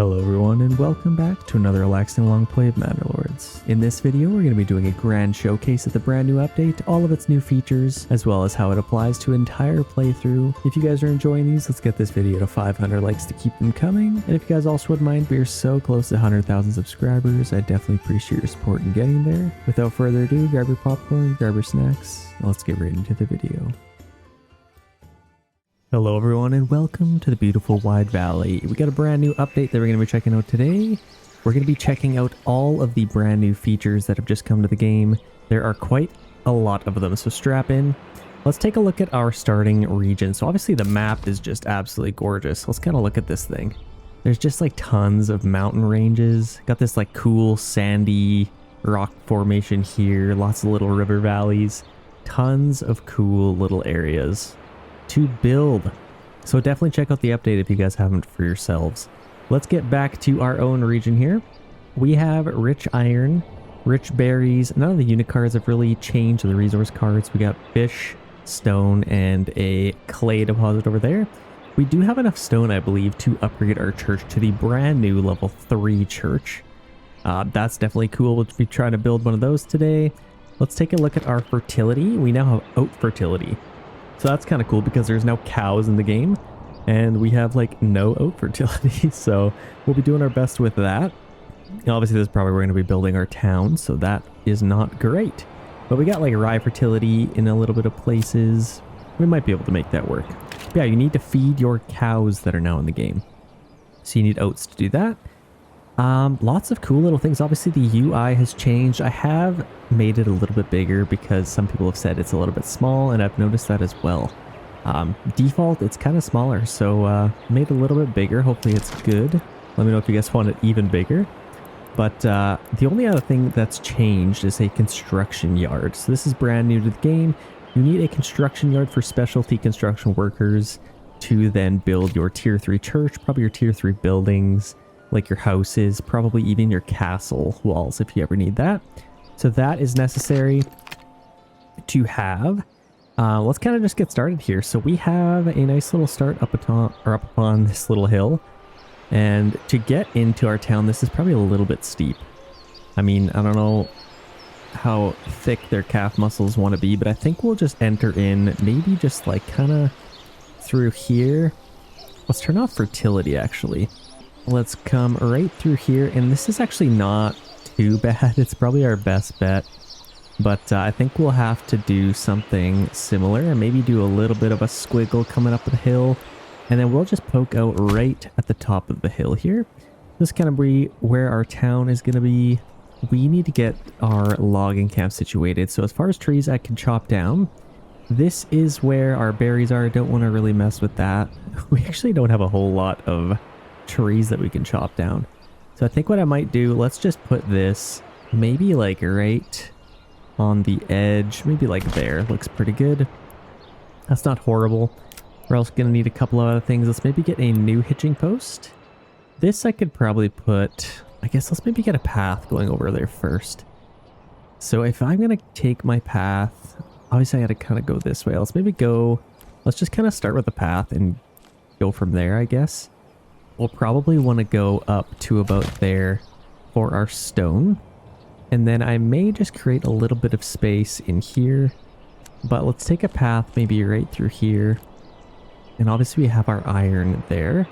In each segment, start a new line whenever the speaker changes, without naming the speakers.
Hello everyone and welcome back to another relaxing long play of Manor Lords. In this video we're going to be doing a grand showcase of the brand new update, all of its new features, as well as how it applies to an entire playthrough. If you guys are enjoying these, let's get this video to 500 likes to keep them coming. And if you guys also wouldn't mind, we are so close to 100,000 subscribers. I definitely appreciate your support in getting there. Without further ado, grab your popcorn, grab your snacks, and let's get right into the video. Hello everyone and welcome to the beautiful Wide Valley. We got a brand new update that we're going to be checking out today. We're going to be checking out all of the brand new features that have just come to the game. There are quite a lot of them, so strap in. Let's take a look at our starting region. So obviously the map is just absolutely gorgeous. Let's kind of look at this thing. There's just like tons of mountain ranges. Got this like cool sandy rock formation here. Lots of little river valleys. Tons of cool little areas to build. So definitely check out the update if you guys haven't for yourselves. Let's get back to our own region here. We have rich iron, rich berries. None of the unit cards have really changed, the resource cards. We got fish, stone, and a clay deposit over there. We do have enough stone, I believe, to upgrade our church to the brand new level 3 church. That's definitely cool. We'll be trying to build one of those today. Let's take a look at our fertility. We now have oat fertility. So that's kind of cool because there's no cows in the game and we have like no oat fertility. So we'll be doing our best with that. And obviously this is probably where we're going to be building our town. So that is not great, but we got like rye fertility in a little bit of places. We might be able to make that work. But yeah, you need to feed your cows that are now in the game. So you need oats to do that. Lots of cool little things. Obviously the UI has changed. I have made it a little bit bigger because some people have said it's a little bit small and I've noticed that as well. Default, it's kind of smaller, so made it a little bit bigger. Hopefully it's good. Let me know if you guys want it even bigger. But the only other thing that's changed is a construction yard. So this is brand new to the game. You need a construction yard for specialty construction workers to then build your tier 3 church, probably your tier 3 buildings, like your houses, probably even your castle walls if you ever need that. So that is necessary to have. Let's kind of just get started here. So we have a nice little start up upon this little hill. And to get into our town, this is probably a little bit steep. I mean, I don't know how thick their calf muscles want to be, but I think we'll just enter in maybe just like kind of through here. Let's turn off fertility actually. Let's come right through here, and this is actually not too bad. It's probably our best bet, but I think we'll have to do something similar and maybe do a little bit of a squiggle coming up the hill, and then we'll just poke out right at the top of the hill here. This is kind of where our town is going to be. We need to get our logging camp situated, so as far as trees I can chop down, this is where our berries are. I don't want to really mess with that. We actually don't have a whole lot of trees that we can chop down. So I think what I might do, let's just put this maybe like right on the edge, maybe like there. Looks pretty good. That's not horrible. We're also gonna need a couple of other things. Let's maybe get a new hitching post. This I could probably put, I guess let's maybe get a path going over there first. So if I'm gonna take my path, obviously I gotta kind of go this way. Let's just kind of start with the path and go from there, I guess. We'll probably want to go up to about there for our stone. And then I may just create a little bit of space in here. But let's take a path maybe right through here. And obviously we have our iron there,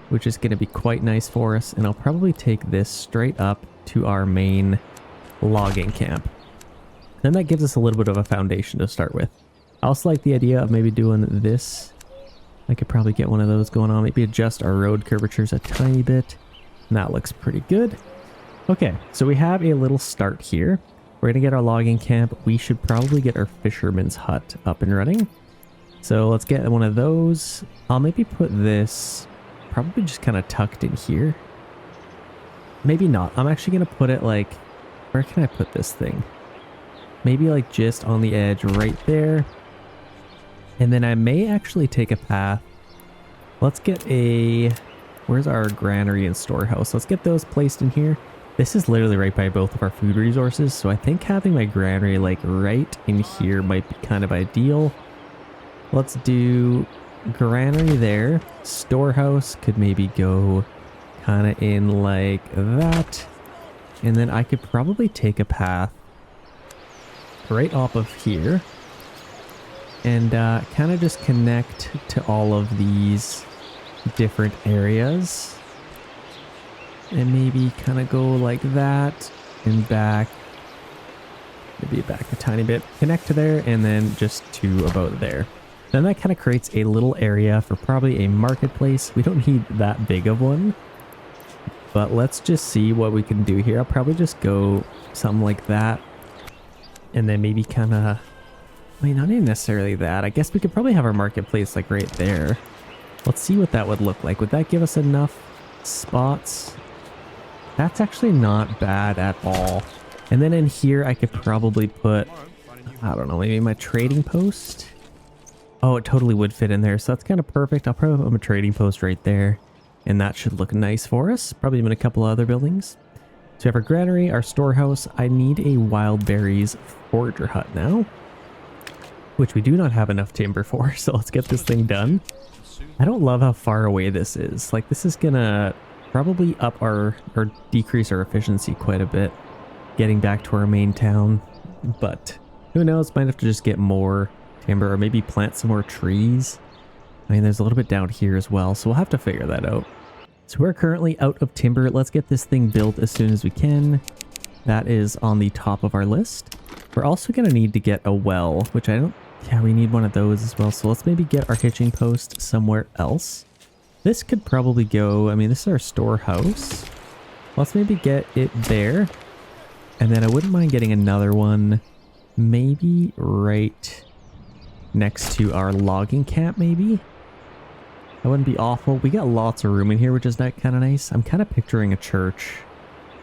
which is going to be quite nice for us. And I'll probably take this straight up to our main logging camp. Then that gives us a little bit of a foundation to start with. I also like the idea of maybe doing this. I could probably get one of those going on. Maybe adjust our road curvatures a tiny bit. And that looks pretty good. Okay, so we have a little start here. We're going to get our logging camp. We should probably get our fisherman's hut up and running. So let's get one of those. I'll maybe put this probably just kind of tucked in here. Maybe not. I'm actually going to put it like, where can I put this thing? Maybe like just on the edge right there. And then I may actually take a path. Let's get where's our granary and storehouse? Let's get those placed in here. This is literally right by both of our food resources. So I think having my granary like right in here might be kind of ideal. Let's do granary there. Storehouse could maybe go kind of in like that. And then I could probably take a path right off of here and kind of just connect to all of these different areas. And maybe kind of go like that and back. Maybe back a tiny bit. Connect to there and then just to about there. Then that kind of creates a little area for probably a marketplace. We don't need that big of one. But let's just see what we can do here. I'll probably just go something like that. And then maybe kind of... I mean, not even necessarily that. I guess we could probably have our marketplace like right there. Let's see what that would look like. Would that give us enough spots? That's actually not bad at all. And then in here, I could probably put... I don't know, maybe my trading post? Oh, it totally would fit in there. So that's kind of perfect. I'll probably put my trading post right there. And that should look nice for us. Probably even a couple of other buildings. So we have our granary, our storehouse. I need a wild berries forager hut now, which we do not have enough timber for. So let's get this thing done. I don't love how far away this is. Like, this is gonna probably up our, or decrease our efficiency quite a bit getting back to our main town. But who knows, might have to just get more timber or maybe plant some more trees. I mean, there's a little bit down here as well, so we'll have to figure that out. So we're currently out of timber. Let's get this thing built as soon as we can. That is on the top of our list. We're also going to need to get a well, which I don't... Yeah, we need one of those as well. So let's maybe get our hitching post somewhere else. This could probably go... I mean, this is our storehouse. Let's maybe get it there. And then I wouldn't mind getting another one. Maybe right next to our logging camp, maybe? That wouldn't be awful. We got lots of room in here, which is kind of nice. I'm kind of picturing a church.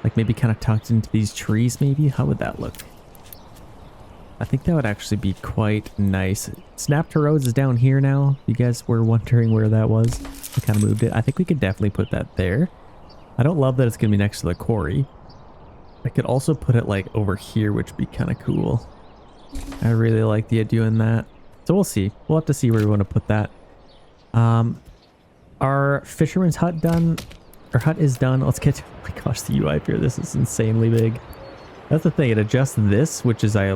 Like maybe kind of tucked into these trees, maybe? How would that look? I think that would actually be quite nice. Snap to Roads is down here now. You guys were wondering where that was. I kind of moved it. I think we could definitely put that there. I don't love that it's going to be next to the quarry. I could also put it like over here, which would be kind of cool. I really like the idea of doing that. So we'll see. We'll have to see where we want to put that. Our fisherman's hut done. Our hut is done. Let's get... Oh my gosh, the UI up here. This is insanely big. That's the thing. It adjusts this, which I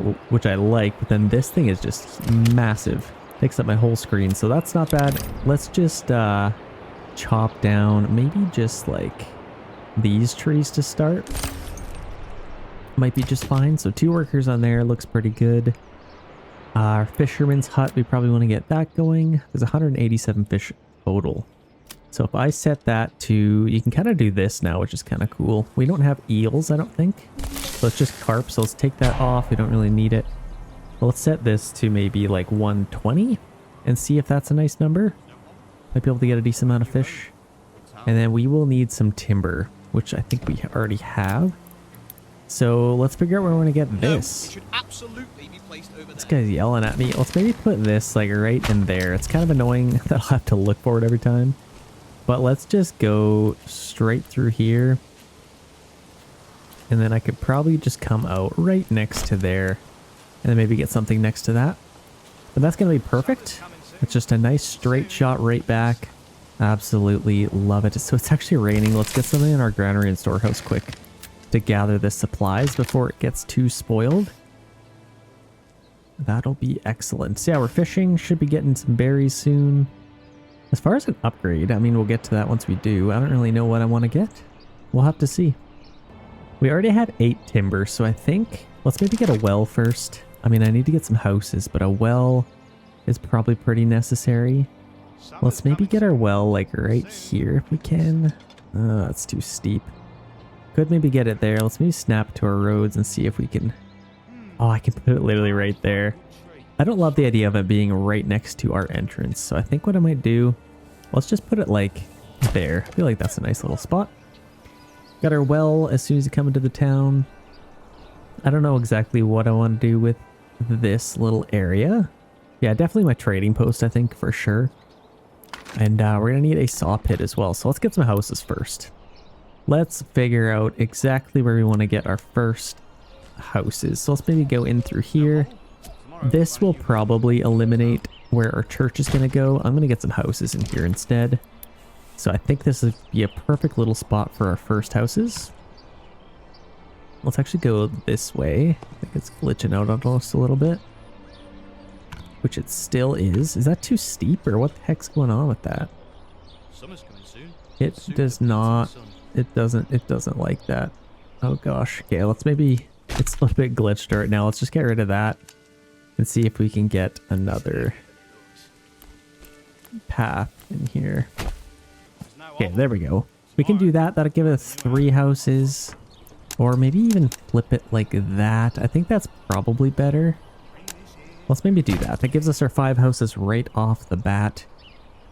like, but then this thing is just massive. Takes up my whole screen, so that's not bad. Let's just chop down maybe just like these trees to start. Might be just fine. So 2 workers on there looks pretty good. Our fisherman's hut, we probably want to get that going. There's 187 fish total. So if I set that to, you can kind of do this now, which is kind of cool. We don't have eels, I don't think. So it's just carp, so let's take that off. We don't really need it. Well, let's set this to maybe like 120 and see if that's a nice number. Might be able to get a decent amount of fish. And then we will need some timber, which I think we already have. So let's figure out where we want to get this. This guy's yelling at me. Let's maybe put this like right in there. It's kind of annoying that I'll have to look for it every time. But let's just go straight through here. And then I could probably just come out right next to there. And then maybe get something next to that. But that's going to be perfect. It's just a nice straight shot right back. Absolutely love it. So it's actually raining. Let's get something in our granary and storehouse quick to gather the supplies before it gets too spoiled. That'll be excellent. So yeah, we're fishing. Should be getting some berries soon. As far as an upgrade, I mean, we'll get to that once we do. I don't really know what I want to get. We'll have to see. We already have 8 timber, so I think let's maybe get a well first. I mean, I need to get some houses, but a well is probably pretty necessary. Let's maybe get our well like right here if we can. That's too steep. Could maybe get it there. Let's maybe snap to our roads and see if we can... Oh, I can put it literally right there. I don't love the idea of it being right next to our entrance. So I think what I might do, let's just put it like there. I feel like that's a nice little spot. Got our well as soon as you come into the town. I don't know exactly what I want to do with this little area. Yeah, definitely my trading post, I think, for sure. And we're going to need a saw pit as well. So let's get some houses first. Let's figure out exactly where we want to get our first houses. So let's maybe go in through here. This will probably eliminate where our church is going to go. I'm going to get some houses in here instead. So I think this would be a perfect little spot for our first houses. Let's actually go this way. I think it's glitching out on us a little bit. Which it still is. Is that too steep or what the heck's going on with that?
Summer's coming soon.
It does not. It doesn't like that. Oh gosh. Okay, let's maybe, it's a little bit glitched right now. Let's just get rid of that and see if we can get another path in here. Okay, there we go. We can do that. That'll give us 3 houses. Or maybe even flip it like that. I think that's probably better. Let's maybe do that. That gives us our 5 houses right off the bat.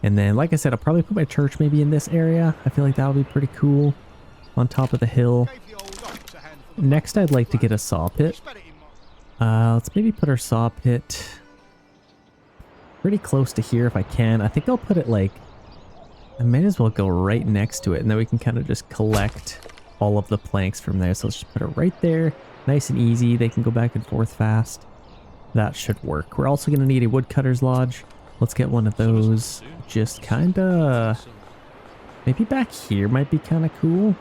And then, like I said, I'll probably put my church maybe in this area. I feel like that'll be pretty cool. On top of the hill. Next, I'd like to get a saw pit. Let's maybe put our saw pit pretty close to here if I can. I think I'll put it like, I may as well go right next to it, and then we can kind of just collect all of the planks from there. So let's just put it right there. Nice and easy. They can go back and forth fast. That should work. We're also going to need a woodcutter's lodge. Let's get one of those. Just kind of, maybe back here might be kind of cool.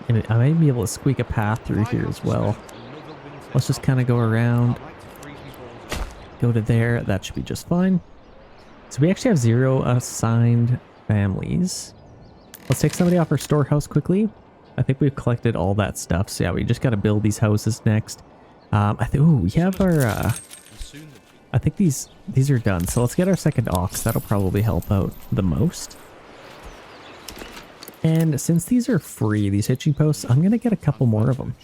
And I might be able to squeak a path through here as well. Let's just kind of go around. Go to there. That should be just fine. So we actually have 0 assigned families. Let's take somebody off our storehouse quickly. I think we've collected all that stuff. So yeah, we just got to build these houses next. I think, ooh, we have our, I think these are done. So let's get our second ox. That'll probably help out the most. And since these are free, these hitching posts, I'm going to get a couple more of them.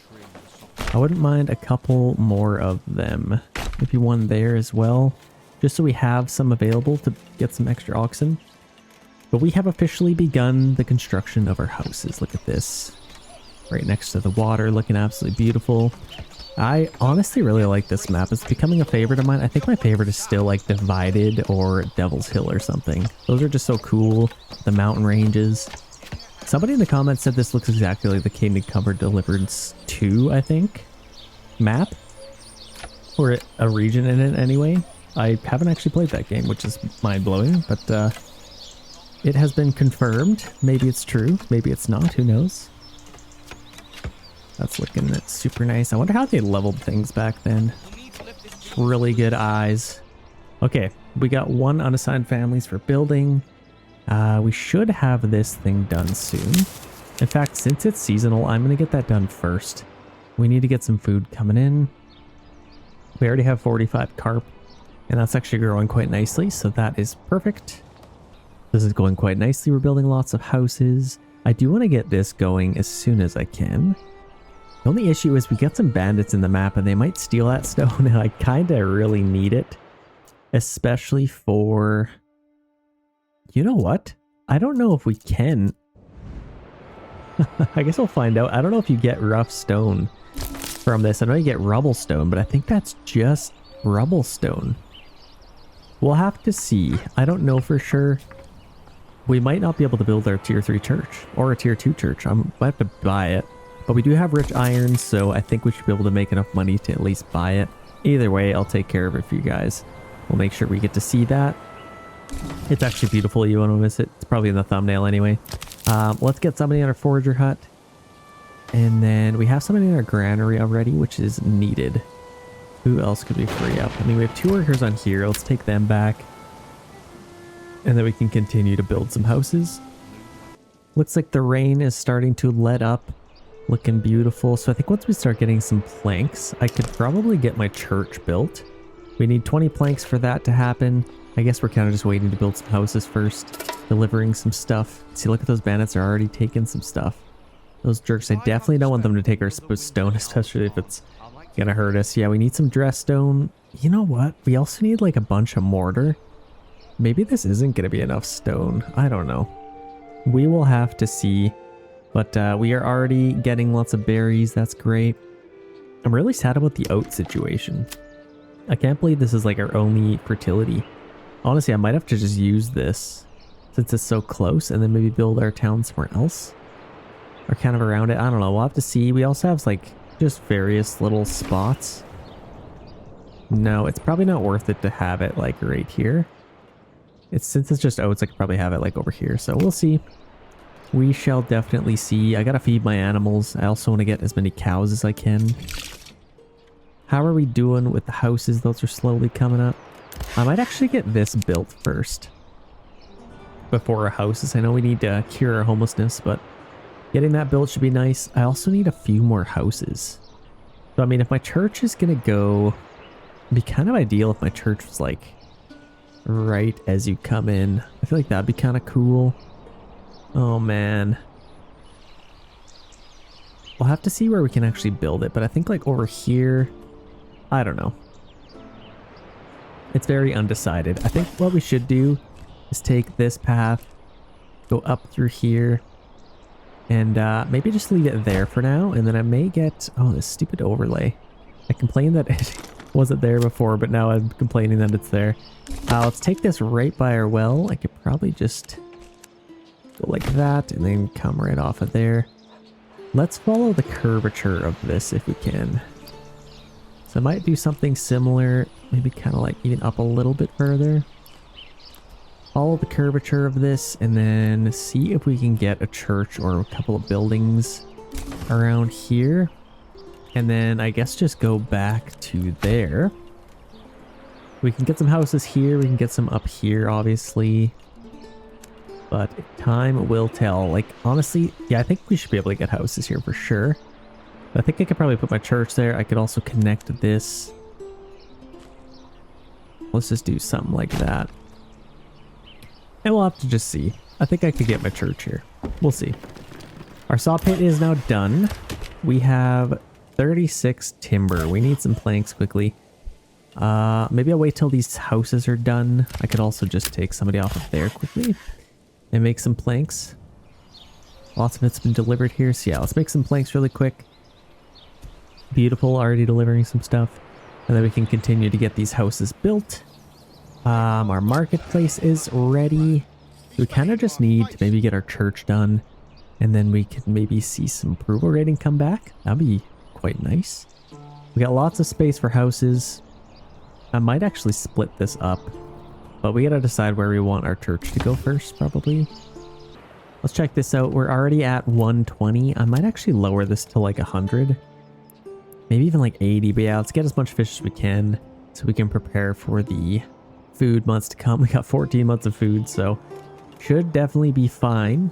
I wouldn't mind a couple more of them. Maybe one there as well. Just so we have some available to get some extra oxen. But we have officially begun the construction of our houses. Look at this. Right next to the water, looking absolutely beautiful. I honestly really like this map. It's becoming a favorite of mine. I think my favorite is still like Divided or Devil's Hill or something. Those are just so cool. The mountain ranges. Somebody in the comments said this looks exactly like the Kingdom Come Deliverance 2, I think, map. Or a region in it anyway. I haven't actually played that game, which is mind-blowing, but it has been confirmed. Maybe it's true, maybe it's not, who knows. That's looking super nice. I wonder how they leveled things back then. Really good eyes. Okay, we got 1 unassigned families for building. We should have this thing done soon. In fact, since it's seasonal, I'm going to get that done first. We need to get some food coming in. We already have 45 carp, and that's actually growing quite nicely, so that is perfect. This is going quite nicely. We're building lots of houses. I do want to get this going as soon as I can. The only issue is we got some bandits in the map, and they might steal that stone, and I kind of really need it. Especially for... You know what? I don't know if we can. I guess we'll find out. I don't know if you get rough stone from this. I know you get rubble stone, but I think that's just rubble stone. We'll have to see. I don't know for sure. We might not be able to build our tier 3 church or a tier 2 church. I might have to buy it. But we do have rich iron, so I think we should be able to make enough money to at least buy it. Either way, I'll take care of it for you guys. We'll make sure we get to see that. It's actually beautiful. You won't miss it. It's probably in the thumbnail anyway. Let's get somebody in our forager hut. And then we have somebody in our granary already, which is needed. Who else could we free up? I mean, we have 2 workers on here. Let's take them back. And then we can continue to build some houses. Looks like the rain is starting to let up. Looking beautiful. So I think once we start getting some planks, I could probably get my church built. We need 20 planks for that to happen. I guess we're kind of just waiting to build some houses first. Delivering some stuff. See, look at those bandits are already taking some stuff. Those jerks, I definitely don't want them to take our stone, especially if it's gonna hurt us. Yeah, we need some dress stone. You know what? We also need like a bunch of mortar. Maybe this isn't gonna be enough stone. I don't know. We will have to see. But we are already getting lots of berries. That's great. I'm really sad about the oat situation. I can't believe this is like our only fertility. Honestly, I might have to just use this since it's so close and then maybe build our town somewhere else. Or kind of around it. I don't know. We'll have to see. We also have like just various little spots. No, it's probably not worth it to have it like right here. Since it's just oats, I could probably have it like over here. So we'll see. We shall definitely see. I gotta feed my animals. I also want to get as many cows as I can. How are we doing with the houses? Those are slowly coming up. I might actually get this built first before our houses. I know we need to cure our homelessness, but getting that built should be nice. I also need a few more houses. So, I mean, if my church is gonna go, it'd be kind of ideal if my church was like right as you come in. I feel like that'd be kind of cool. Oh man. We'll have to see where we can actually build it, but I think like over here, I don't know. It's very undecided. I think what we should do is take this path, go up through here, and maybe just leave it there for now, and then I may get, oh, this stupid overlay. I complained that it wasn't there before, but now I'm complaining that it's there. Let's take this right by our well. I could probably just go like that and then come right off of there. Let's follow the curvature of this if we can. So I might do something similar, maybe kind of like even up a little bit further. Follow the curvature of this and then see if we can get a church or a couple of buildings around here. And then I guess just go back to there. We can get some houses here, we can get some up here obviously. But time will tell. Like, honestly, yeah, I think we should be able to get houses here for sure. But I think I could probably put my church there. I could also connect this. Let's just do something like that. And we'll have to just see. I think I could get my church here. We'll see. Our saw pit is now done. We have 36 timber. We need some planks quickly. Maybe I'll wait till these houses are done. I could also just take somebody off of there quickly and make some planks. Lots of it's been delivered here, so yeah, let's make some planks really quick. Beautiful, already delivering some stuff. And then we can continue to get these houses built. Our marketplace is ready. We kind of just need to maybe get our church done, and then we can maybe see some approval rating come back. That'd be quite nice. We got lots of space for houses. I might actually split this up, but we gotta decide where we want our church to go first, probably. Let's check this out. We're already at 120. I might actually lower this to like 100. Maybe even like 80, but yeah, let's get as much fish as we can so we can prepare for the food months to come. We got 14 months of food, so should definitely be fine.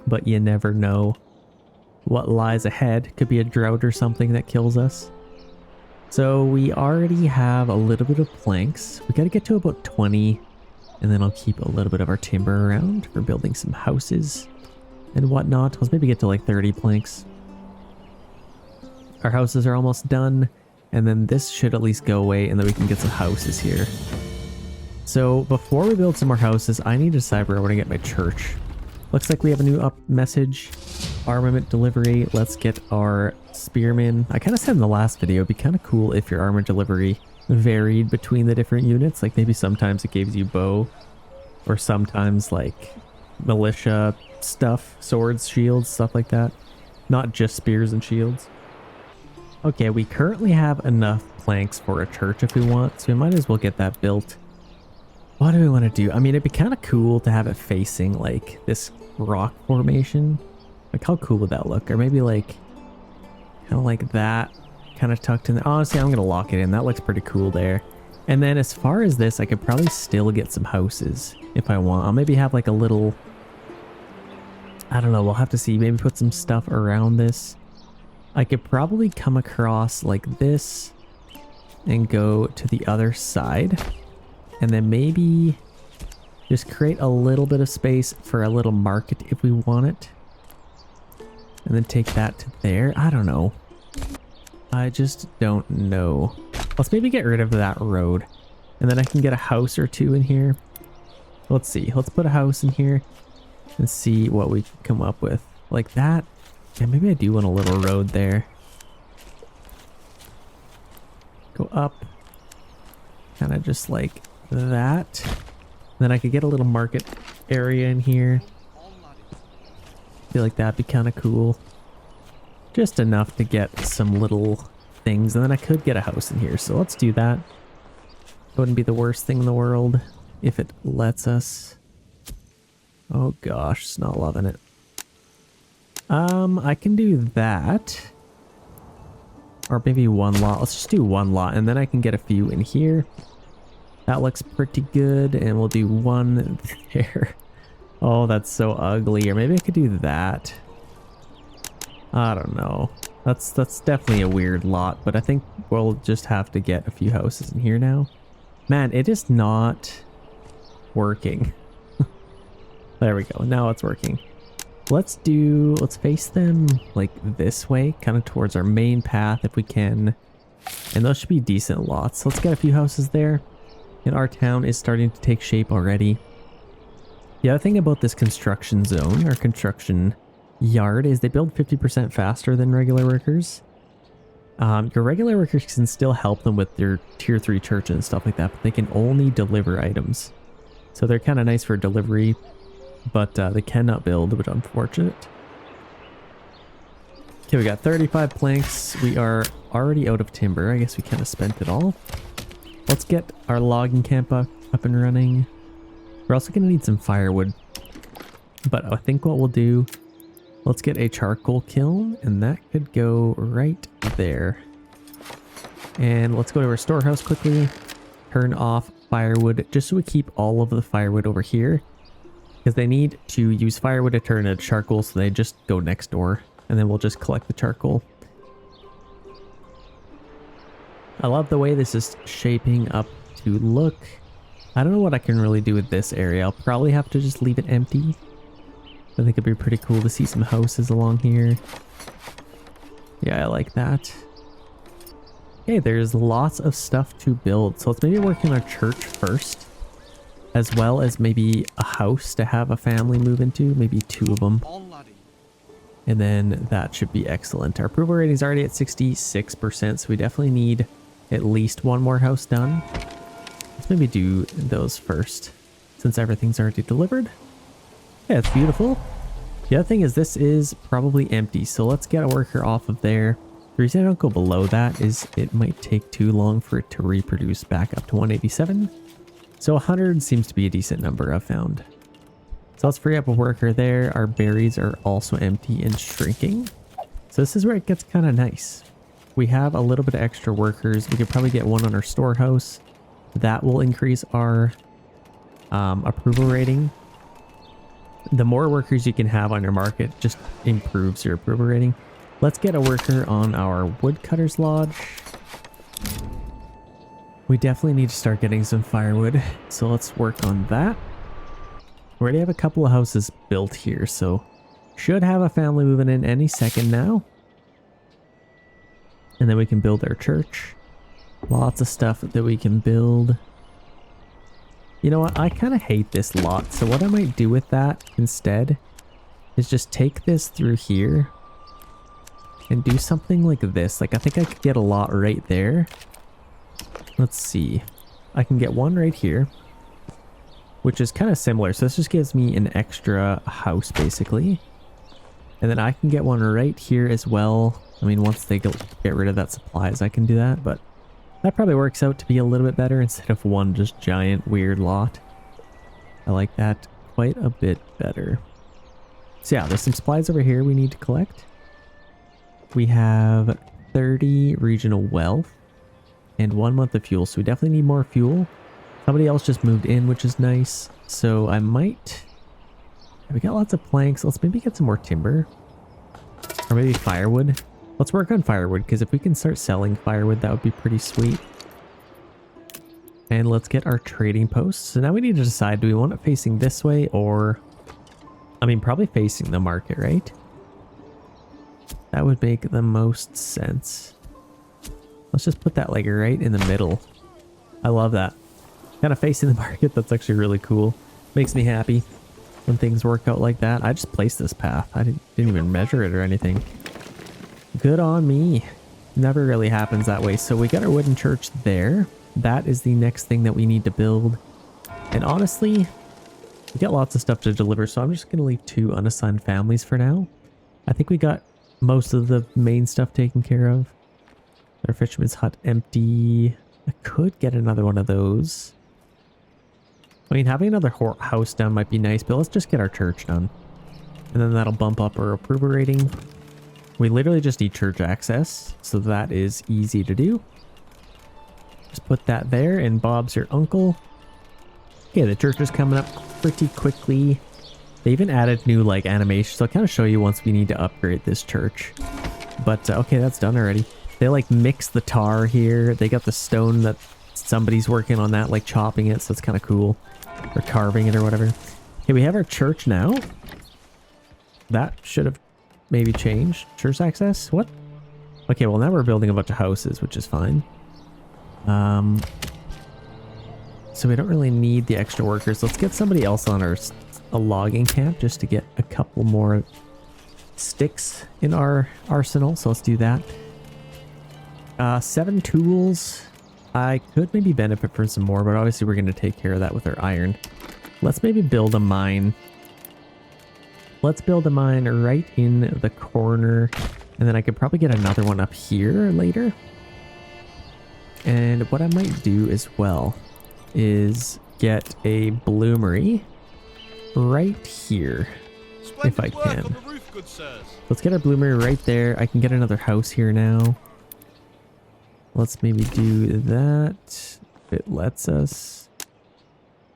But you never know what lies ahead. Could be a drought or something that kills us. So we already have a little bit of planks. We got to get to about 20, and then I'll keep a little bit of our timber around for building some houses and whatnot. Let's maybe get to like 30 planks. Our houses are almost done, and then this should at least go away, and then we can get some houses here. So before we build some more houses, I need to decide where I want to get my church. Looks like we have a new up message. Armament delivery. Let's get our spearmen. I kind of said in the last video, it'd be kind of cool if your armor delivery varied between the different units. Like maybe sometimes it gives you bow, or sometimes like militia stuff, swords, shields, stuff like that. Not just spears and shields. Okay, we currently have enough planks for a church if we want, so we might as well get that built. What do we want to do? I mean, it'd be kind of cool to have it facing like this rock formation. Like how cool would that look? Or maybe like kind of like that, kind of tucked in there. Honestly, I'm gonna lock it in. That looks pretty cool there. And then as far as this, I could probably still get some houses if I want. I'll maybe have like a little, I don't know, we'll have to see. Maybe put some stuff around this. I could probably come across like this and go to the other side, and then maybe just create a little bit of space for a little market if we want it, and then take that to there. I don't know. I just don't know. Let's maybe get rid of that road, and then I can get a house or two in here. Let's see. Let's put a house in here and see what we can come up with. Like that. Yeah, maybe I do want a little road there. Go up. Kind of just like that. Then I could get a little market area in here. Feel like that'd be kind of cool. Just enough to get some little things. And then I could get a house in here. So let's do that. Wouldn't be the worst thing in the world. if it lets us. Oh gosh, it's not loving it. I can do that. Or maybe one lot. Let's just do one lot and then I can get a few in here. That looks pretty good, and we'll do one there. Oh, that's so ugly. Or maybe I could do that. I don't know. That's definitely a weird lot, but I think we'll just have to get a few houses in here now. Man, it is not working. There we go. Now it's working. Let's face them like this way, kind of towards our main path if we can. And those should be decent lots. Let's get a few houses there. And our town is starting to take shape already. The other thing about this construction zone, or construction yard, is they build 50% faster than regular workers. Your regular workers can still help them with their tier 3 church and stuff like that, but they can only deliver items. So they're kind of nice for delivery, but they cannot build, which is unfortunate. Okay, we got 35 planks. We are already out of timber. I guess we kind of spent it all. Let's get our logging camp up and running. We're also going to need some firewood. But I think what we'll do, let's get a charcoal kiln, and that could go right there. And let's go to our storehouse quickly. Turn off firewood, just so we keep all of the firewood over here. Because they need to use firewood to turn into charcoal, so they just go next door. And then we'll just collect the charcoal. I love the way this is shaping up to look. I don't know what I can really do with this area. I'll probably have to just leave it empty. I think it'd be pretty cool to see some houses along here. Yeah, I like that. Okay, there's lots of stuff to build. So let's maybe work on our church first. As well as maybe a house to have a family move into. Maybe 2 of them. And then that should be excellent. Our approval rating is already at 66%, so we definitely need at least one more house done. Let's maybe do those first, since everything's already delivered. Yeah, it's beautiful. The other thing is this is probably empty, so let's get a worker off of there. The reason I don't go below that is it might take too long for it to reproduce back up to 187. So 100 seems to be a decent number I've found. So let's free up a worker there. Our berries are also empty and shrinking. So this is where it gets kind of nice. We have a little bit of extra workers. We could probably get one on our storehouse. That will increase our approval rating. The more workers you can have on your market just improves your approval rating. Let's get a worker on our woodcutter's lodge. We definitely need to start getting some firewood. So let's work on that. We already have a couple of houses built here, so should have a family moving in any second now. And then we can build our church. Lots of stuff that we can build. You know what? I kind of hate this lot, so what I might do with that instead is just take this through here and do something like this. Like, I think I could get a lot right there. Let's see. I can get one right here, which is kind of similar. So this just gives me an extra house, basically. And then I can get one right here as well. I mean, once they get rid of that supplies, I can do that. But that probably works out to be a little bit better instead of one just giant weird lot. I like that quite a bit better. So yeah, there's some supplies over here we need to collect. We have 30 regional wealth and 1 month of fuel. So we definitely need more fuel. Somebody else just moved in, which is nice. So I might... We got lots of planks. Let's maybe get some more timber. Or maybe firewood. Let's work on firewood, because if we can start selling firewood, that would be pretty sweet. And let's get our trading posts. So now we need to decide, do we want it facing this way or... I mean, probably facing the market, right? That would make the most sense. Let's just put that like right in the middle. I love that. Kind of facing the market. That's actually really cool. Makes me happy when things work out like that. I just placed this path. I didn't even measure it or anything. Good on me. Never really happens that way. So we got our wooden church there. That is the next thing that we need to build. And honestly, we got lots of stuff to deliver. So I'm just going to leave 2 unassigned families for now. I think we got most of the main stuff taken care of. Our fisherman's hut empty. I could get another one of those. I mean, having another house done might be nice, but let's just get our church done. And then that'll bump up our approval rating. We literally just need church access, so that is easy to do. Just put that there, and Bob's your uncle. Okay, the church is coming up pretty quickly. They even added new, like, animations, so I'll kind of show you once we need to upgrade this church. But, okay, that's done already. They, like, mix the tar here. They got the stone that somebody's working on that, like, chopping it, so it's kind of cool. Or carving it or whatever. Okay, we have our church now. That should have maybe changed. Church access? What? Okay, well, now we're building a bunch of houses, which is fine. So we don't really need the extra workers. Let's get somebody else on a logging camp just to get a couple more sticks in our arsenal. So let's do that. 7 tools. I could maybe benefit from some more, but obviously we're going to take care of that with our iron. Let's maybe build a mine. Let's build a mine right in the corner, and then I could probably get another one up here later. And what I might do as well is get a bloomery right here, if I can. Let's get our bloomery right there. I can get another house here now. Let's maybe do that if it lets us.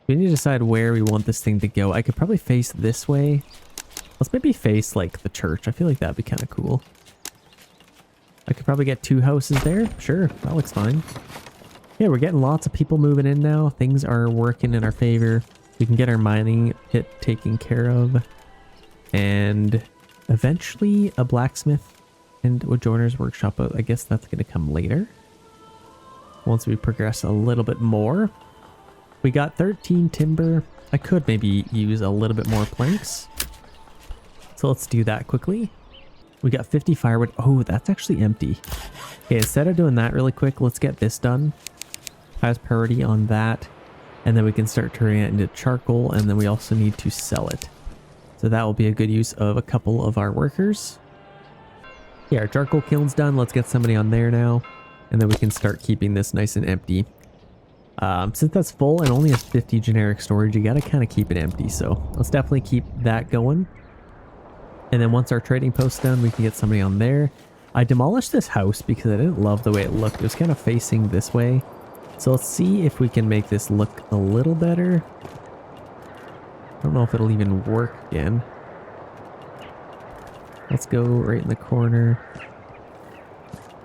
We need to decide where we want this thing to go. I could probably face this way. Let's maybe face like the church. I feel like that'd be kind of cool. I could probably get 2 houses there. Sure, that looks fine. Yeah, we're getting lots of people moving in now. Things are working in our favor. We can get our mining pit taken care of. And eventually a blacksmith and a joiner's workshop. But I guess that's going to come later. Once we progress a little bit more. We got 13 timber. I could maybe use a little bit more planks. So let's do that quickly. We got 50 firewood. Oh, that's actually empty. Okay, instead of doing that really quick, let's get this done. Highest priority on that. And then we can start turning it into charcoal. And then we also need to sell it. So that will be a good use of a couple of our workers. Yeah, our charcoal kiln's done. Let's get somebody on there now. And then we can start keeping this nice and empty. Since that's full and only has 50 generic storage, you gotta kind of keep it empty. So let's definitely keep that going. And then once our trading post's done, we can get somebody on there. I demolished this house because I didn't love the way it looked. It was kind of facing this way. So let's see if we can make this look a little better. I don't know if it'll even work again. Let's go right in the corner.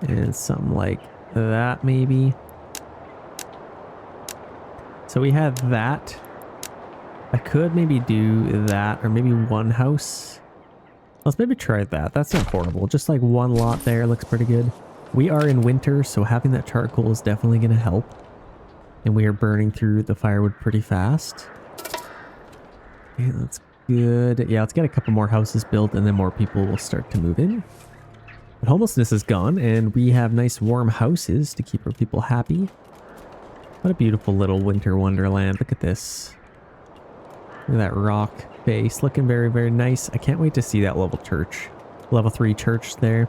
And something like that maybe. So we have that. I could maybe do that, or maybe one house. Let's maybe try that. That's not horrible. Just like one lot there looks pretty good. We are in winter, so having that charcoal is definitely going to help. And we are burning through the firewood pretty fast. Okay, that's good. Yeah, let's get a couple more houses built and then more people will start to move in. But homelessness is gone and we have nice warm houses to keep our people happy. What a beautiful little winter wonderland. Look at this. Look at that rock face. Looking very, very nice. I can't wait to see that level 3 church there.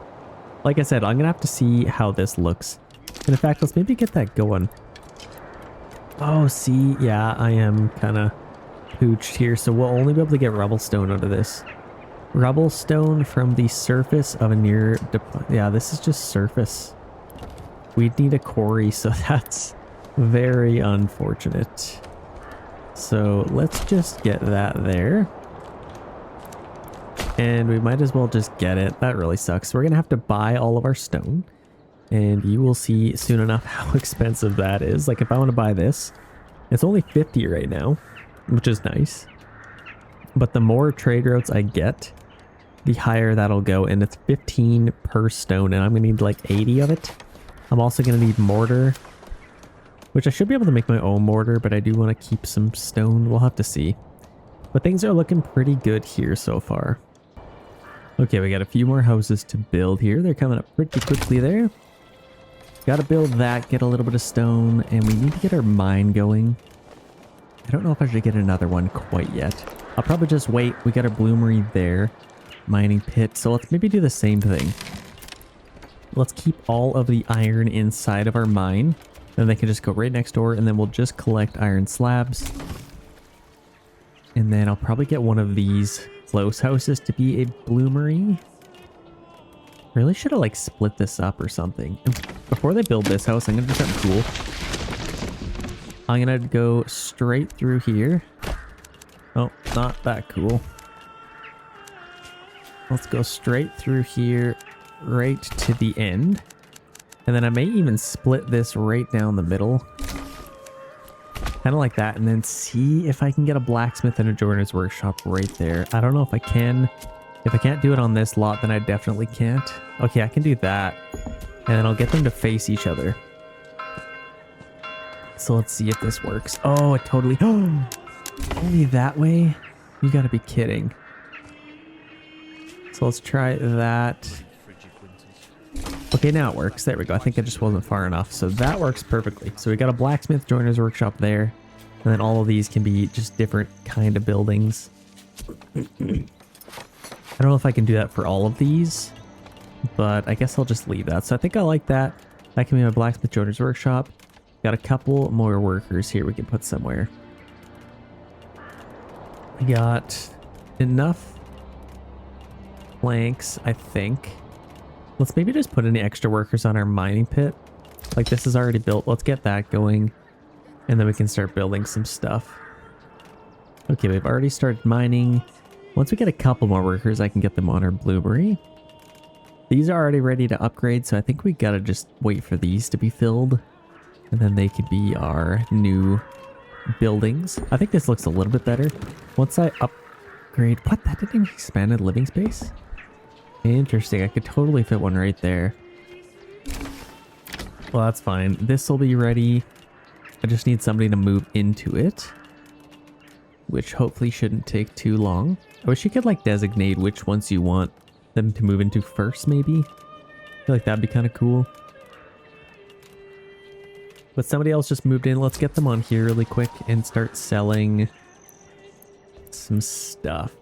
Like I said, I'm going to have to see how this looks. And in fact, let's maybe get that going. Oh, see, yeah, I am kind of pooched here. So we'll only be able to get rubble stone out of this. Rubble stone from the surface of a near... Yeah, this is just surface. We'd need a quarry, so that's very unfortunate. So let's just get that there. And we might as well just get it. That really sucks. We're going to have to buy all of our stone. And you will see soon enough how expensive that is. Like if I want to buy this, it's only 50 right now, which is nice. But the more trade routes I get, the higher that'll go. And it's 15 per stone. And I'm going to need like 80 of it. I'm also going to need mortar, which I should be able to make my own mortar, but I do want to keep some stone. We'll have to see. But things are looking pretty good here so far. Okay, we got a few more houses to build here. They're coming up pretty quickly there. Got to build that, get a little bit of stone, and we need to get our mine going. I don't know if I should get another one quite yet. I'll probably just wait. We got our bloomery there. Mining pit. So let's maybe do the same thing. Let's keep all of the iron inside of our mine. Then they can just go right next door, and then we'll just collect iron slabs. And then I'll probably get one of these close houses to be a bloomery. Really should have like split this up or something. And before they build this house, I'm gonna do something cool. I'm gonna go straight through here. Oh, not that cool. Let's go straight through here, right to the end. And then I may even split this right down the middle. Kind of like that. And then see if I can get a blacksmith and a joiner's workshop right there. I don't know if I can. If I can't do it on this lot, then I definitely can't. Okay, I can do that. And then I'll get them to face each other. So let's see if this works. Oh, it totally... Only that way? You gotta be kidding. So let's try that. Okay, now it works. There we go. I think I just wasn't far enough. So that works perfectly. So we got a blacksmith joiner's workshop there. And then all of these can be just different kind of buildings. I don't know if I can do that for all of these, but I guess I'll just leave that. So I think I like that. That can be my blacksmith joiner's workshop. Got a couple more workers here we can put somewhere. We got enough planks, I think. Let's maybe just put any extra workers on our mining pit. Like this is already built. Let's get that going. And then we can start building some stuff. Okay, we've already started mining. Once we get a couple more workers, I can get them on our bloomery. These are already ready to upgrade, so I think we gotta just wait for these to be filled. And then they could be our new buildings. I think this looks a little bit better. Once I upgrade... What? That didn't even expand living space? Interesting. I could totally fit one right there. Well, that's fine. This will be ready. I just need somebody to move into it, which hopefully shouldn't take too long. I wish you could like designate which ones you want them to move into first, maybe. I feel like that'd be kind of cool. But somebody else just moved in. Let's get them on here really quick and start selling some stuff.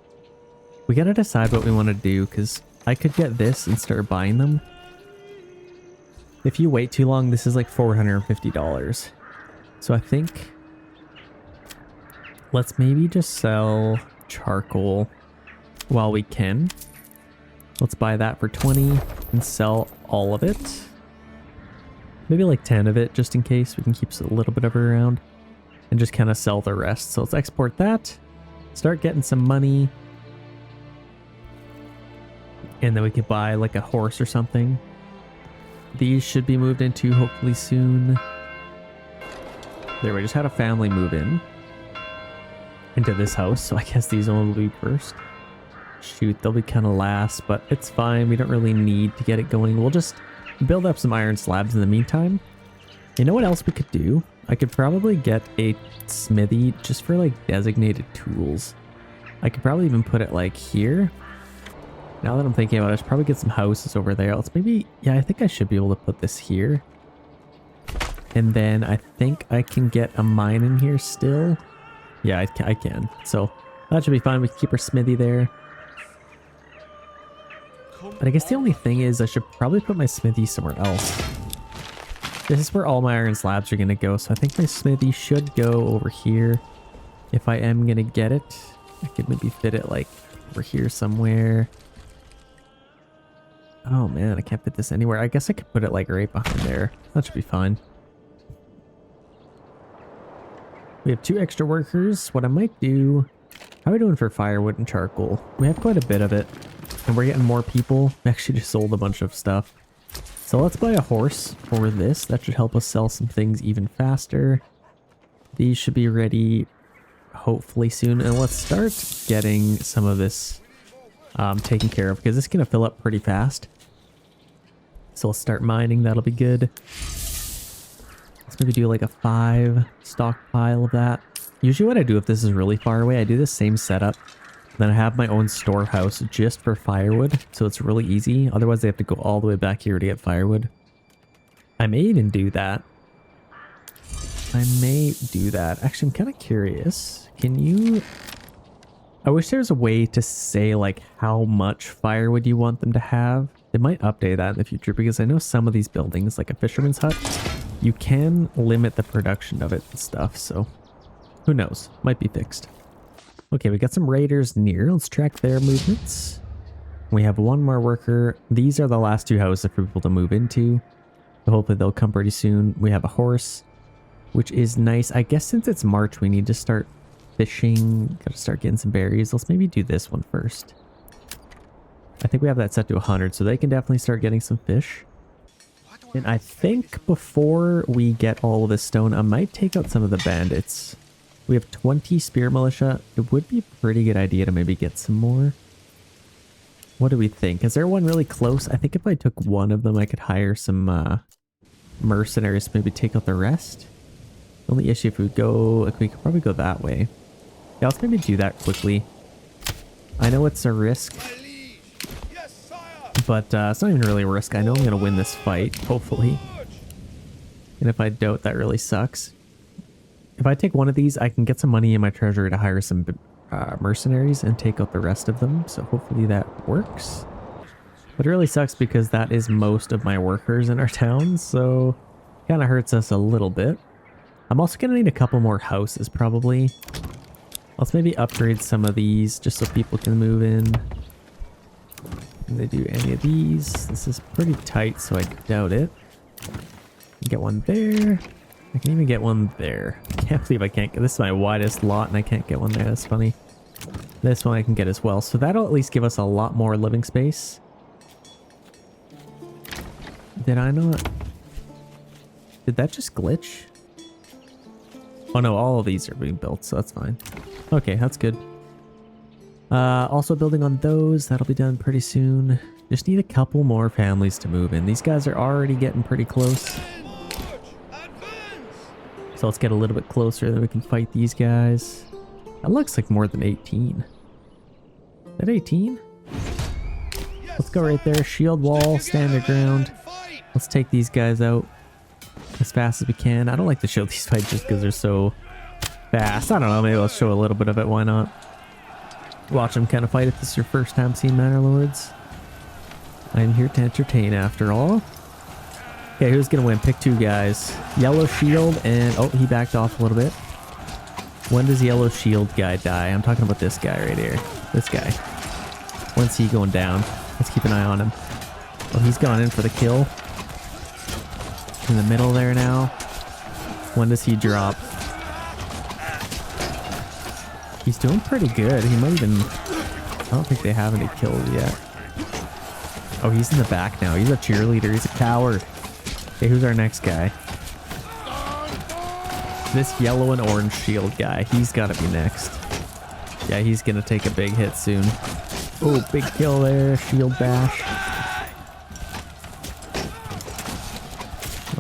We gotta decide what we want to do, because I could get this and start buying them. If you wait too long, this is like $450. So I think let's maybe just sell charcoal while we can. Let's buy that for 20 and sell all of it. Maybe like 10 of it, just in case. We can keep a little bit of it around and just kind of sell the rest. So let's export that, start getting some money. And then we could buy like a horse or something. These should be moved into hopefully soon. There, we just had a family move in into this house, so I guess these will be first. Shoot, they'll be kind of last, but it's fine. We don't really need to get it going. We'll just build up some iron slabs in the meantime. You know what else we could do? I could probably get a smithy just for like designated tools. I could probably even put it like here. Now that I'm thinking about it, I should probably get some houses over there. Let's maybe, yeah, I think I should be able to put this here. And then I think I can get a mine in here still. Yeah, I can. So that should be fine. We can keep our smithy there. But I guess the only thing is I should probably put my smithy somewhere else. This is where all my iron slabs are going to go. So I think my smithy should go over here. If I am going to get it, I could maybe fit it like over here somewhere. Oh man, I can't fit this anywhere. I guess I could put it like right behind there. That should be fine. We have 2 extra workers. What I might do... How are we doing for firewood and charcoal? We have quite a bit of it. And we're getting more people. We actually just sold a bunch of stuff. So let's buy a horse for this. That should help us sell some things even faster. These should be ready hopefully soon. And let's start getting some of this taken care of, because it's going to fill up pretty fast. So let's start mining. That'll be good. Let's maybe do like a 5 stockpile of that. Usually what I do if this is really far away, I do the same setup. Then I have my own storehouse just for firewood, so it's really easy. Otherwise they have to go all the way back here to get firewood. I may even do that. Actually, I'm kind of curious. Can you... I wish there was a way to say like how much firewood you want them to have. They might update that in the future, because I know some of these buildings, like a fisherman's hut, you can limit the production of it and stuff, so who knows? Might be fixed. Okay, we got some raiders near. Let's track their movements. We have one more worker. These are the last two houses for people to move into. So hopefully they'll come pretty soon. We have a horse, which is nice. I guess since it's March, we need to start fishing. Gotta start getting some berries. Let's maybe do this one first. I think we have that set to 100, so they can definitely start getting some fish. And I think before we get all of this stone, I might take out some of the bandits. We have 20 spear militia. It would be a pretty good idea to maybe get some more. What do we think? Is there one really close? I think if I took one of them, I could hire some mercenaries to maybe take out the rest. The only issue if we go, like, we could probably go that way. Yeah, let's maybe do that quickly. I know it's a risk, but it's not even really a risk. I know I'm going to win this fight, hopefully. And if I don't, that really sucks. If I take one of these, I can get some money in my treasury to hire some mercenaries and take out the rest of them. So hopefully that works. But it really sucks because that is most of my workers in our town. So it kind of hurts us a little bit. I'm also going to need a couple more houses probably. Let's maybe upgrade some of these just so people can move in. Can they do any of these? This is pretty tight, so I doubt it. Get one there. I can even get one there. I can't believe I can't get... This is my widest lot and I can't get one there. That's funny. This one I can get as well. So that'll at least give us a lot more living space. Did I not... Did that just glitch? Oh no, all of these are being built, so that's fine. Okay, that's good. Also building on those. That'll be done pretty soon. Just need a couple more families to move in. These guys are already getting pretty close. So let's get a little bit closer, then we can fight these guys. That looks like more than 18. Is that 18? Let's go right there. Shield wall, stand your ground. Let's take these guys out as fast as we can. I don't like to show these fights just because they're so fast. I don't know, maybe I'll show a little bit of it. Why not? Watch them kind of fight if this is your first time seeing Manor Lords. I'm here to entertain after all. Okay, who's gonna win? Pick two guys. Yellow shield and... Oh, he backed off a little bit. When does yellow shield guy die? I'm talking about this guy right here. This guy. When's he going down? Let's keep an eye on him. Oh, he's gone in for the kill. In the middle there now. When does he drop? He's doing pretty good. He might even... I don't think they have any kills yet. Oh, he's in the back now. He's a cheerleader. He's a coward. Okay, who's our next guy? This yellow and orange shield guy. He's got to be next. Yeah, he's going to take a big hit soon. Oh, big kill there. Shield bash.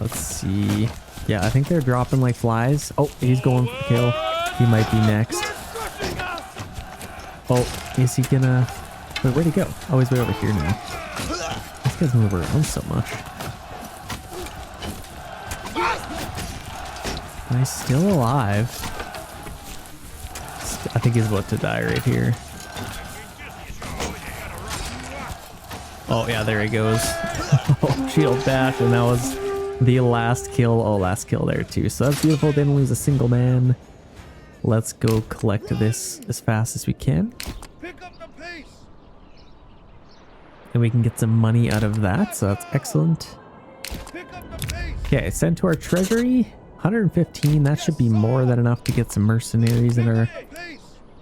Let's see. Yeah, I think they're dropping like flies. Oh, he's going for the kill. He might be next. Oh, is he gonna... Wait, where'd he go? Oh, he's way over here now. These guys move around so much. And he's still alive. I think he's about to die right here. Oh, yeah, there he goes. Oh, shield bash, and that was the last kill. Oh, last kill there too. So that's beautiful. Didn't lose a single man. Let's go collect this as fast as we can.
Pick up the pace.
And we can get some money out of that, so that's excellent.
Pick up the pace.
Okay, send to our treasury. 115, that should be more than enough to get some mercenaries in our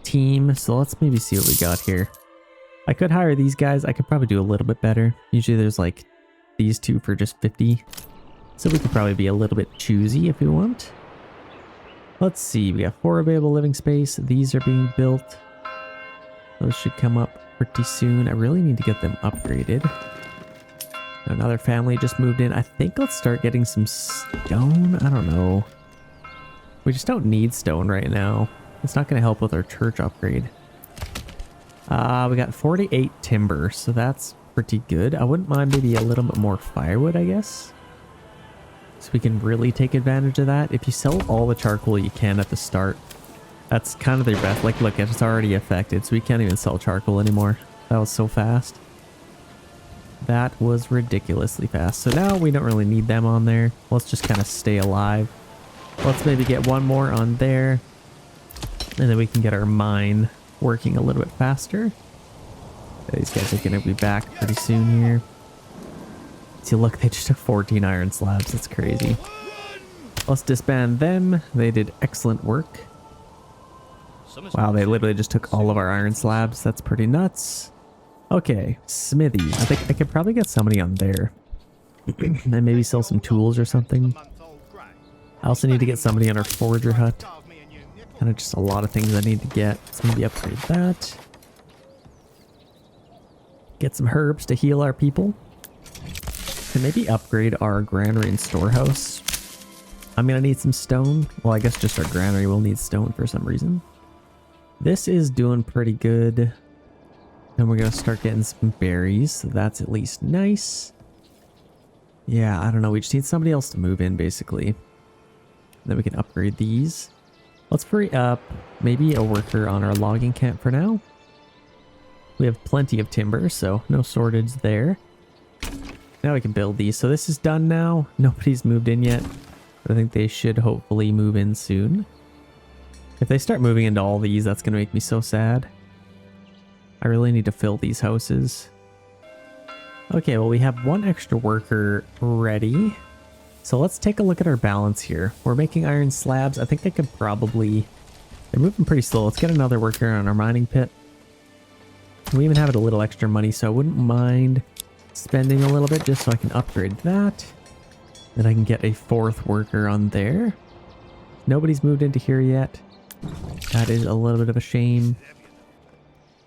team. So let's maybe see what we got here. I could hire these guys. I could probably do a little bit better. Usually there's like these two for just 50. So we could probably be a little bit choosy if we want. Let's see, we got 4 available living space. These are being built. Those should come up pretty soon. I really need to get them upgraded. Another family just moved in. I think let's start getting some stone. I don't know. We just don't need stone right now. It's not going to help with our church upgrade. We got 48 timber, so that's pretty good. I wouldn't mind maybe a little bit more firewood, I guess. So we can really take advantage of that. If you sell all the charcoal you can at the start, that's kind of their best. Like, look, it's already affected, so we can't even sell charcoal anymore. That was so fast. That was ridiculously fast. So now we don't really need them on there. Let's just kind of stay alive. Let's maybe get one more on there. And then we can get our mine working a little bit faster. These guys are going to be back pretty soon here. See, look, they just took 14 iron slabs. That's crazy. Let's disband them. They did excellent work. Wow, they literally just took all of our iron slabs. That's pretty nuts. Okay, smithy. I think I could probably get somebody on there. And maybe sell some tools or something. I also need to get somebody on our forger hut. Kind of just a lot of things I need to get. So maybe upgrade that. Get some herbs to heal our people. And maybe upgrade our granary and storehouse. I'm gonna need some stone. Well, I guess just our granary will need stone for some reason. This is doing pretty good. And we're gonna start getting some berries, so that's at least nice. Yeah, I don't know, we just need somebody else to move in, basically. Then we can upgrade these. Let's free up maybe a worker on our logging camp for now. We have plenty of timber, so no shortage there. Now we can build these. So this is done now. Nobody's moved in yet, but I think they should hopefully move in soon. If they start moving into all these, that's going to make me so sad. I really need to fill these houses. Okay, well, we have one extra worker ready. So let's take a look at our balance here. We're making iron slabs. I think they could probably... They're moving pretty slow. Let's get another worker on our mining pit. We even have a little extra money, so I wouldn't mind spending a little bit just so I can upgrade that. Then I can get a fourth worker on there. Nobody's moved into here yet. That is a little bit of a shame.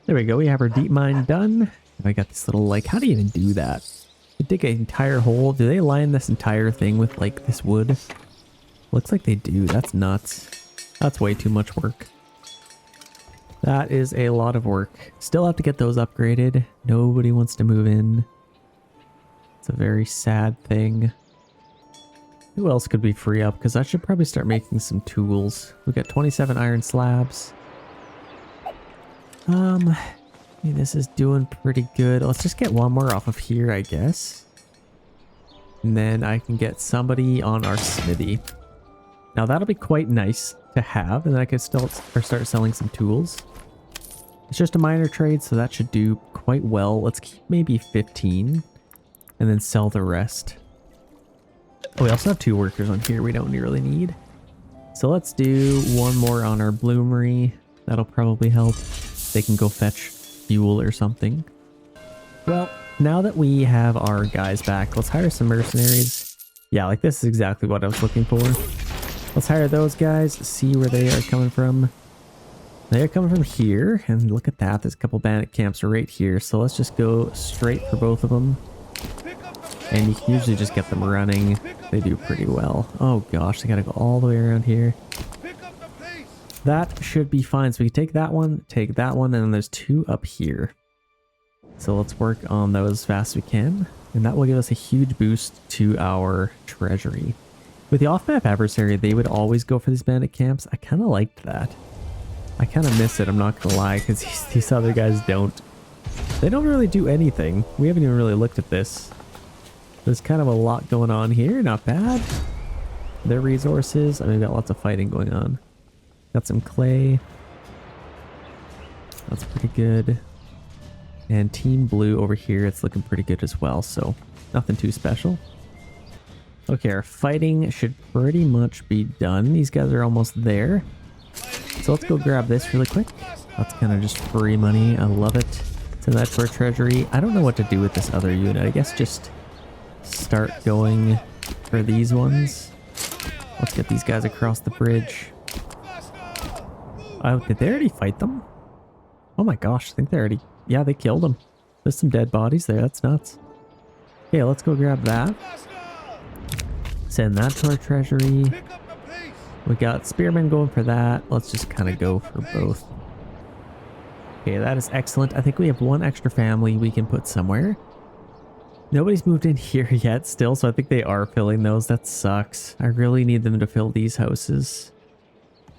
There we go. We have our deep mine done. I got this little, like, how do you even do that? You dig an entire hole. Do they line this entire thing with, like, this wood? Looks like they do. That's nuts. That's way too much work. That is a lot of work. Still have to get those upgraded. Nobody wants to move in. It's a very sad thing. Who else could we free up? Because I should probably start making some tools. We got 27 iron slabs. This is doing pretty good. Let's just get one more off of here, I guess. And then I can get somebody on our smithy. Now that'll be quite nice to have, and then I can still start selling some tools. It's just a minor trade, so that should do quite well. Let's keep maybe 15 and then sell the rest. Oh, we also have 2 workers on here we don't really need. So let's do one more on our bloomery. That'll probably help. They can go fetch fuel or something. Well, now that we have our guys back, let's hire some mercenaries. Yeah, like this is exactly what I was looking for. Let's hire those guys, see where they are coming from. They're coming from here, and look at that. There's a couple bandit camps right here. So let's just go straight for both of them. And you can usually just get them running. They do pretty well. Oh gosh, they gotta go all the way around here. That should be fine. So we can take that one, and then there's 2 up here. So let's work on those as fast as we can. And that will give us a huge boost to our treasury. With the off-map adversary, they would always go for these bandit camps. I kind of liked that. I kind of miss it, I'm not gonna lie, because these other guys don't. They don't really do anything. We haven't even really looked at this. There's kind of a lot going on here. Not bad. Their resources. I mean, we've got lots of fighting going on. Got some clay. That's pretty good. And Team Blue over here, it's looking pretty good as well. So nothing too special. Okay, our fighting should pretty much be done. These guys are almost there. So let's go grab this really quick. That's kind of just free money. I love it. Send that to our treasury. I don't know what to do with this other unit. I guess just start going for these ones. Let's get these guys across the bridge. Oh, did they already fight them? Oh my gosh, I think they already... Yeah, they killed them. There's some dead bodies there. That's nuts. Okay, let's go grab that. Send that to our treasury. We got spearmen going for that. Let's just kind of go for both. Okay, that is excellent. I think we have one extra family we can put somewhere. Nobody's moved in here yet still, so I think they are filling those. That sucks. I really need them to fill these houses.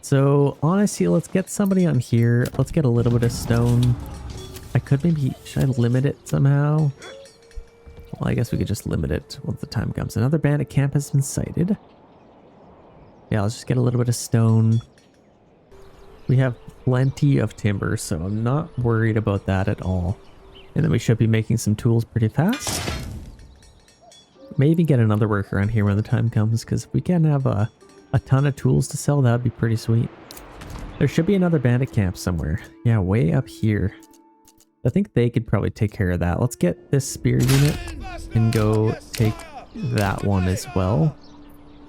So honestly, let's get somebody on here. Let's get a little bit of stone. I could maybe... Should I limit it somehow? Well, I guess we could just limit it once the time comes. Another bandit camp has been sighted. Yeah, let's just get a little bit of stone. We have plenty of timber, so I'm not worried about that at all. And then we should be making some tools pretty fast. Maybe get another worker on here when the time comes, because if we can have a ton of tools to sell, that'd be pretty sweet. There should be another bandit camp somewhere. Yeah, way up here. I think they could probably take care of that. Let's get this spear unit and go take that one as well.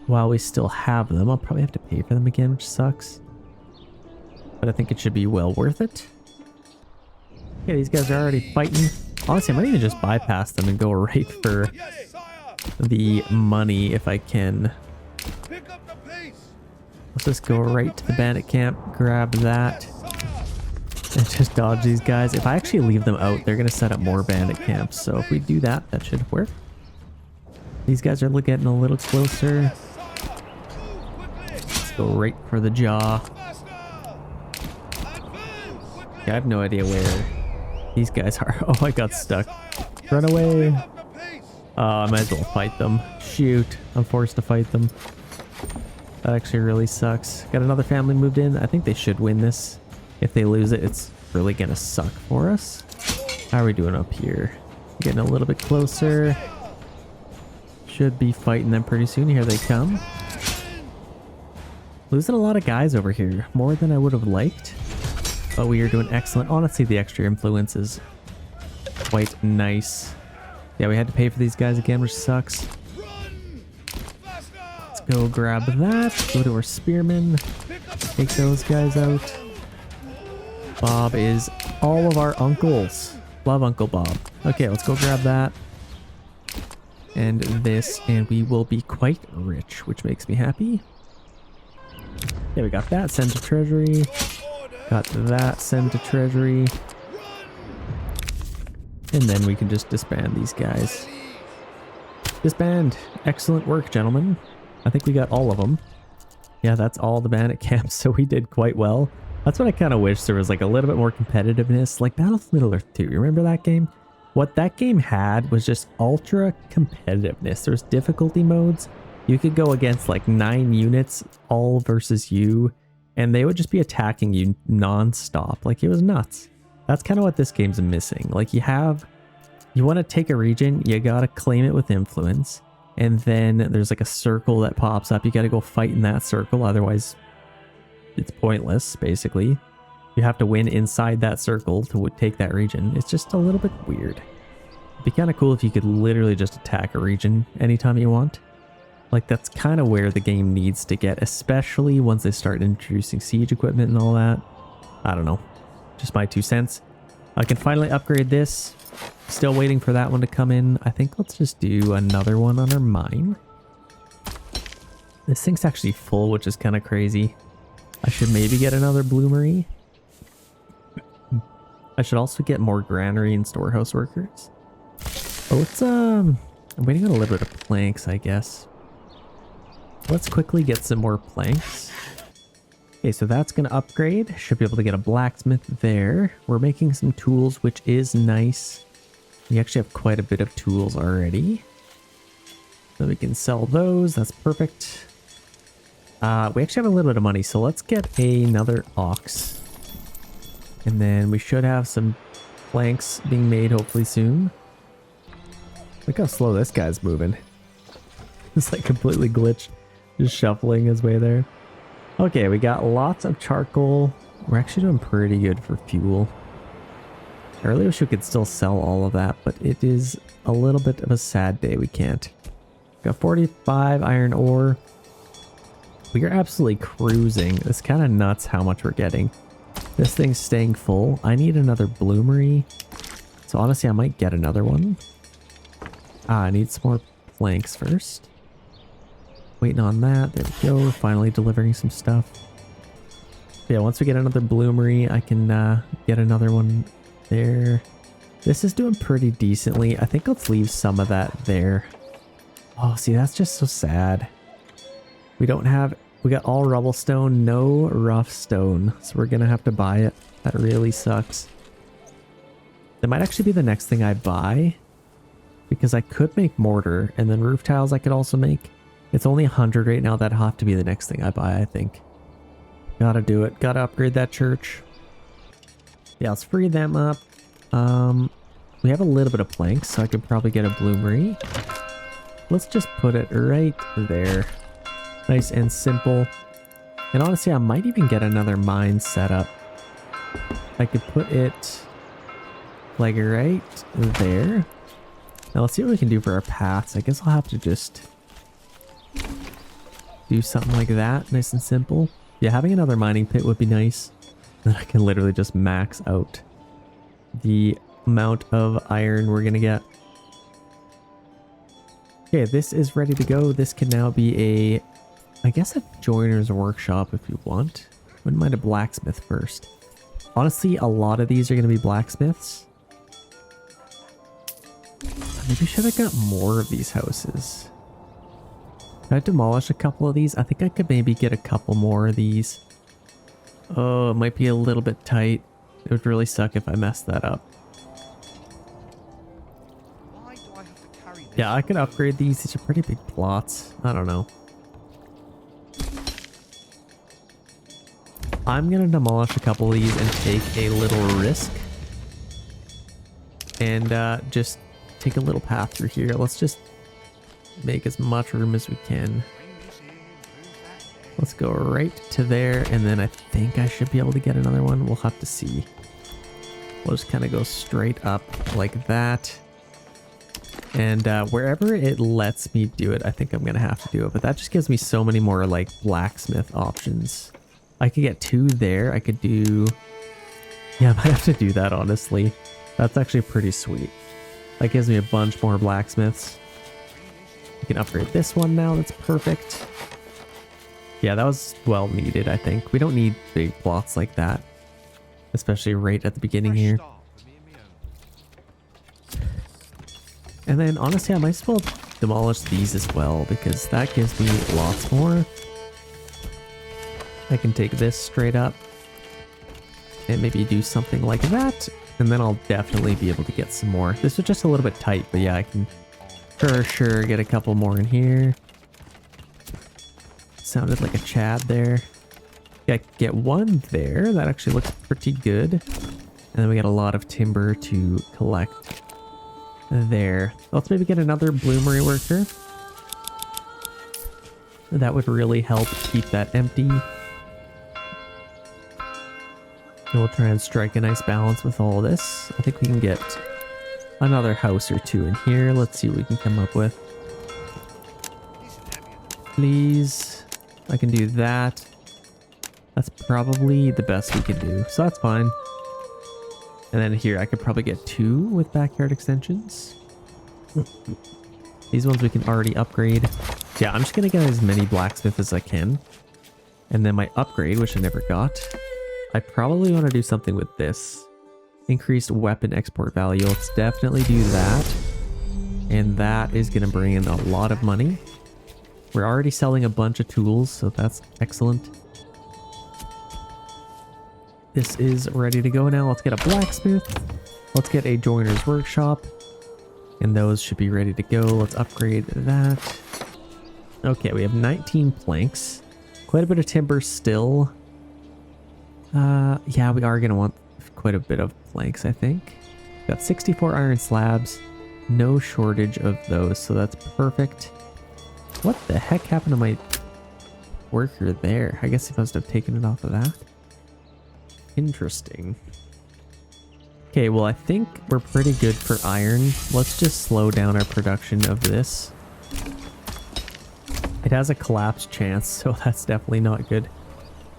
While we still have them, I'll probably have to pay for them again, which sucks. But I think it should be well worth it. Yeah, these guys are already fighting. Honestly, I might even just bypass them and go right for the money if I can.
Pick up the pace.
Let's just go right to the bandit camp, grab that, and just dodge these guys. If I actually leave them out, they're going to set up more bandit camps. So if we do that, that should work. These guys are getting a little closer. Let's go right for the jaw. Yeah, I have no idea where these guys are. Oh, I got stuck. Run away. I might as well fight them. Shoot, I'm forced to fight them. That actually really sucks. Got another family moved in. I think they should win this. If they lose it, it's really gonna suck for us. How are we doing up here? Getting a little bit closer. Should be fighting them pretty soon. Here they come. Losing a lot of guys over here. More than I would have liked. But we are doing excellent. Honestly, the extra influence is quite nice. Yeah, we had to pay for these guys again, which sucks. Let's go grab that. Go to our spearmen. Take those guys out. Bob is all of our uncles. Love Uncle Bob. Okay, let's go grab that. And this, and we will be quite rich, which makes me happy. Yeah, we got that. Send to treasury. Got that. Send to treasury. And then we can just disband these guys. Disband. Excellent work, gentlemen. I think we got all of them. Yeah, that's all the bandit camps, so we did quite well. That's what I kind of wish there was, like, a little bit more competitiveness. Like Battlefield Middle-earth 2. Remember that game? What that game had was just ultra competitiveness. There's difficulty modes. You could go against, like, 9 units all versus you, and they would just be attacking you non-stop. Like, it was nuts. That's kind of what this game's missing. Like, you want to take a region, you gotta claim it with influence, and then there's like a circle that pops up. You gotta go fight in that circle, otherwise it's pointless, basically. You have to win inside that circle to take that region. It's just a little bit weird. It'd be kind of cool if you could literally just attack a region anytime you want. Like, that's kind of where the game needs to get, especially once they start introducing siege equipment and all that. I don't know. Just my 2 cents. I can finally upgrade this. Still waiting for that one to come in. I think let's just do another one on our mine. This thing's actually full, which is kind of crazy. I should maybe get another bloomery. I should also get more granary and storehouse workers. Oh, let's I'm waiting on a little bit of planks, I guess. Let's quickly get some more planks. Okay, so that's going to upgrade. Should be able to get a blacksmith there. We're making some tools, which is nice. We actually have quite a bit of tools already. So we can sell those. That's perfect. We actually have a little bit of money, so let's get another ox. And then we should have some planks being made hopefully soon. Look how slow this guy's moving. It's like completely glitched. Just shuffling his way there. Okay, we got lots of charcoal. We're actually doing pretty good for fuel. I really wish we could still sell all of that, but it is a little bit of a sad day we can't. Got 45 iron ore. We are absolutely cruising. It's kind of nuts how much we're getting. This thing's staying full. I need another bloomery. So honestly, I might get another one. I need some more planks first. Waiting on that. There we go. We're finally delivering some stuff. Yeah, once we get another bloomery, I can get another one there. This is doing pretty decently. I think let's leave some of that there. Oh, see, that's just so sad. We got all rubble stone, no rough stone. So we're going to have to buy it. That really sucks. That might actually be the next thing I buy. Because I could make mortar, and then roof tiles I could also make. It's only 100 right now. That'll have to be the next thing I buy, I think. Gotta do it. Gotta upgrade that church. Yeah, let's free them up. We have a little bit of planks, so I could probably get a bloomery. Let's just put it right there. Nice and simple. And honestly, I might even get another mine set up. I could put it like right there. Now let's see what we can do for our paths. I guess I'll have to just do something like that. Nice and simple. Yeah, having another mining pit would be nice. Then I can literally just max out the amount of iron we're gonna get. Okay, this is ready to go. This can now be a, I guess, a joiner's workshop if you want. Wouldn't mind a blacksmith first. Honestly, a lot of these are gonna be blacksmiths. Maybe should have got more of these houses. Could I demolish a couple of these? I think I could maybe get a couple more of these. Oh, it might be a little bit tight. It would really suck if I messed that up.
Why do I have to carry this?
Yeah, I could upgrade these. These are pretty big plots. I don't know. I'm gonna demolish a couple of these and take a little risk. And just take a little path through here. Let's just make as much room as we can. Let's go right to there, and then I think I should be able to get another one. We'll have to see. We'll just kind of go straight up like that. And wherever it lets me do it, I think I'm going to have to do it. But that just gives me so many more like blacksmith options. I could get 2 there. I could do... Yeah, I might have to do that, honestly. That's actually pretty sweet. That gives me a bunch more blacksmiths. We can upgrade this one now. That's perfect. Yeah, that was well needed, I think. We don't need big plots like that. Especially right at the beginning here. And then, honestly, I might as well demolish these as well, because that gives me lots more. I can take this straight up and maybe do something like that, and then I'll definitely be able to get some more. This was just a little bit tight, but yeah, I can for sure get a couple more in here. Sounded like a Chad there. Yeah, get 1 there. That actually looks pretty good. And then we got a lot of timber to collect there. Let's maybe get another bloomery worker. That would really help keep that empty. And we'll try and strike a nice balance with all this. I think we can get another house or 2 in here. Let's see what we can come up with. Please. I can do that. That's probably the best we can do. So that's fine. And then here I could probably get 2 with backyard extensions. These ones we can already upgrade. Yeah, I'm just going to get as many blacksmith as I can. And then my upgrade, which I never got. I probably want to do something with this. Increased weapon export value. Let's definitely do that. And that is going to bring in a lot of money. We're already selling a bunch of tools, so that's excellent. This is ready to go now. Let's get a blacksmith. Let's get a joiner's workshop. And those should be ready to go. Let's upgrade that. Okay, we have 19 planks. Quite a bit of timber still. Yeah, we are going to want quite a bit of planks, I think. Got 64 iron slabs. No shortage of those, so that's perfect. What the heck happened to my worker there? I guess he must have taken it off of that. Interesting. Okay, well, I think we're pretty good for iron. Let's just slow down our production of this. It has a collapse chance, so that's definitely not good.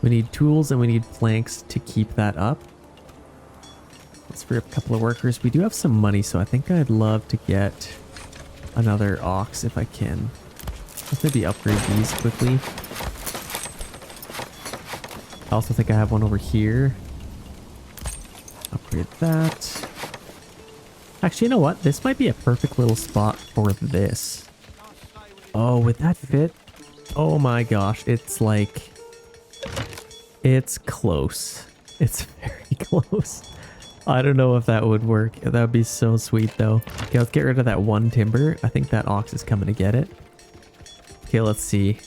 We need tools and we need planks to keep that up. Let's free up a couple of workers. We do have some money, so I think I'd love to get another ox if I can. Let's maybe upgrade these quickly. I also think I have one over here. Upgrade that. Actually, you know what? This might be a perfect little spot for this. Oh, would that fit? Oh my gosh, it's like... It's close. It's very close. I don't know if that would work. That would be so sweet though. Okay, let's get rid of that 1 timber. I think that ox is coming to get it. Okay, let's see.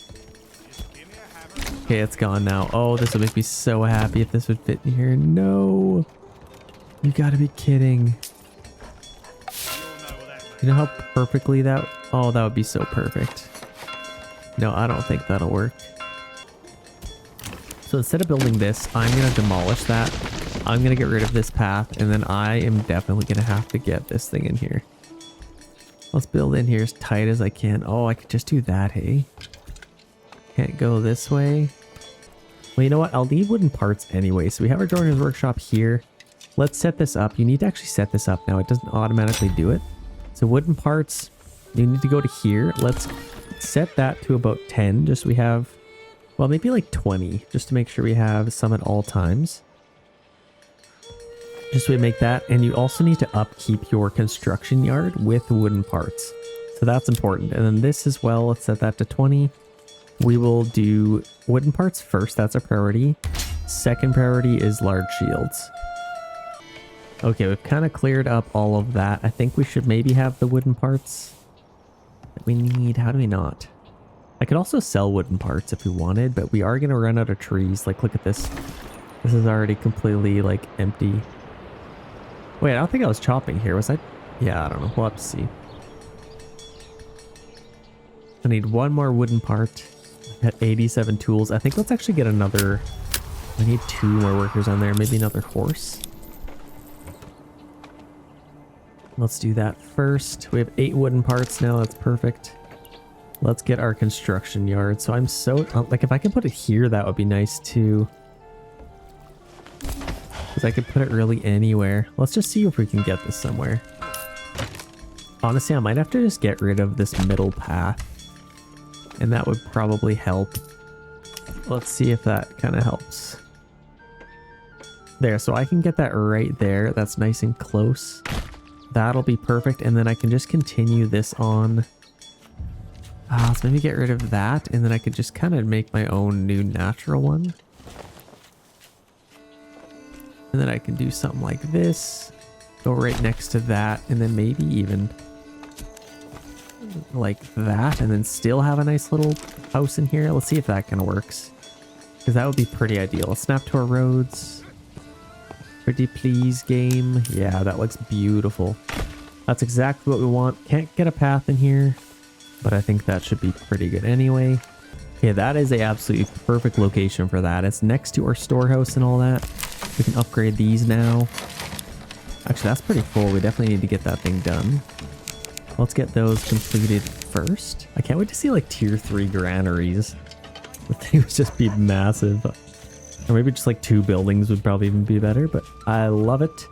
Okay, it's gone now. Oh, this would make me so happy if this would fit in here. No. You gotta be kidding. You know how perfectly that... Oh, that would be so perfect. No, I don't think that'll work. So instead of building this, I'm going to demolish that. I'm going to get rid of this path, and then I am definitely going to have to get this thing in here. Let's build in here as tight as I can. Oh, I could just do that, hey? Can't go this way. Well, you know what? I'll need wooden parts anyway. So we have our joiner's workshop here. Let's set this up. You need to actually set this up now. It doesn't automatically do it. So wooden parts, you need to go to here. Let's set that to about 10. Just so we have, well, maybe like 20. Just to make sure we have some at all times. Just so we make that. And you also need to upkeep your construction yard with wooden parts. So that's important. And then this as well, let's set that to 20. We will do wooden parts first. That's a priority. Second priority is large shields. Okay, we've kind of cleared up all of that. I think we should maybe have the wooden parts that we need. How do we not? I could also sell wooden parts if we wanted, but we are going to run out of trees. Like, look at this. This is already completely, like, empty. Wait, I don't think I was chopping here. Was I? Yeah, I don't know. We'll have to see. I need one more wooden part. At 87 tools. I think let's actually get another... I need 2 more workers on there. Maybe another horse. Let's do that first. We have 8 wooden parts now. That's perfect. Let's get our construction yard. So I'm so... like, if I can put it here, that would be nice too. Because I could put it really anywhere. Let's just see if we can get this somewhere. Honestly, I might have to just get rid of this middle path. And that would probably help. Let's see if that kind of helps. There, so I can get that right there. That's nice and close. That'll be perfect. And then I can just continue this on. Let's maybe get rid of that. And then I could just kind of make my own new natural one. And then I can do something like this. Go right next to that. And then maybe even... like that, and then still have a nice little house in here. Let's see if that kind of works, because that would be pretty ideal. Snap to our roads. Pretty please, game. Yeah, that looks beautiful. That's exactly what we want. Can't get a path in here, but I think that should be pretty good anyway. Okay, that is a absolutely perfect location for that. It's next to our storehouse and all that. We can upgrade these now. Actually, that's pretty full. We definitely need to get that thing done. Let's get those completed first. I can't wait to see like tier 3 granaries. The thing would just be massive. Or maybe just like 2 buildings would probably even be better, but I love it.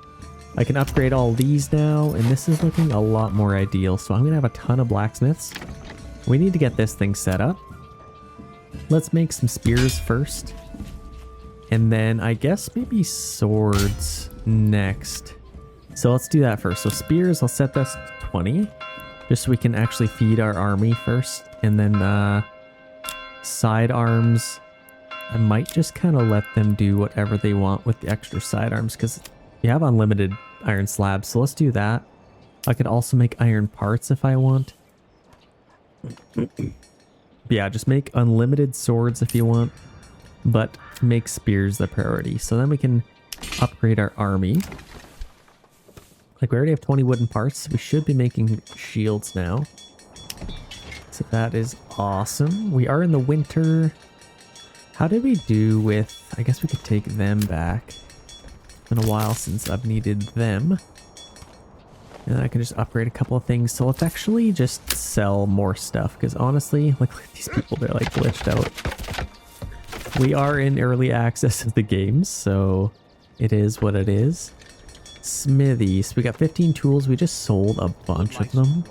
I can upgrade all these now, and this is looking a lot more ideal. So I'm gonna have a ton of blacksmiths. We need to get this thing set up. Let's make some spears first. And then I guess maybe swords next. So let's do that first. So spears, I'll set this to 20. Just so we can actually feed our army first. And then sidearms, I might just kind of let them do whatever they want with the extra sidearms, because you have unlimited iron slabs. So let's do that. I could also make iron parts if I want. Yeah, just make unlimited swords if you want, but make spears the priority. So then we can upgrade our army. Like, we already have 20 wooden parts. We should be making shields now. So that is awesome. We are in the winter. How did we do with... I guess we could take them back. It's been a while since I've needed them. And then I can just upgrade a couple of things. So let's actually just sell more stuff. Because honestly, look at these people. They're like glitched out. We are in early access of the games. So it is what it is. Smithy. So we got 15 tools. We just sold a bunch of them.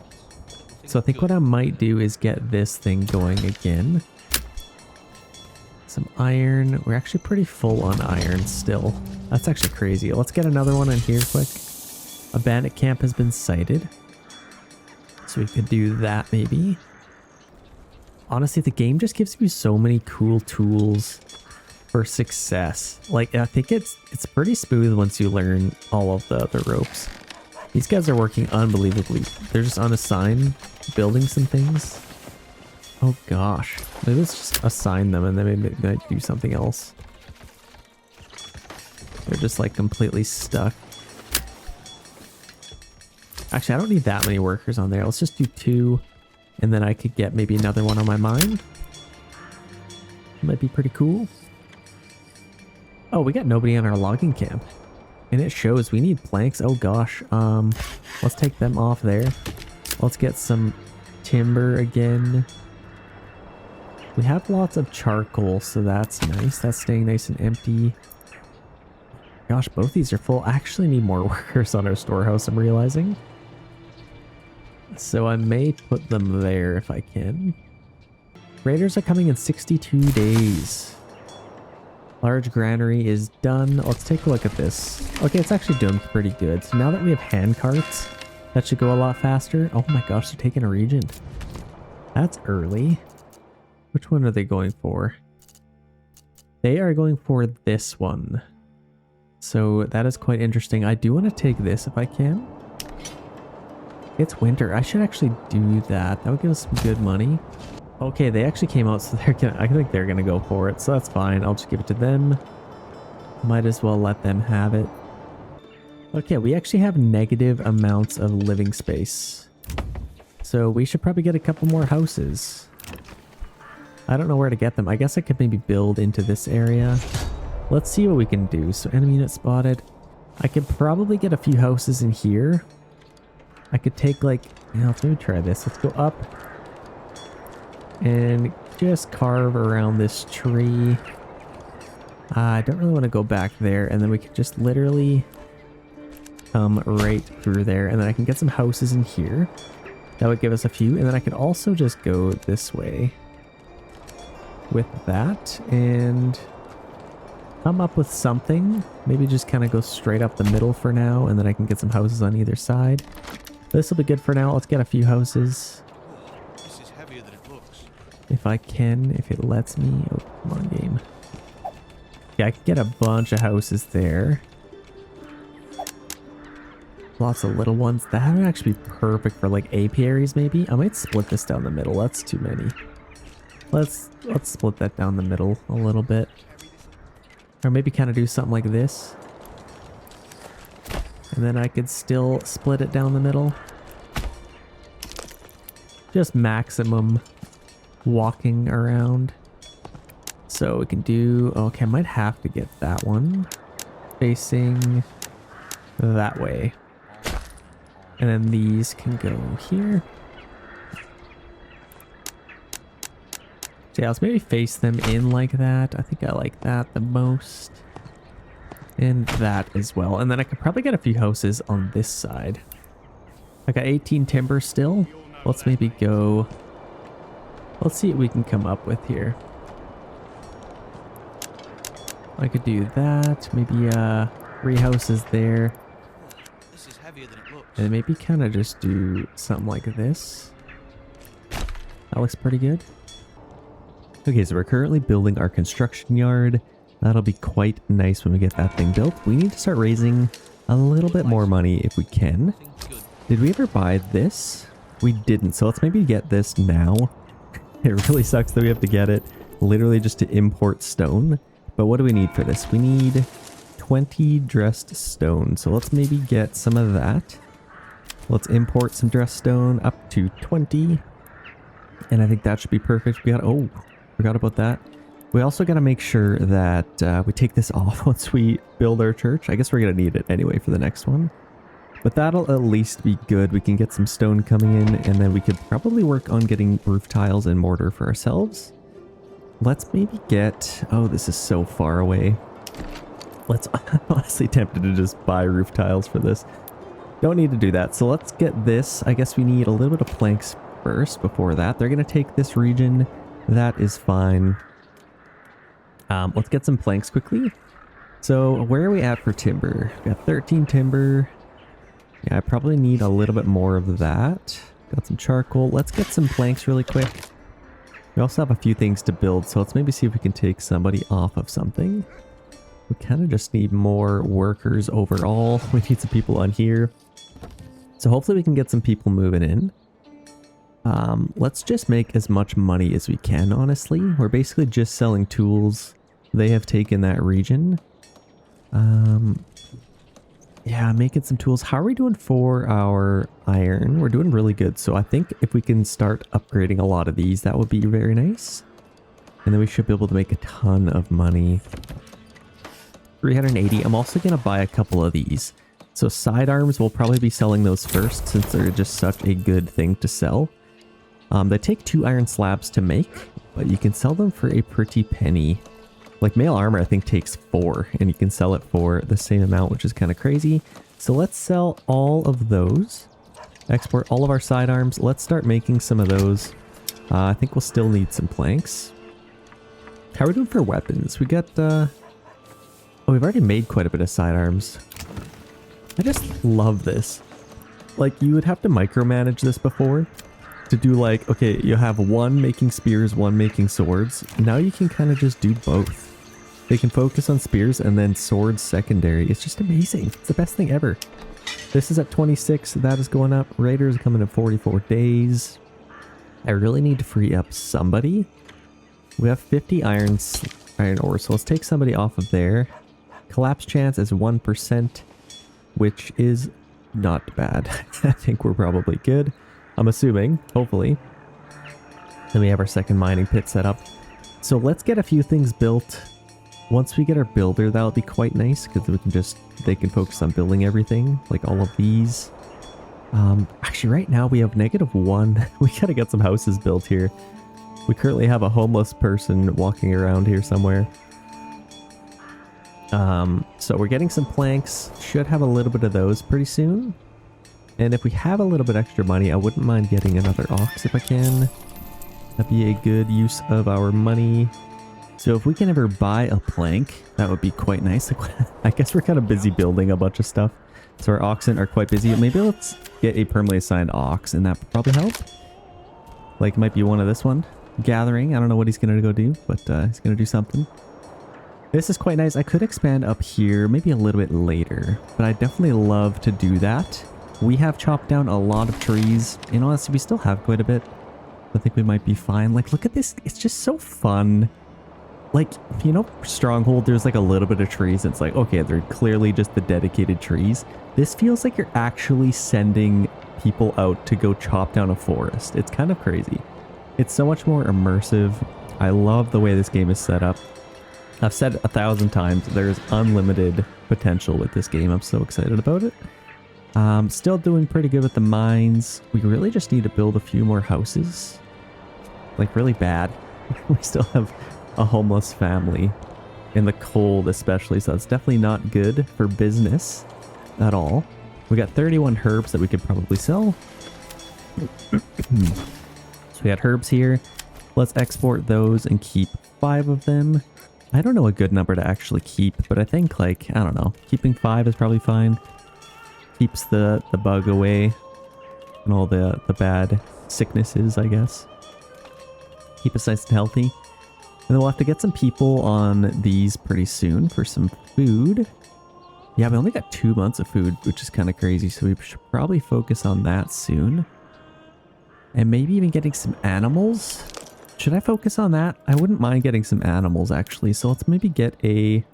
So I think what I might do is get this thing going again. Some iron. We're actually pretty full on iron still. That's actually crazy. Let's get another one in here quick. A bandit camp has been sighted. So we could do that maybe. Honestly, the game just gives you so many cool tools for success. Like, I think it's pretty smooth once you learn all of the ropes. These guys are working unbelievably. They're just unassigned, building some things. Oh gosh. Maybe let's just assign them and then maybe they might do something else. They're just like completely stuck. Actually, I don't need that many workers on there. Let's just do 2. And then I could get maybe another one on my mine. Might be pretty cool. Oh, we got nobody on our logging camp. And it shows we need planks. Oh gosh. Let's take them off there. Let's get some timber again. We have lots of charcoal, so that's nice. That's staying nice and empty. Gosh, both these are full. I actually need more workers on our storehouse, I'm realizing. So I may put them there if I can. Raiders are coming in 62 days. Large granary is done. Let's take a look at this. Okay, it's actually doing pretty good. So now that we have hand carts, that should go a lot faster. Oh my gosh, they're taking a regent. That's early. Which one are they going for? They are going for this one. So that is quite interesting. I do want to take this if I can. It's winter. I should actually do that. That would give us some good money. Okay, they actually came out, so they're gonna, I think they're gonna go for it. So that's fine. I'll just give it to them. Might as well let them have it. Okay, we actually have negative amounts of living space. So we should probably get a couple more houses. I don't know where to get them. I guess I could maybe build into this area. Let's see what we can do. So enemy unit spotted. I could probably get a few houses in here. I could take like, yeah, let's maybe try this. Let's go up and just carve around this tree. I don't really want to go back there. And then we could just literally come right through there. And then I can get some houses in here. That would give us a few. And then I could also just go this way with that and come up with something. Maybe just kind of go straight up the middle for now. And then I can get some houses on either side. This will be good for now. Let's get a few houses.
This is heavier than it looks.
If I can, if it lets me. Oh, come on, game. Yeah, I can get a bunch of houses there. Lots of little ones. That would actually be perfect for like apiaries maybe. I might split this down the middle. That's too many. Let's split that down the middle a little bit. Or maybe kind of do something like this. And then I could still split it down the middle. Just maximum walking around. So we can do... Okay, I might have to get that one facing that way. And then these can go here. So yeah, let's maybe face them in like that. I think I like that the most. And that as well. And then I could probably get a few houses on this side. I got 18 timber still. Let's maybe go... Let's see what we can come up with here. I could do that. Maybe 3 houses there.
This is heavier than it looks.
And maybe kind of just do something like this. That looks pretty good. Okay, so we're currently building our construction yard. That'll be quite nice when we get that thing built. We need to start raising a little bit more money if we can. Did we ever buy this? We didn't, so let's maybe get this now. It really sucks that we have to get it literally just to import stone. But what do we need for this? We need 20 dressed stone. So let's maybe get some of that. Let's import some dressed stone up to 20. And I think that should be perfect. We got, oh, forgot about that. We also got to make sure that we take this off once we build our church. I guess we're going to need it anyway for the next one. But that'll at least be good. We can get some stone coming in, and then we could probably work on getting roof tiles and mortar for ourselves. Let's maybe get... Oh, this is so far away. I'm honestly tempted to just buy roof tiles for this. Don't need to do that. So let's get this. I guess we need a little bit of planks first before that. They're going to take this region. That is fine. Let's get some planks quickly. So where are we at for timber? We got 13 timber. Yeah, I probably need a little bit more of that. Got some charcoal. Let's get some planks really quick. We also have a few things to build, so let's maybe see if we can take somebody off of something. We kind of just need more workers overall. We need some people on here. So hopefully we can get some people moving in. Let's just make as much money as we can, honestly. We're basically just selling tools. They have taken that region. Yeah, making some tools. How are we doing for our iron? We're doing really good. So I think if we can start upgrading a lot of these, that would be very nice. And then we should be able to make a ton of money. 380. I'm also going to buy a couple of these. So sidearms, we'll probably be selling those first since they're just such a good thing to sell. They take 2 iron slabs to make, but you can sell them for a pretty penny. Like mail armor, I think takes 4, and you can sell it for the same amount, which is kind of crazy. So let's sell all of those. Export all of our sidearms. Let's start making some of those. I think we'll still need some planks. How are we doing for weapons? We got, oh, we've already made quite a bit of sidearms. I just love this. Like, you would have to micromanage this before to do like, okay, you have one making spears, one making swords. Now you can kind of just do both. They can focus on spears and then swords secondary. It's just amazing. It's the best thing ever. This is at 26. That is going up. Raiders coming in 44 days. I really need to free up somebody. We have 50 iron ore, so let's take somebody off of there. Collapse chance is 1%, which is not bad. I think we're probably good. I'm assuming, hopefully. Then we have our second mining pit set up. So let's get a few things built. Once we get our builder, that'll be quite nice because we can just, they can focus on building everything, like all of these. Actually, right now we have -1. We gotta get some houses built here. We currently have a homeless person walking around here somewhere. So we're getting some planks. Should have a little bit of those pretty soon. And if we have a little bit extra money, I wouldn't mind getting another ox if I can. That'd be a good use of our money. So if we can ever buy a plank, that would be quite nice. I guess we're kind of busy building a bunch of stuff. So our oxen are quite busy. Maybe let's get a permanently assigned ox, and that would probably help. Like, it might be one of this one. Gathering. I don't know what he's going to go do, but he's going to do something. This is quite nice. I could expand up here, maybe a little bit later, but I definitely love to do that. We have chopped down a lot of trees. And honestly, we still have quite a bit. I think we might be fine. Like, look at this. It's just so fun. Like, you know, Stronghold, there's like a little bit of trees. It's like, okay, they're clearly just the dedicated trees. This feels like you're actually sending people out to go chop down a forest. It's kind of crazy. It's so much more immersive. I love the way this game is set up. I've said 1,000 times, there's unlimited potential with this game. I'm so excited about it. Still doing pretty good with the mines. We really just need to build a few more houses. Like, really bad. We still have a homeless family in the cold especially, so it's definitely not good for business at all. We got 31 herbs that we could probably sell. So we got herbs here. Let's export those and keep 5 of them. I don't know a good number to actually keep, but I think, like, I don't know, keeping 5 is probably fine. Keeps the bug away and all the bad sicknesses, I guess. Keep us nice and healthy. And then we'll have to get some people on these pretty soon for some food. Yeah, we only got 2 months of food, which is kind of crazy. So we should probably focus on that soon. And maybe even getting some animals. Should I focus on that? I wouldn't mind getting some animals, actually. So let's maybe get a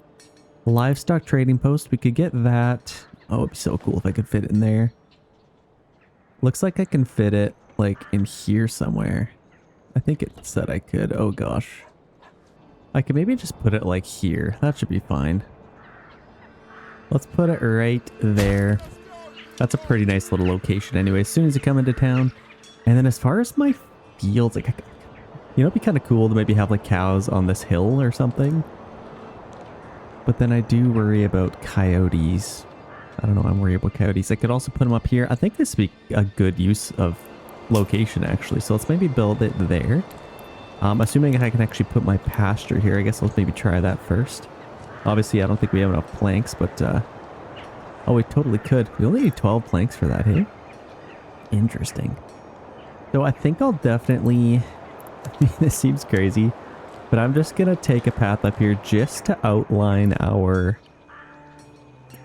livestock trading post. We could get that. Oh, it'd be so cool if I could fit it in there. Looks like I can fit it, like, in here somewhere. I think it said I could. Oh, gosh. I could maybe just put it like here. That should be fine. Let's put it right there. That's a pretty nice little location anyway, as soon as you come into town. And then as far as my fields, like, you know, it'd be kind of cool to maybe have like cows on this hill or something. But then I do worry about coyotes. I don't know, I'm worried about coyotes. I could also put them up here. I think this would be a good use of location actually. So let's maybe build it there. Assuming I can actually put my pasture here, I guess let's maybe try that first. Obviously, I don't think we have enough planks, but... oh, we totally could. We only need 12 planks for that, hey? Interesting. So I think I'll definitely... this seems crazy, but I'm just going to take a path up here just to outline our...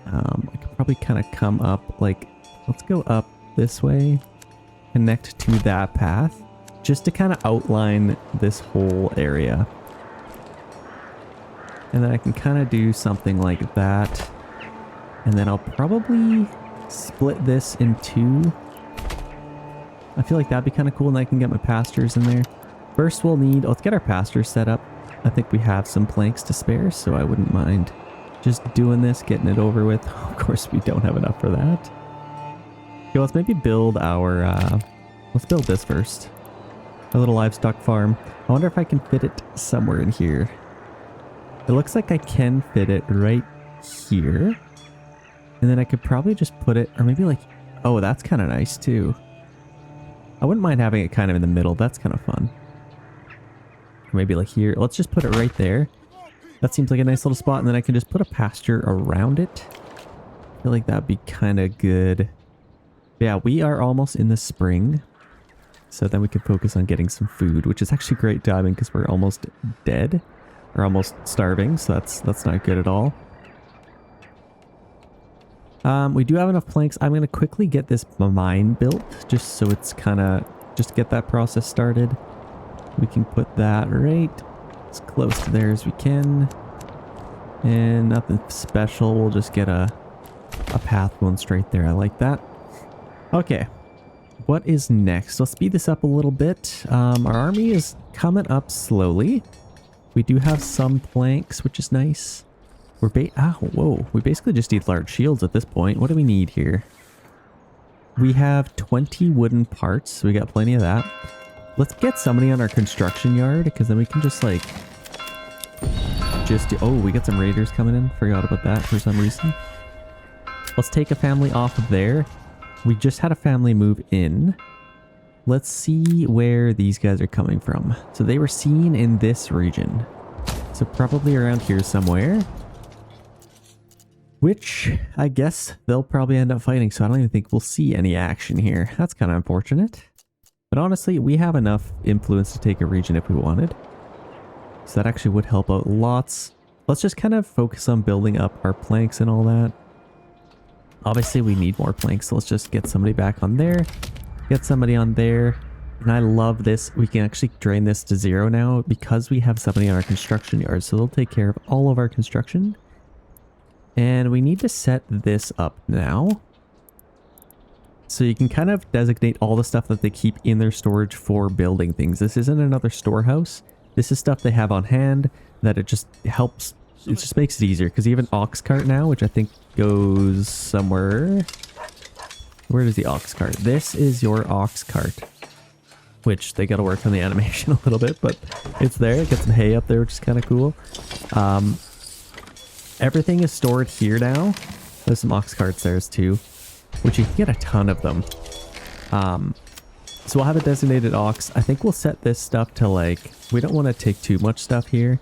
I could probably kind of come up, like... Let's go up this way. connect to that path just to kind of outline this whole area. And then I can kind of do something like that. And then I'll probably split this in two. I feel like that'd be kind of cool, and I can get my pastures in there. First we'll need, let's get our pastures set up. I think we have some planks to spare, so I wouldn't mind just doing this, getting it over with. Of course, we don't have enough for that. Okay, let's maybe build our, let's build this first. A little livestock farm. I wonder if I can fit it somewhere in here. It looks like I can fit it right here. And then I could probably just put it, or maybe like, oh, that's kind of nice too. I wouldn't mind having it kind of in the middle. That's kind of fun. Or maybe like here. Let's just put it right there. That seems like a nice little spot. And then I can just put a pasture around it. I feel like that'd be kind of good. Yeah, we are almost in the spring. So then we can focus on getting some food, which is actually great timing because we're almost dead. Or almost starving. So that's not good at all. We do have enough planks. I'm going to quickly get this mine built just so it's kind of, just to get that process started. We can put that right as close to there as we can. And nothing special. We'll just get a path going straight there. I like that. Okay. What is next? Let's speed this up a little bit. Our army is coming up slowly. We do have some planks, which is nice. Whoa. We basically just need large shields at this point. What do we need here? We have 20 wooden parts. So we got plenty of that. Let's get somebody on our construction yard, because then we can just like... oh, we got some raiders coming in. Forgot about that for some reason. Let's take a family off of there. We just had a family move in. Let's see where these guys are coming from. So they were seen in this region. So probably around here somewhere. Which, I guess, they'll probably end up fighting, so I don't even think we'll see any action here. That's kind of unfortunate. But honestly, we have enough influence to take a region if we wanted. So that actually would help out lots. Let's just kind of focus on building up our planks and all that. Obviously, we need more planks, so let's just get somebody back on there. Get somebody on there. And I love this. We can actually drain this to 0 now because we have somebody on our construction yard. So they'll take care of all of our construction. And we need to set this up now. So you can kind of designate all the stuff that they keep in their storage for building things. This isn't another storehouse. This is stuff they have on hand that it just helps. It just makes it easier because you have an ox cart now, which I think goes somewhere. Where is the ox cart? This is your ox cart, which they got to work on the animation a little bit, but it's there. Get some hay up there, which is kind of cool. Everything is stored here now. There's some ox carts there too, which you can get a ton of them. So we'll have a designated ox. I think we'll set this stuff to like, we don't want to take too much stuff here.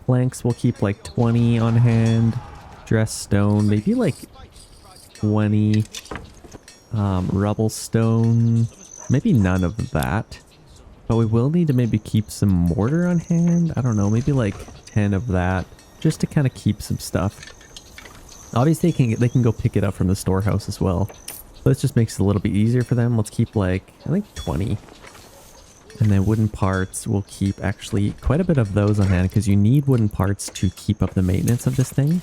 Planks, we'll keep like 20 on hand. Dressed stone, maybe like 20. Rubble stone, maybe none of that. But we will need to maybe keep some mortar on hand. I don't know, maybe like 10 of that. Just to kind of keep some stuff. Obviously, they can go pick it up from the storehouse as well. But this just makes it a little bit easier for them. Let's keep like, I think 20. And then wooden parts, we'll keep actually quite a bit of those on hand because you need wooden parts to keep up the maintenance of this thing.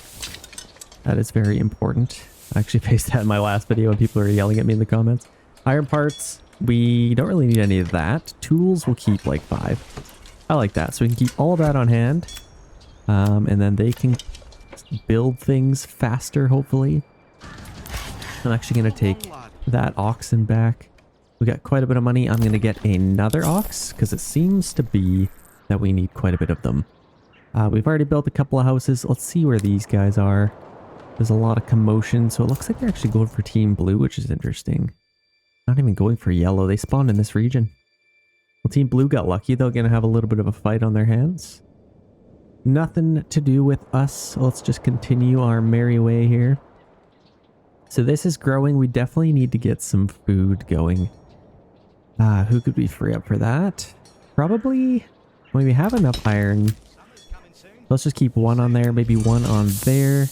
That is very important. I actually pasted that in my last video and people are yelling at me in the comments. Iron parts, we don't really need any of that. Tools, we'll keep like 5. I like that. So we can keep all of that on hand. And then they can build things faster, hopefully. I'm actually going to take that oxen back. We got quite a bit of money. I'm going to get another ox because it seems to be that we need quite a bit of them. We've already built a couple of houses. Let's see where these guys are. There's a lot of commotion, so it looks like they're actually going for Team Blue, which is interesting. Not even going for yellow. They spawned in this region. Well, Team Blue got lucky. They're going to have a little bit of a fight on their hands. Nothing to do with us. So let's just continue our merry way here. So this is growing. We definitely need to get some food going. Who could we free up for that? Probably, when we have enough iron. Let's just keep one on there, maybe one on there.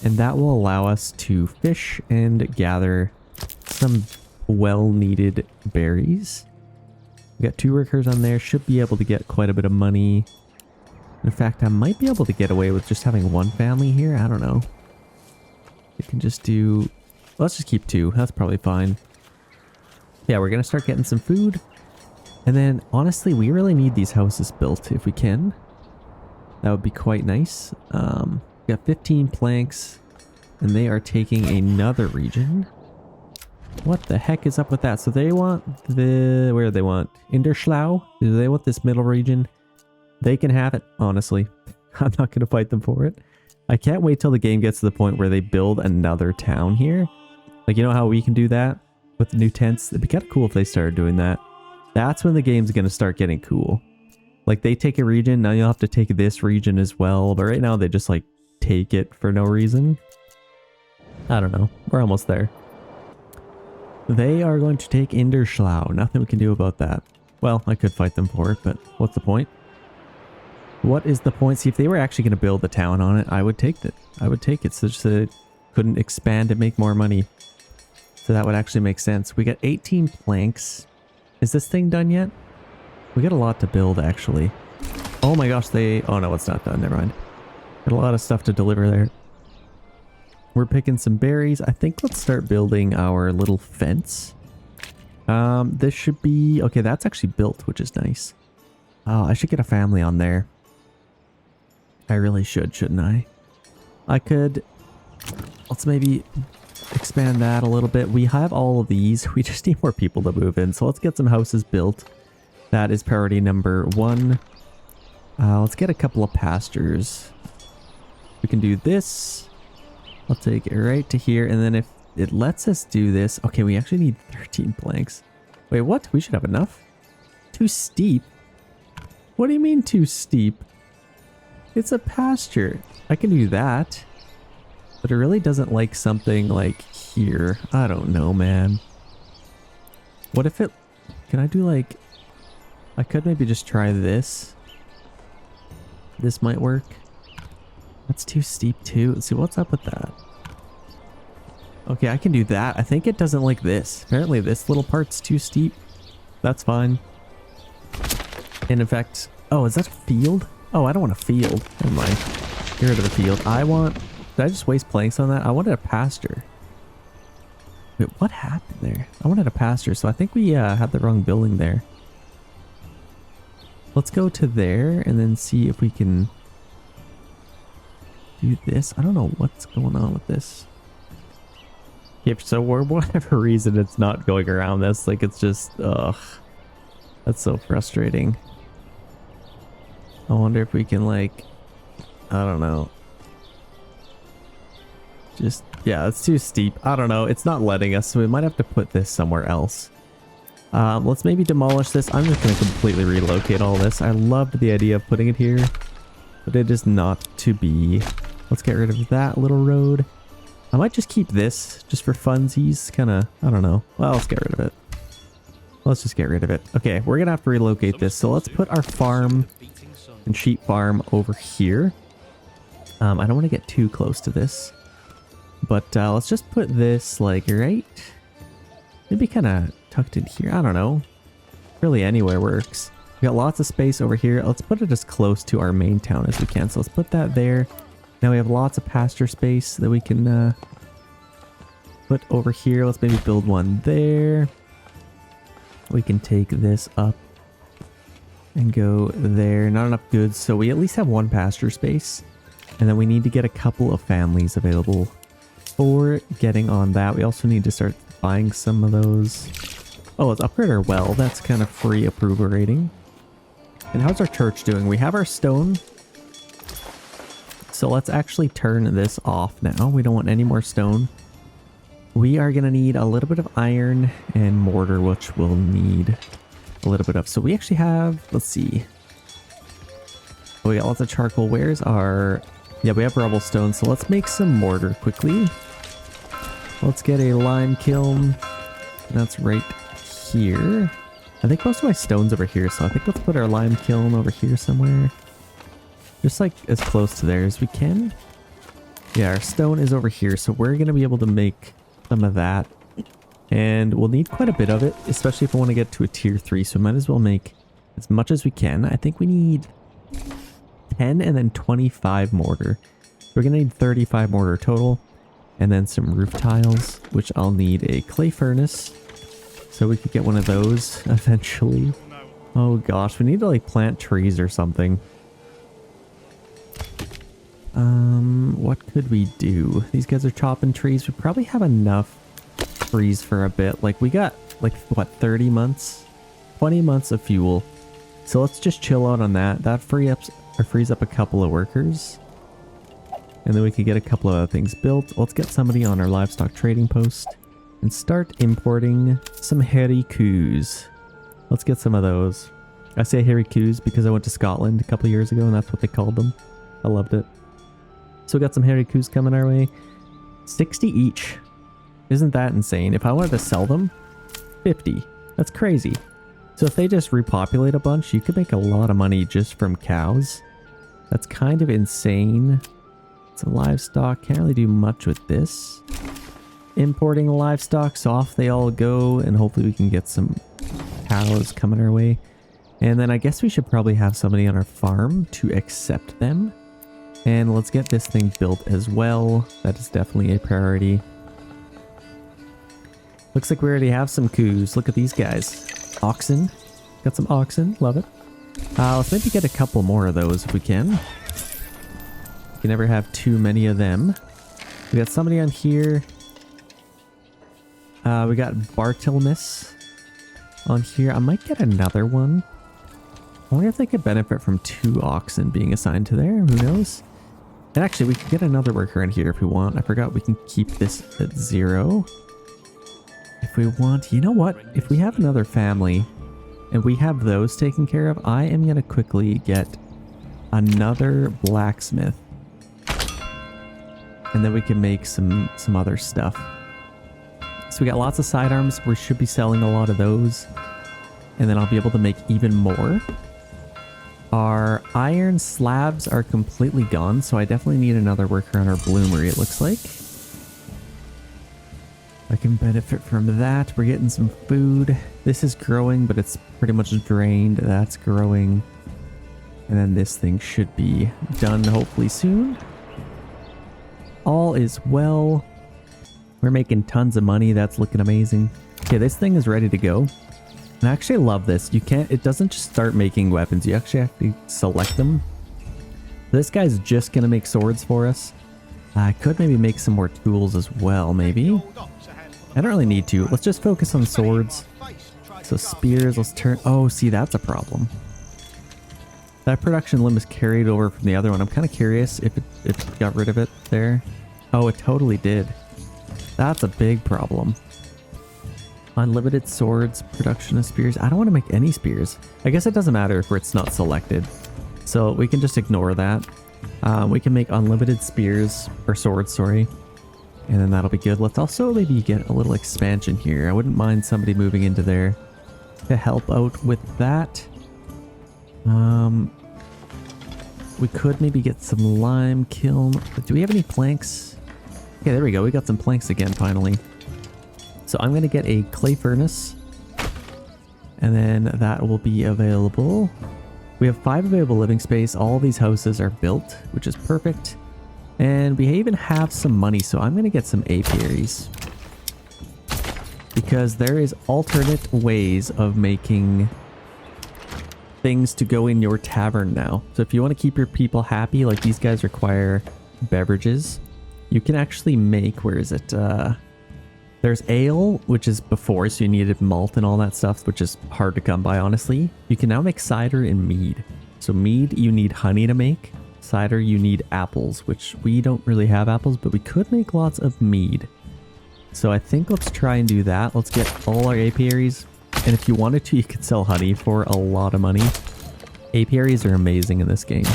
And that will allow us to fish and gather some well-needed berries. We got 2 workers on there. Should be able to get quite a bit of money. In fact, I might be able to get away with just having 1 family here. I don't know. We can just do... Let's just keep 2. That's probably fine. Yeah, we're going to start getting some food. And then, honestly, we really need these houses built if we can. That would be quite nice. We got 15 planks. And they are taking another region. What the heck is up with that? So they want the... Where do they want? Inderschlau? Do they want this middle region? They can have it, honestly. I'm not going to fight them for it. I can't wait till the game gets to the point where they build another town here. Like, you know how we can do that with the new tents? It'd be kind of cool if they started doing that. That's when the game's going to start getting cool. Like, they take a region, now you'll have to take this region as well. But right now, they just, like, take it for no reason. I don't know. We're almost there. They are going to take Inderschlau. Nothing we can do about that. Well, I could fight them for it, but what's the point? What is the point? See, if they were actually going to build the town on it, I would take it. I would take it. So just couldn't expand and make more money. So that would actually make sense. We got 18 planks. Is this thing done yet? We got a lot to build, actually. Oh my gosh, oh no, it's not done. Never mind. Got a lot of stuff to deliver there. We're picking some berries. I think let's start building our little fence. This should be... Okay, that's actually built, which is nice. Oh, I should get a family on there. I really should, shouldn't I? I could... Let's maybe expand that a little bit. We have all of these. We just need more people to move in. So let's get some houses built. That is priority number 1. Let's get a couple of pastures. We can do this. I'll take it right to here. And then if it lets us do this... Okay, we actually need 13 planks. Wait, what? We should have enough? Too steep? What do you mean too steep? It's a pasture. I can do that. But it really doesn't like something like here. I don't know, man. What if it... Can I do like... I could maybe just try this. This might work. That's too steep too. Let's see what's up with that. Okay, I can do that. I think it doesn't like this. Apparently this little part's too steep. That's fine. And in fact... Oh, is that a field? Oh, I don't want a field. Never mind. Get rid of the field. I want... Did I just waste planks on that? I wanted a pasture. Wait, what happened there? I wanted a pasture, so I think we had the wrong building there. Let's go to there and then see if we can do this. I don't know what's going on with this. Yep, so for whatever reason, it's not going around this. Like, it's just... Ugh. That's so frustrating. I wonder if we can, like... I don't know. Just... Yeah, it's too steep. I don't know. It's not letting us, so we might have to put this somewhere else. Let's maybe demolish this. I'm just going to completely relocate all this. I loved the idea of putting it here, but it is not to be. Let's get rid of that little road. I might just keep this just for funsies. Kind of, I don't know. Well, let's get rid of it. Let's just get rid of it. Okay, we're going to have to relocate this. So let's put our farm and sheep farm over here. I don't want to get too close to this, but let's just put this like right, maybe kind of tucked in here. I don't know. Really anywhere works. We got lots of space over here. Let's put it as close to our main town as we can. So let's put that there. Now we have lots of pasture space that we can put over here. Let's maybe build one there. We can take this up and go there. Not enough goods, so we at least have one pasture space. And then we need to get a couple of families available for getting on that. We also need to start buying some of those. Oh, let's upgrade our well. That's kind of free approval rating. And how's our church doing? We have our stone. So let's actually turn this off now. We don't want any more stone. We are going to need a little bit of iron and mortar, which we'll need a little bit of. So we actually have, let's see. We got lots of charcoal. Where's our... Yeah, we have rubble stone. So let's make some mortar quickly. Let's get a lime kiln. That's right here. I think most of my stone's over here. So I think let's put our lime kiln over here somewhere. Just like as close to there as we can. Yeah, our stone is over here. So we're going to be able to make some of that. And we'll need quite a bit of it, especially if we want to get to a tier 3. So we might as well make as much as we can. I think we need 10 and then 25 mortar. We're going to need 35 mortar total. And then some roof tiles, which I'll need a clay furnace. So we could get one of those eventually. Oh gosh, we need to like plant trees or something. What could we do? These guys are chopping trees. We probably have enough trees for a bit. Like we got like what, 30 months? 20 months of fuel. So let's just chill out on that. That frees up a couple of workers. And then we could get a couple of other things built. Let's get somebody on our livestock trading post and start importing some haricots. Let's get some of those. I say haricots because I went to Scotland a couple of years ago and that's what they called them. I loved it. So we got some haricots coming our way. 60 each. Isn't that insane? If I wanted to sell them, 50. That's crazy. So if they just repopulate a bunch, you could make a lot of money just from cows. That's kind of insane. It's a livestock. Can't really do much with this. Importing livestock, so off they all go, and hopefully we can get some cows coming our way. And then I guess we should probably have somebody on our farm to accept them. And let's get this thing built as well. That is definitely a priority. Looks like we already have some coos. Look at these guys. Oxen. Got some oxen. Love it. Let's maybe get a couple more of those if we can. You can never have too many of them. We got somebody on here. We got Bartilmus on here. I might get another one. I wonder if they could benefit from 2 oxen being assigned to there. Who knows? And actually, we can get another worker in here if we want. I forgot we can keep this at 0. If we want, you know what? If we have another family and we have those taken care of, I am going to quickly get another blacksmith. And then we can make some other stuff. So we got lots of sidearms. We should be selling a lot of those. And then I'll be able to make even more. Our iron slabs are completely gone, so I definitely need another worker on our bloomery, it looks like. I can benefit from that. We're getting some food. This is growing, but it's pretty much drained. That's growing. And then this thing should be done hopefully soon. All is well. We're making tons of money. That's looking amazing. Okay, this thing is ready to go. And I actually love this. You can't, it doesn't just start making weapons. You actually have to select them. This guy's just going to make swords for us. I could maybe make some more tools as well, maybe. I don't really need to. Let's just focus on swords. So spears, let's turn... Oh, see, that's a problem. That production limb is carried over from the other one. I'm kind of curious if it got rid of it there. Oh, it totally did. That's a big problem. Unlimited swords, production of spears. I don't want to make any spears. I guess it doesn't matter if it's not selected. So we can just ignore that. We can make unlimited spears, or swords, sorry. And then that'll be good. Let's also maybe get a little expansion here. I wouldn't mind somebody moving into there to help out with that. We could maybe get some lime kiln. Do we have any planks? Okay, there we go. We got some planks again, finally. So I'm going to get a clay furnace. And then that will be available. We have 5 available living space. All these houses are built, which is perfect. And we even have some money, so I'm going to get some apiaries. Because there is alternate ways of making things to go in your tavern now. So if you want to keep your people happy, like these guys require beverages, you can actually make, where is it? There's ale, which is before, so you needed malt and all that stuff, which is hard to come by, honestly. You can now make cider and mead. So mead, you need honey to make. Cider, you need apples, which we don't really have apples, but we could make lots of mead. So I think let's try and do that. Let's get all our apiaries. And if you wanted to, you could sell honey for a lot of money. Apiaries are amazing in this game.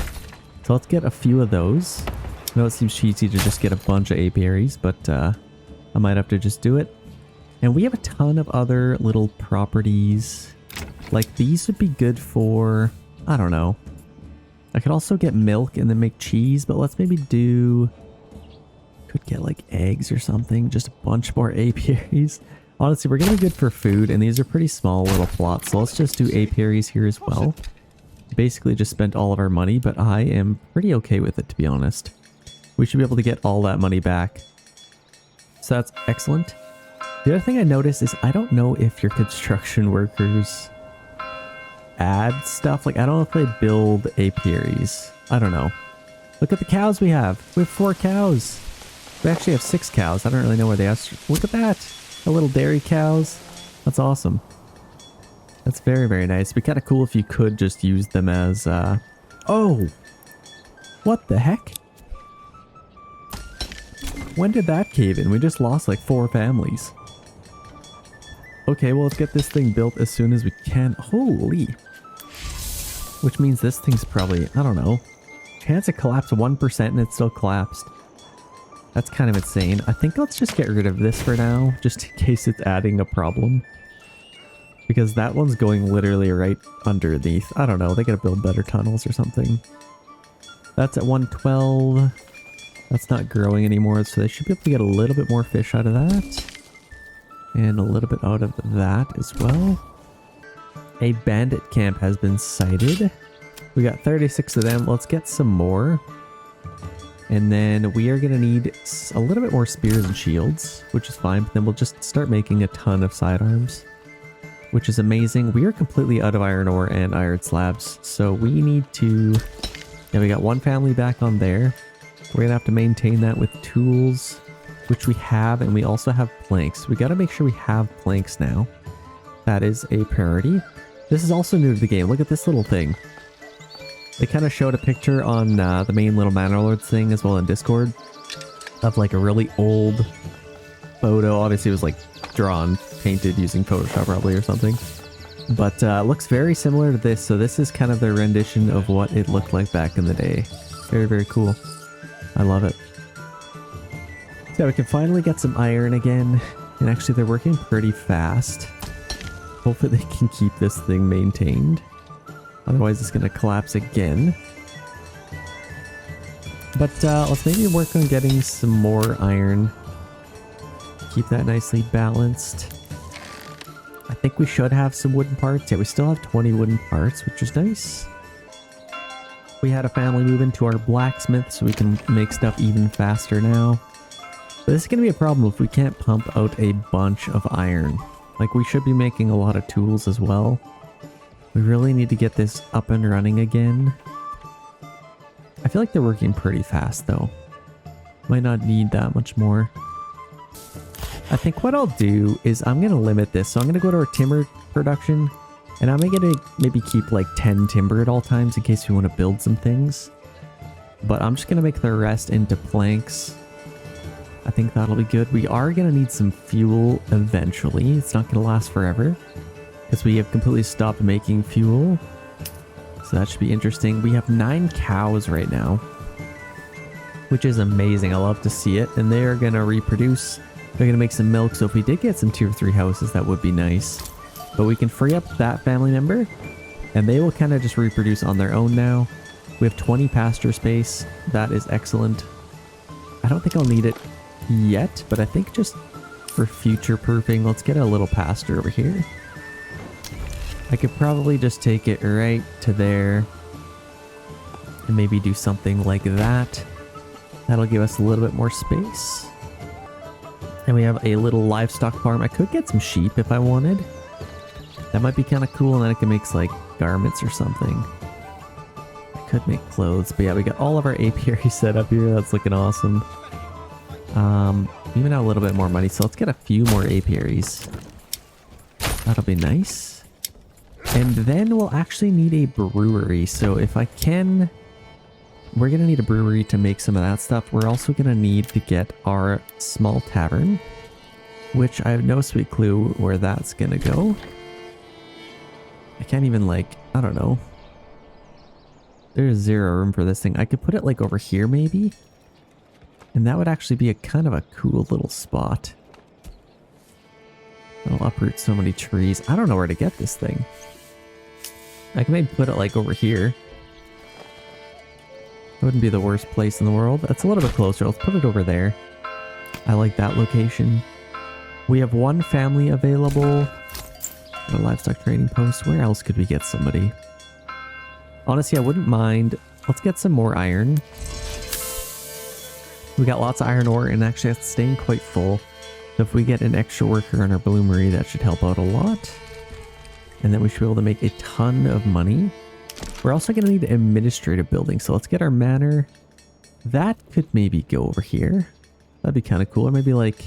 So let's get a few of those. I know it seems cheesy to just get a bunch of apiaries, but I might have to just do it. And we have a ton of other little properties. Like these would be good for, I don't know. I could also get milk and then make cheese, but let's maybe do... Could get like eggs or something. Just a bunch more apiaries. Honestly, we're gonna be good for food, and these are pretty small little plots, so let's just do apiaries here as well. Basically just spent all of our money, but I am pretty okay with it, to be honest. We should be able to get all that money back. So that's excellent. The other thing I noticed is I don't know if your construction workers add stuff. Like, I don't know if they build apiaries. I don't know. Look at the cows we have. We have 4 cows. We actually have 6 cows. I don't really know where they are. Look at that. The little dairy cows. That's awesome. That's very, very nice. It'd be kind of cool if you could just use them as, Oh! What the heck? When did that cave in? We just lost like 4 families. Okay, well, let's get this thing built as soon as we can. Holy! Which means this thing's probably, I don't know. Chance it collapsed 1% and it still collapsed. That's kind of insane. I think let's just get rid of this for now, just in case it's adding a problem. Because that one's going literally right underneath. I don't know, they gotta build better tunnels or something. That's at 112. That's not growing anymore, so they should be able to get a little bit more fish out of that. And a little bit out of that as well. A bandit camp has been sighted. We got 36 of them. Let's get some more. And then we are going to need a little bit more spears and shields, which is fine. But then we'll just start making a ton of sidearms, which is amazing. We are completely out of iron ore and iron slabs. So we need to... Yeah, we got 1 family back on there. We're going to have to maintain that with tools, which we have. And we also have planks. We got to make sure we have planks now. That is a priority. This is also new to the game. Look at this little thing. They kind of showed a picture on the main little Manor Lords thing as well in Discord of like a really old photo. Obviously it was like drawn, painted using Photoshop probably or something. But looks very similar to this. So this is kind of their rendition of what it looked like back in the day. Very, very cool. I love it. So yeah, we can finally get some iron again. And actually they're working pretty fast. Hopefully they can keep this thing maintained. Otherwise it's going to collapse again. But let's maybe work on getting some more iron. Keep that nicely balanced. I think we should have some wooden parts. Yeah, we still have 20 wooden parts, which is nice. We had a family move into our blacksmith so we can make stuff even faster now. But this is going to be a problem if we can't pump out a bunch of iron. Like, we should be making a lot of tools as well. We really need to get this up and running again. I feel like they're working pretty fast though. Might not need that much more. I think what I'll do is I'm going to limit this. So I'm going to go to our timber production. And I'm going to maybe keep like 10 timber at all times in case we want to build some things. But I'm just going to make the rest into planks. I think that'll be good. We are going to need some fuel eventually. It's not going to last forever, because we have completely stopped making fuel. So that should be interesting. We have 9 cows right now, which is amazing. I love to see it. And they are going to reproduce. They're going to make some milk. So if we did get some tier 3 houses, that would be nice. But we can free up that family member and they will kind of just reproduce on their own now. We have 20 pasture space. That is excellent. I don't think I'll need it yet, but I think just for future proofing, let's get a little pasture over here. I could probably just take it right to there and maybe do something like that. That'll give us a little bit more space. And we have a little livestock farm. I could get some sheep if I wanted. That might be kind of cool, and then I can make like garments or something. I could make clothes, but yeah, we got all of our apiary set up here. That's looking awesome. Even have a little bit more money, so let's get a few more apiaries. That'll be nice. And then we'll actually need a brewery. So if I can, we're gonna need a brewery to make some of that stuff. We're also gonna need to get our small tavern, which I have no sweet clue where that's gonna go. I can't even like, I don't know. There's zero room for this thing. I could put it like over here maybe. And that would actually be a kind of a cool little spot. It'll uproot so many trees. I don't know where to get this thing. I can maybe put it like over here. It wouldn't be the worst place in the world. That's a little bit closer. Let's put it over there. I like that location. We have one family available. A livestock trading post. Where else could we get somebody? Honestly, I wouldn't mind. Let's get some more iron. We got lots of iron ore, and actually it's staying quite full. So if we get an extra worker on our bloomery, that should help out a lot. And then we should be able to make a ton of money. We're also going to need an administrative building. So let's get our manor. That could maybe go over here. That'd be kind of cool. Or maybe like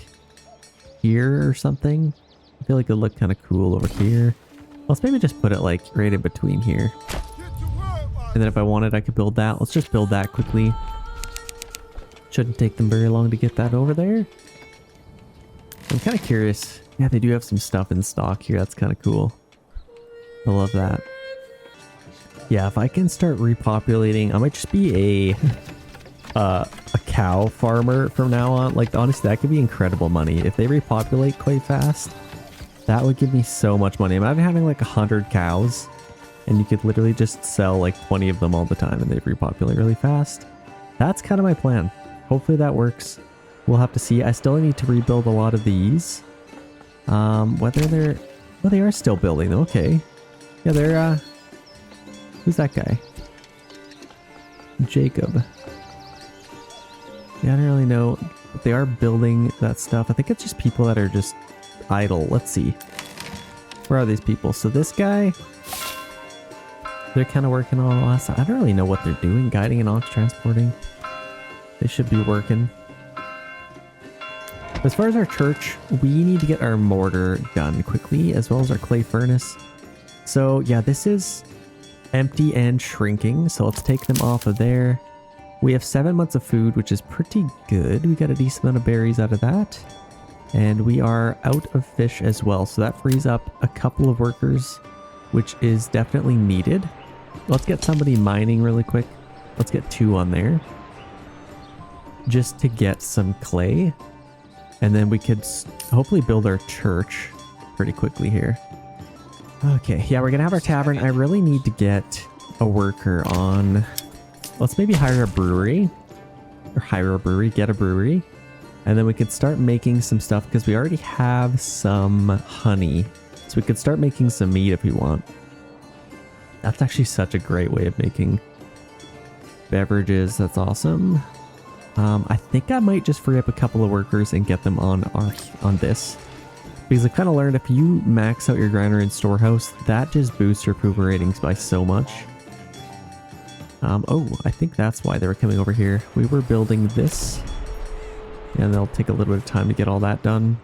here or something. I feel like it'd look kind of cool over here. Let's maybe just put it like right in between here. And then if I wanted, I could build that. Let's just build that quickly. Shouldn't take them very long to get that over there. I'm kind of curious. Yeah, they do have some stuff in stock here. That's kind of cool. I love that. Yeah, if I can start repopulating, I might just be a cow farmer from now on. Like, honestly, that could be incredible money. If they repopulate quite fast, that would give me so much money. Imagine having like 100 cows and you could literally just sell like 20 of them all the time and they repopulate really fast. That's kind of my plan. Hopefully that works. We'll have to see. I still need to rebuild a lot of these. Whether they're... Oh, they are still building them. Okay. Yeah, they're... Who's that guy? Jacob. Yeah, I don't really know. But they are building that stuff. I think it's just people that are just idle. Let's see. Where are these people? So this guy... They're kind of working on all that stuff. I don't really know what they're doing. Guiding and ox transporting. They should be working. As far as our church, we need to get our mortar done quickly, as well as our clay furnace. So yeah, this is empty and shrinking. So let's take them off of there. We have 7 months of food, which is pretty good. We got a decent amount of berries out of that. And we are out of fish as well. So that frees up a couple of workers, which is definitely needed. Let's get somebody mining really quick. Let's get 2 on there. Just to get some clay. And then we could hopefully build our church pretty quickly here. Okay, yeah, we're going to have our tavern. I really need to get a worker on... Let's maybe hire a brewery. Or hire a brewery, get a brewery. And then we could start making some stuff because we already have some honey. So we could start making some meat if we want. That's actually such a great way of making beverages. That's awesome. I think I might just free up a couple of workers and get them on this. Because I kind of learned if you max out your grinder and storehouse, that just boosts your approval ratings by so much. Oh, I think that's why they were coming over here. We were building this. And they'll take a little bit of time to get all that done.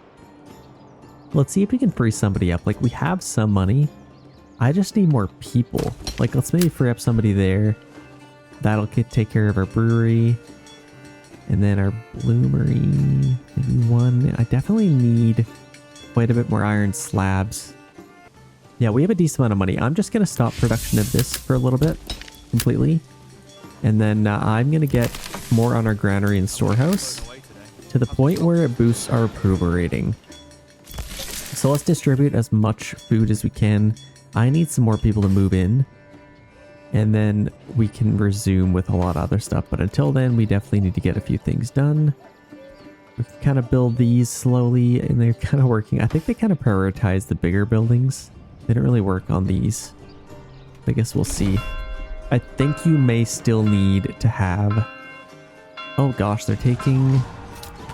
Let's see if we can free somebody up. Like, we have some money. I just need more people. Like, let's maybe free up somebody there. That'll take care of our brewery. And then our bloomery, maybe 1. I definitely need quite a bit more iron slabs. Yeah, we have a decent amount of money. I'm just going to stop production of this for a little bit, completely. And then I'm going to get more on our granary and storehouse to the point where it boosts our approval rating. So let's distribute as much food as we can. I need some more people to move in. And then we can resume with a lot of other stuff. But until then, we definitely need to get a few things done. We can kind of build these slowly, and they're kind of working. I think they kind of prioritize the bigger buildings. They don't really work on these. I guess we'll see. I think you may still need to have... Oh gosh, they're taking...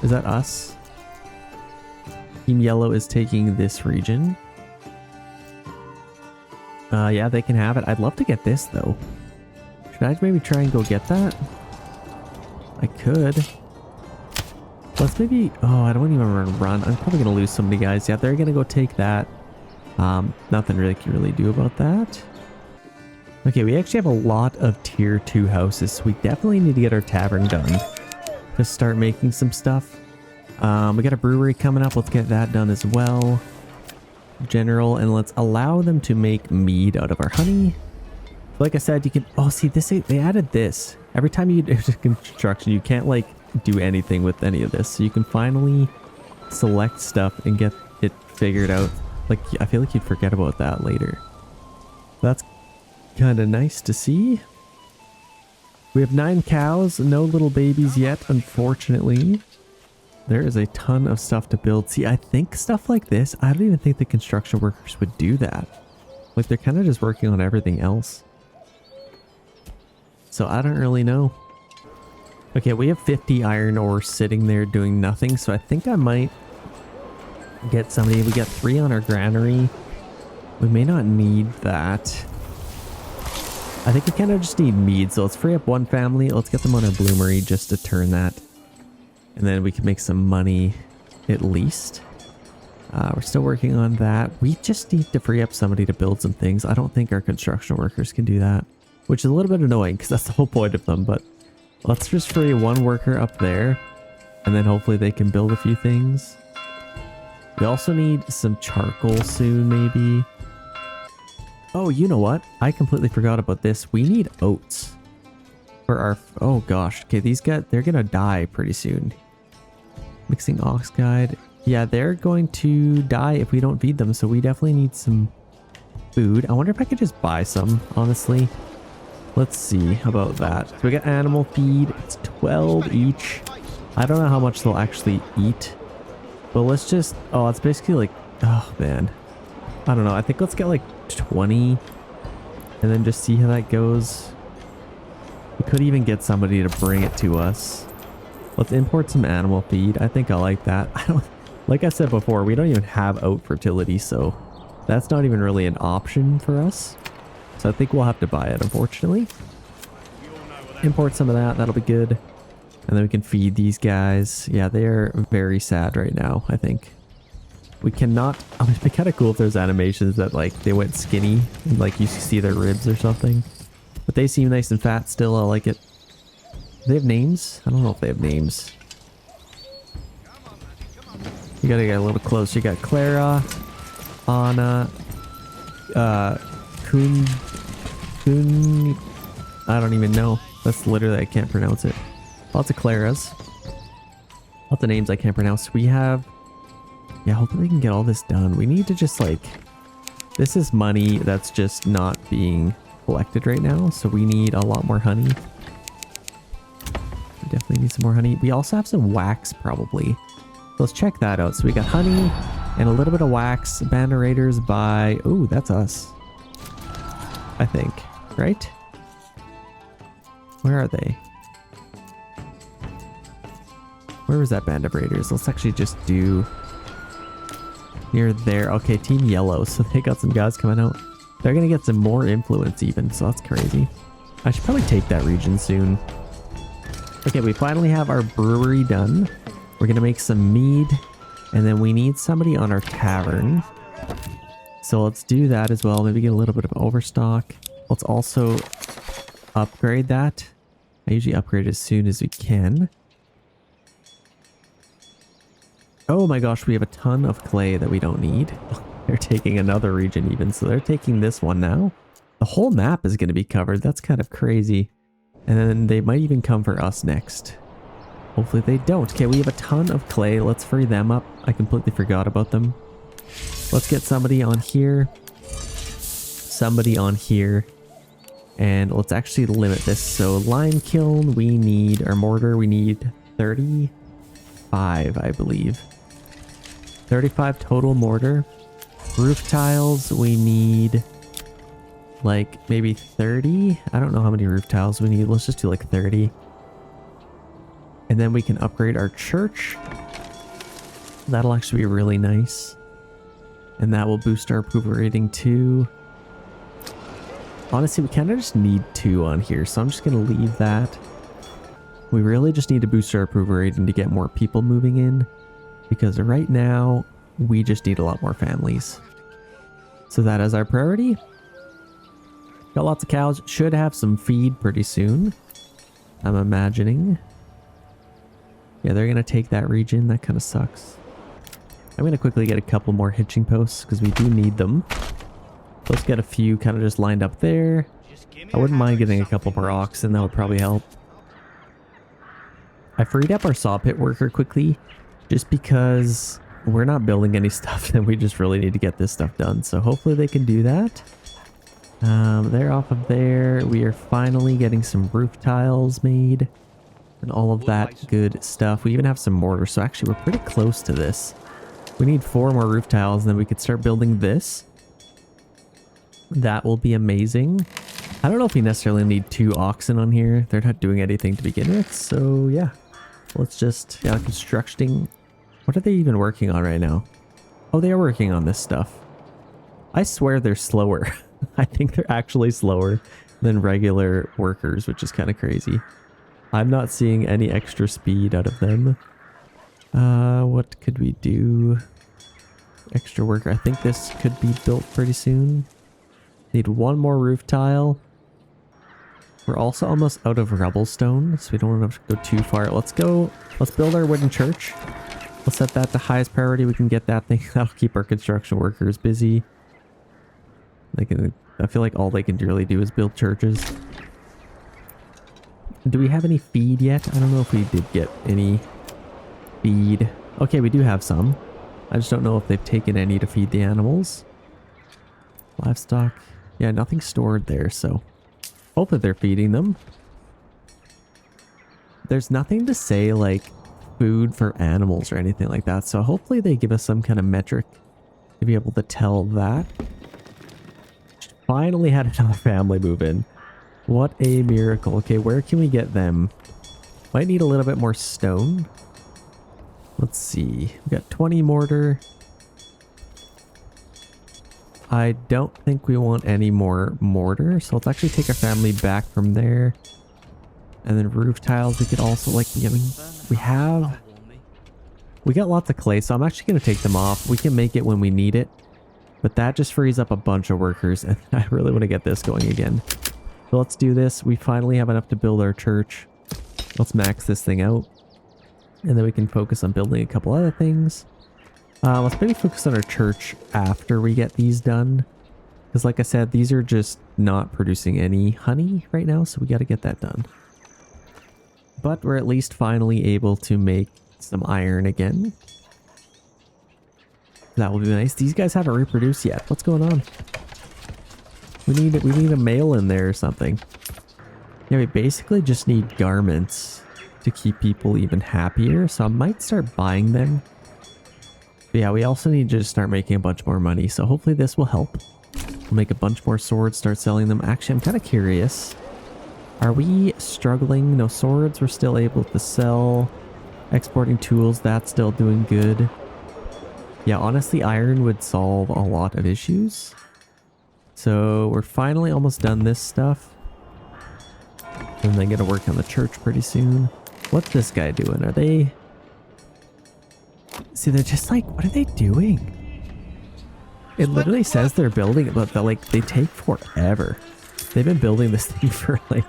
Is that us? Team Yellow is taking this region. Yeah, they can have it. I'd love to get this, though. Should I maybe try and go get that? I could. Let's maybe... Oh, I don't even want to run. I'm probably going to lose so many guys. Yeah, they're going to go take that. Nothing really can really do about that. Okay, we actually have a lot of tier 2 houses, so we definitely need to get our tavern done to start making some stuff. We got a brewery coming up. Let's get that done as well. General, and let's allow them to make mead out of our honey. Like I said, you can... Oh, see, this, they added this. Every time you do construction, you can't, like, do anything with any of this. So you can finally select stuff and get it figured out. Like, I feel like you'd forget about that later. That's kind of nice to see. We have 9 cows, no little babies yet, unfortunately. there is a ton of stuff to build. See, I think stuff like this, I don't even think the construction workers would do that. Like, they're kind of just working on everything else. So I don't really know. Okay, we have 50 iron ore sitting there doing nothing, so I think I might get somebody. We got 3 on our granary. We may not need that. I think we kind of just need mead, so let's free up one family. Let's get them on our bloomery just to turn that. And then we can make some money at least. We're still working on that. We just need to free up somebody to build some things. I don't think our construction workers can do that, which is a little bit annoying because that's the whole point of them. But let's just free one worker up there, and then hopefully they can build a few things. We also need some charcoal soon, maybe. Oh, you know what? I completely forgot about this. We need oats for our... Oh gosh. Okay, these guys, they're gonna die pretty soon. Mixing ox guide. Yeah, they're going to die if we don't feed them, so we definitely need some food. I wonder if I could just buy some, honestly. Let's see about that. So we got animal feed. It's 12 each. I don't know how much they'll actually eat, but let's just... Oh, it's basically like... Oh, man. I don't know. I think let's get like 20 and then just see how that goes. We could even get somebody to bring it to us. Let's import some animal feed. I think I like that. I don't... Like I said before, we don't even have oat fertility, so that's not even really an option for us. So I think we'll have to buy it, unfortunately. Import some of that. That'll be good. And then we can feed these guys. Yeah, they're very sad right now, I think. We cannot... I mean, it'd be kind of cool if there's animations that, like, they went skinny and, like, you see their ribs or something. But they seem nice and fat still. I like it. Do they have names? I don't know if they have names. You gotta get a little closer. You got Clara, Anna, Kun... I don't even know. That's literally, I can't pronounce it. Lots of Claras. Lots of names I can't pronounce. We have... Yeah, hopefully we can get all this done. We need to just like... This is money that's just not being collected right now. So we need a lot more honey. We definitely need some more honey. We also have some wax probably. Let's check that out. So we got honey and a little bit of wax. Banner Raiders by... Ooh, that's us. I think. Right? Where are they? Where was that band of raiders? Let's actually just do... Near there. Okay, Team Yellow. So they got some guys coming out. They're going to get some more influence even. So that's crazy. I should probably take that region soon. Okay, we finally have our brewery done. We're going to make some mead. And then we need somebody on our tavern. So let's do that as well. Maybe get a little bit of overstock. Let's also upgrade that. I usually upgrade as soon as we can. Oh my gosh, we have a ton of clay that we don't need. They're taking another region even, so they're taking this one now. The whole map is going to be covered. That's kind of crazy. And then they might even come for us next. Hopefully they don't. Okay, we have a ton of clay. Let's free them up. I completely forgot about them. Let's get somebody on here. Somebody on here. And let's actually limit this. So lime kiln, we need, or mortar, we need 35, I believe. 35 total mortar. Roof tiles, we need like maybe 30. I don't know how many roof tiles we need. Let's just do like 30. And then we can upgrade our church. That'll actually be really nice. And that will boost our approval rating too. Honestly, we kind of just need 2 on here, so I'm just going to leave that. We really just need to boost our approval rating to get more people moving in, because right now we just need a lot more families. So that is our priority. Got lots of cows. Should have some feed pretty soon, I'm imagining. Yeah, they're going to take that region. That kind of sucks. I'm going to quickly get a couple more hitching posts because we do need them. Let's get a few kind of just lined up there. I wouldn't mind getting a couple more oxen. That would probably help. I freed up our saw pit worker quickly just because we're not building any stuff and we just really need to get this stuff done. So hopefully they can do that. They're off of there. We are finally getting some roof tiles made. and all of that good stuff. We even have some mortar, so actually we're pretty close to this. We need 4 more roof tiles, and then we could start building this. That will be amazing. I don't know if we necessarily need 2 oxen on here. They're not doing anything to begin with, so yeah. Let's just, yeah, constructing. What are they even working on right now? Oh, they are working on this stuff. I swear they're slower. I think they're actually slower than regular workers, which is kind of crazy. I'm not seeing any extra speed out of them. What could we do? Extra worker. I think this could be built pretty soon. Need 1 more roof tile. We're also almost out of rubble stone, so we don't want to go too far. Let's build our wooden church. We'll set that to highest priority. We can get that thing. That'll keep our construction workers busy. I feel like all they can really do is build churches. Do we have any feed yet? I don't know if we did get any feed. Okay, we do have some. I just don't know if they've taken any to feed the animals. Livestock. Yeah, nothing stored there, so hopefully they're feeding them. There's nothing to say like food for animals or anything like that, so hopefully they give us some kind of metric to be able to tell that. Finally had another family move in. What a miracle. Okay, where can we get them? Might need a little bit more stone. Let's see. We got 20 mortar. I don't think we want any more mortar, so let's actually take our family back from there. And then roof tiles we could also, like, I mean, we got lots of clay, so I'm actually going to take them off. We can make it when we need it, but that just frees up a bunch of workers, and I really want to get this going again. So let's do this. We finally have enough to build our church. Let's max this thing out, and then we can focus on building a couple other things. Let's maybe focus on our church after we get these done, because like I said, these are just not producing any honey right now, so we got to get that done. But we're at least finally able to make some iron again. That will be nice. These guys haven't reproduced yet. What's going on? We need a male in there or something. Yeah, we basically just need garments to keep people even happier, so I might start buying them. But yeah, we also need to just start making a bunch more money, so hopefully this will help. We'll make a bunch more swords, start selling them. Actually, I'm kind of curious. Are we struggling? No swords, we're still able to sell. Exporting tools, that's still doing good. Yeah, honestly, iron would solve a lot of issues. So we're finally almost done this stuff. And then gonna work on the church pretty soon. What's this guy doing? Are they... See, they're just like, what are they doing? It literally says they're building it, but like, they take forever. They've been building this thing for like...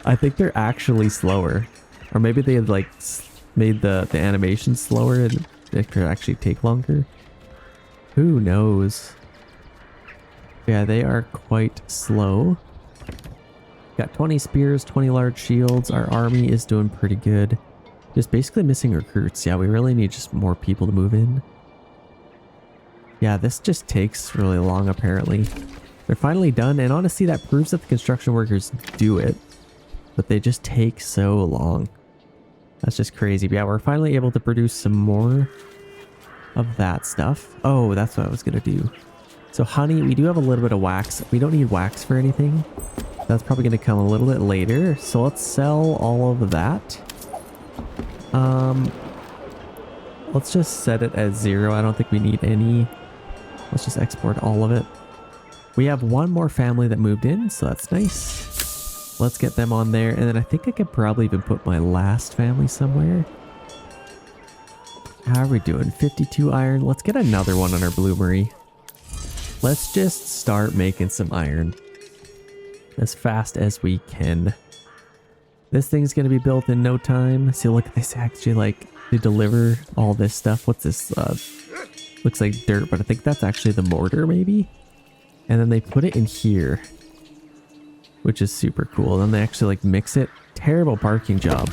I think they're actually slower. Or maybe they had like made the animation slower and it could actually take longer. Who knows? Yeah, they are quite slow. Got 20 spears, 20 large shields. Our army is doing pretty good. Just basically missing recruits. Yeah, we really need just more people to move in. Yeah, this just takes really long apparently. They're finally done, and honestly that proves that the construction workers do it. But they just take so long. That's just crazy. But yeah, we're finally able to produce some more of that stuff. Oh, that's what I was going to do. So honey, we do have a little bit of wax. We don't need wax for anything. That's probably going to come a little bit later. So let's sell all of that. Let's just set it at 0. I don't think we need any. Let's just export all of it. We have one more family that moved in, so that's nice. Let's get them on there. And then I think I could probably even put my last family somewhere. How are we doing? 52 iron. Let's get another one on our bloomery. Let's just start making some iron as fast as we can. This thing's going to be built in no time. See, look at this. Actually, like, to deliver all this stuff. What's this? Looks like dirt, but I think that's actually the mortar, maybe. And then they put it in here, which is super cool. Then they actually like mix it. Terrible parking job,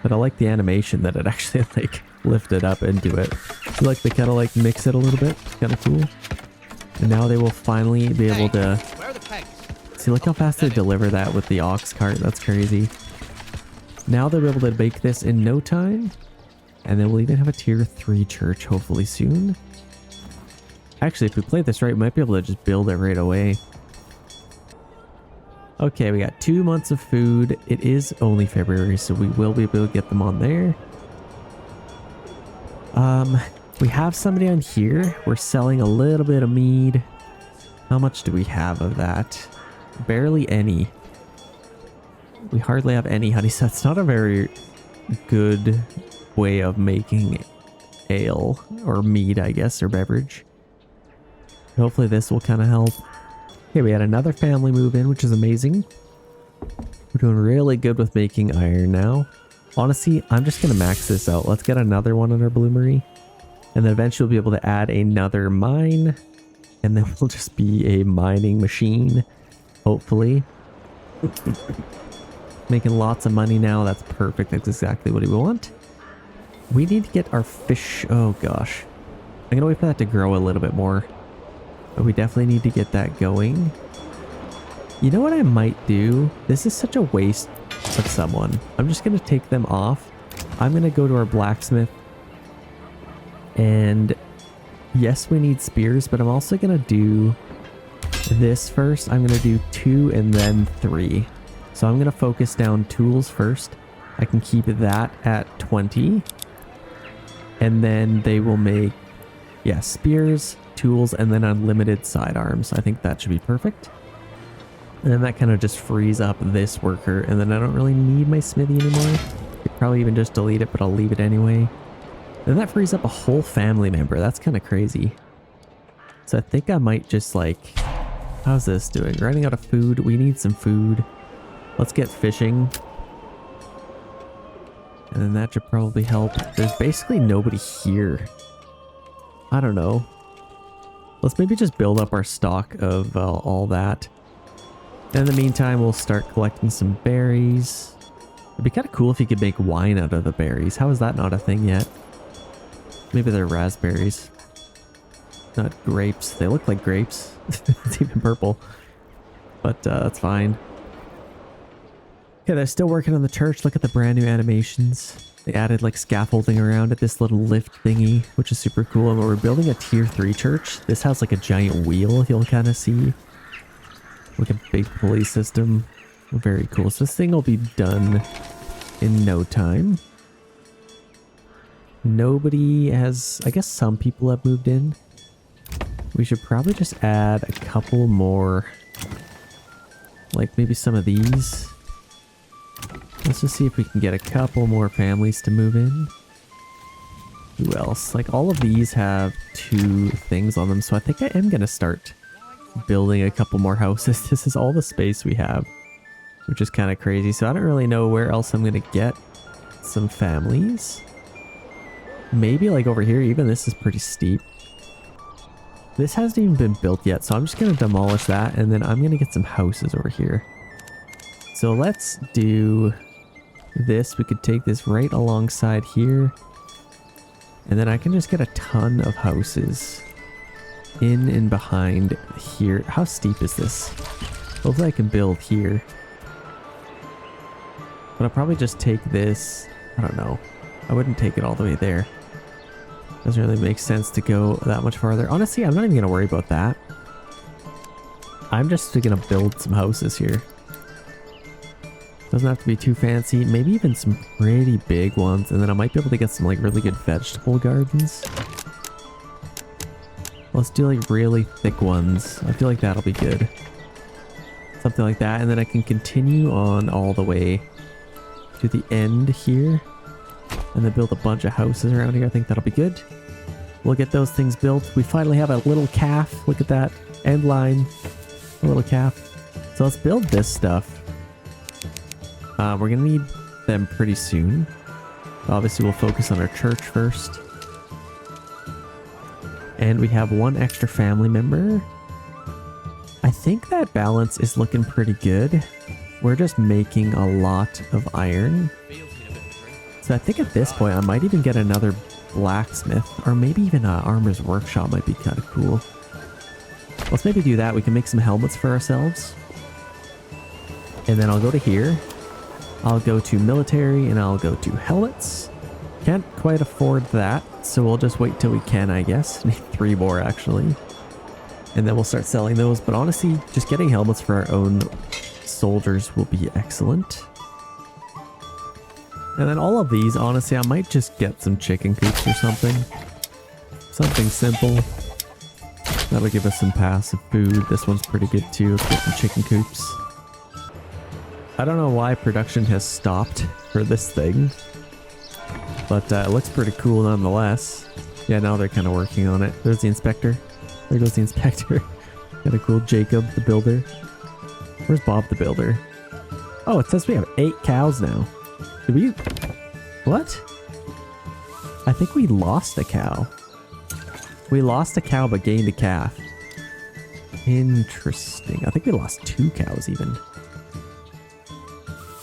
but I like the animation that it actually like lift it up and do it. So like they kind of like mix it a little bit. It's kind of cool. And now they will finally be able to see. Look how fast they deliver that with the ox cart. That's crazy. Now they'll be able to bake this in no time. And then we'll even have a tier 3 church hopefully soon. Actually, if we play this right, we might be able to just build it right away. Okay, we got 2 months of food. It is only February, so we will be able to get them on there. We have somebody on here. We're selling a little bit of mead. How much do we have of that? Barely any. We hardly have any honey, so it's not a very good way of making ale or mead, I guess, or beverage. Hopefully this will kind of help. Okay, we had another family move in, which is amazing. We're doing really good with making iron now. Honestly, I'm just going to max this out. Let's get another one on our bloomery. And then eventually we'll be able to add another mine. And then we'll just be a mining machine. Hopefully. Making lots of money now. That's perfect. That's exactly what we want. We need to get our fish. Oh gosh. I'm going to wait for that to grow a little bit more. But we definitely need to get that going. You know what I might do? This is such a waste of someone. I'm just going to take them off. I'm going to go to our blacksmith. And yes, we need spears, but I'm also going to do this first. I'm going to do 2 and then 3. So I'm going to focus down tools first. I can keep that at 20. And then they will make, yeah, spears, tools, and then unlimited sidearms. I think that should be perfect. And then that kind of just frees up this worker. And then I don't really need my smithy anymore. I could probably even just delete it, but I'll leave it anyway. Then that frees up a whole family member. That's kind of crazy. So I think I might just like... How's this doing? Running out of food. We need some food. Let's get fishing. And then that should probably help. There's basically nobody here. I don't know. Let's maybe just build up our stock of all that. And in the meantime, we'll start collecting some berries. It'd be kind of cool if you could make wine out of the berries. How is that not a thing yet? Maybe they're raspberries. Not grapes. They look like grapes. It's even purple. But that's fine. Okay, they're still working on the church. Look at the brand new animations. They added like scaffolding around it, this little lift thingy, which is super cool. And we're building a tier 3 church. This has like a giant wheel you'll kind of see. Like a big pulley system. Very cool. So this thing will be done in no time. Nobody has... I guess some people have moved in. We should probably just add a couple more. Like maybe some of these. Let's just see if we can get a couple more families to move in. Who else? Like all of these have 2 things on them. So I think I am going to start building a couple more houses. This is all the space we have, which is kind of crazy. So I don't really know where else I'm going to get some families. Maybe like over here, even this is pretty steep. This hasn't even been built yet, so I'm just going to demolish that, and then I'm going to get some houses over here. So let's do this. We could take this right alongside here, and then I can just get a ton of houses in and behind here. How steep is this? Hopefully I can build here. But I'll probably just take this. I don't know. I wouldn't take it all the way there. Doesn't really make sense to go that much farther. Honestly, I'm not even going to worry about that. I'm just going to build some houses here. Doesn't have to be too fancy. Maybe even some pretty big ones. And then I might be able to get some like really good vegetable gardens. Let's do like really thick ones. I feel like that'll be good. Something like that. And then I can continue on all the way to the end here. And then build a bunch of houses around here. I think that'll be good. We'll get those things built. We finally have a little calf. Look at that. End line. A little calf. So let's build this stuff. We're going to need them pretty soon. Obviously, we'll focus on our church first. And we have 1 extra family member. I think that balance is looking pretty good. We're just making a lot of iron. So I think at this point I might even get another blacksmith, or maybe even an armor's workshop might be kind of cool. Let's maybe do that. We can make some helmets for ourselves. And then I'll go to here. I'll go to military and I'll go to helmets. Can't quite afford that, so we'll just wait till we can, I guess. Need 3 more actually. And then we'll start selling those. But honestly, just getting helmets for our own soldiers will be excellent. And then all of these, honestly, I might just get some chicken coops or something. Something simple. That'll give us some passive food. This one's pretty good too. Let's get some chicken coops. I don't know why production has stopped for this thing. But it looks pretty cool nonetheless. Yeah, now they're kind of working on it. There's the inspector. There goes the inspector. Got a cool Jacob the builder. Where's Bob the builder? Oh, it says we have 8 cows now. Did we... What? I think we lost a cow. We lost a cow but gained a calf. Interesting. I think we lost 2 cows even.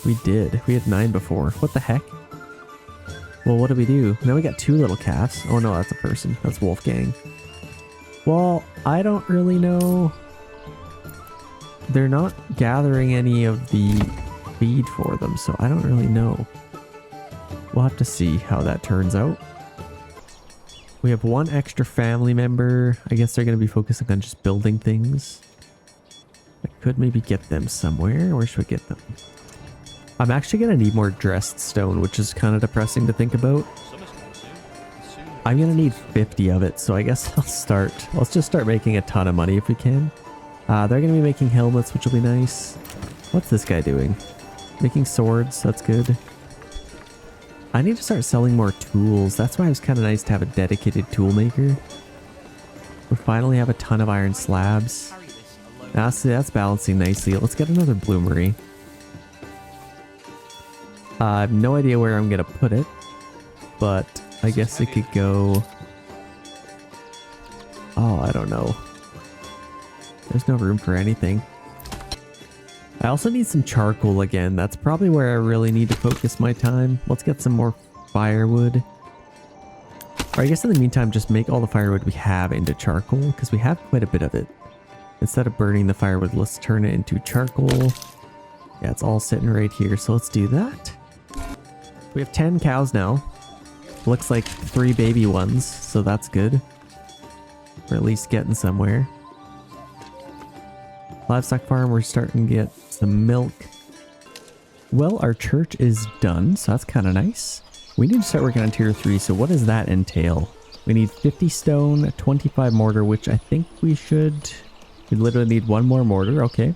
We did. We had 9 before. What the heck? Well, what do we do? Now we got 2 little calves. Oh no, that's a person. That's Wolfgang. Well, I don't really know. They're not gathering any of the feed for them, so I don't really know. We'll have to see how that turns out. We have 1 extra family member. I guess they're going to be focusing on just building things. I could maybe get them somewhere. Where should we get them? I'm actually going to need more dressed stone, which is kind of depressing to think about. I'm going to need 50 of it, so I guess let's just start making a ton of money if we can. They're going to be making helmets, which will be nice. What's this guy doing? Making swords, that's good. I need to start selling more tools. That's why it was kind of nice to have a dedicated tool maker. We finally have a ton of iron slabs. That's balancing nicely. Let's get another bloomery. I have no idea where I'm going to put it, but I guess it could go... Oh, I don't know. There's no room for anything. I also need some charcoal again. That's probably where I really need to focus my time. Let's get some more firewood. Or I guess in the meantime, just make all the firewood we have into charcoal, because we have quite a bit of it. Instead of burning the firewood, let's turn it into charcoal. Yeah, it's all sitting right here, so let's do that. We have 10 cows now. Looks like 3 baby ones, so that's good. We're at least getting somewhere. Livestock farm, we're starting to get some milk. Well, our church is done, so that's kind of nice. We need to start working on tier 3, so what does that entail? We need 50 stone, 25 mortar, which I think we should... We literally need 1 more mortar, okay.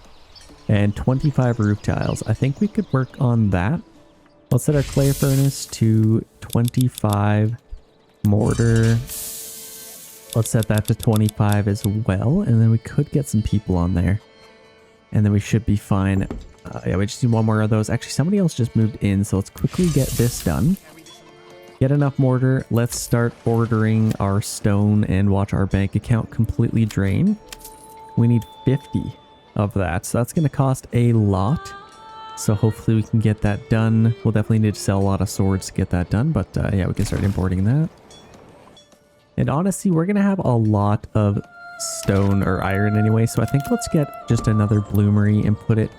And 25 roof tiles. I think we could work on that. Let's set our clay furnace to 25 mortar. Let's set that to 25 as well, and then we could get some people on there. And then we should be fine. Yeah, we just need 1 more of those. Actually, somebody else just moved in, so let's quickly get this done. Get enough mortar. Let's start ordering our stone and watch our bank account completely drain. We need 50 of that, so that's going to cost a lot. So hopefully we can get that done. We'll definitely need to sell a lot of swords to get that done, but yeah, we can start importing that. And honestly, we're going to have a lot of stone or iron anyway, so I think let's get just another bloomery and put it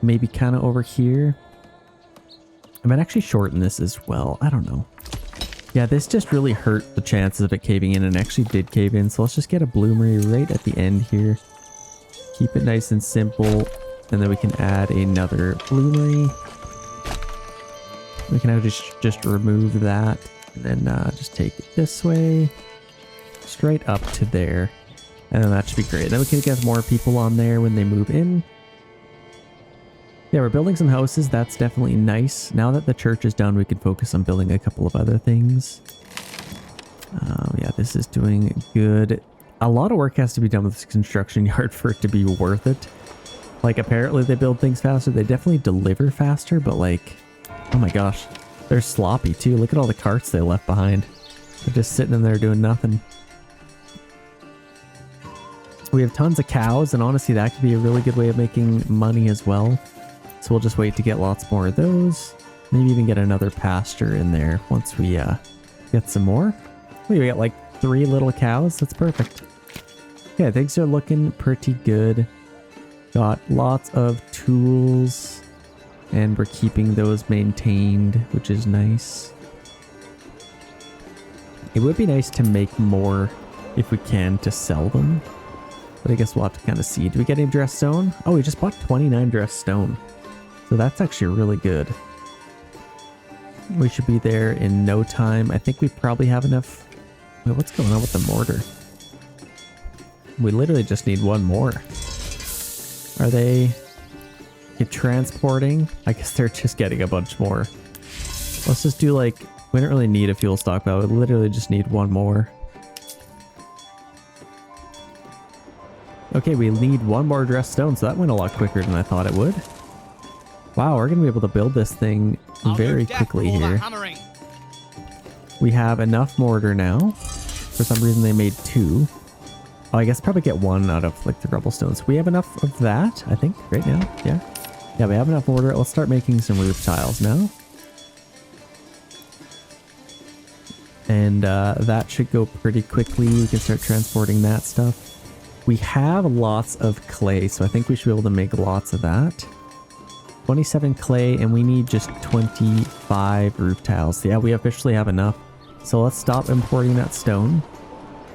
maybe kind of over here. I might actually shorten this as well. I don't know. Yeah, this just really hurt the chances of it caving in, and actually did cave in, so let's just get a bloomery right at the end here. Keep it nice and simple, and then we can add another bloomery. We can just remove that, and then just take it this way, straight up to there. And then that should be great. Then we can get more people on there when they move in. Yeah, we're building some houses. That's definitely nice. Now that the church is done, we can focus on building a couple of other things. Yeah, this is doing good. A lot of work has to be done with this construction yard for it to be worth it. Like, apparently they build things faster. They definitely deliver faster, but like, oh my gosh. They're sloppy too. Look at all the carts they left behind. They're just sitting in there doing nothing. We have tons of cows, and honestly that could be a really good way of making money as well. So we'll just wait to get lots more of those. Maybe even get another pasture in there once we get some more. We got like 3 little cows. That's perfect. Yeah, things are looking pretty good. Got lots of tools. And we're keeping those maintained, which is nice. It would be nice to make more if we can to sell them. But I guess we'll have to kind of see. Do we get any dressed stone? Oh, we just bought 29 dressed stone. So that's actually really good. We should be there in no time. I think we probably have enough. Wait, what's going on with the mortar? We literally just need one more. Are they transporting? I guess they're just getting a bunch more. Let's just do like, we don't really need a fuel stockpile. We literally just need one more. Okay, we need one more dressed stone, so that went a lot quicker than I thought it would. Wow, we're gonna be able to build this thing very quickly here. We have enough mortar now. For some reason they made 2. Oh, I guess probably get 1 out of like the rubble stones. We have enough of that, I think, right now. Yeah. Yeah, we have enough mortar. Let's start making some roof tiles now. And that should go pretty quickly. We can start transporting that stuff. We have lots of clay, so I think we should be able to make lots of that. 27 clay, and we need just 25 roof tiles. So yeah, we officially have enough. So let's stop importing that stone.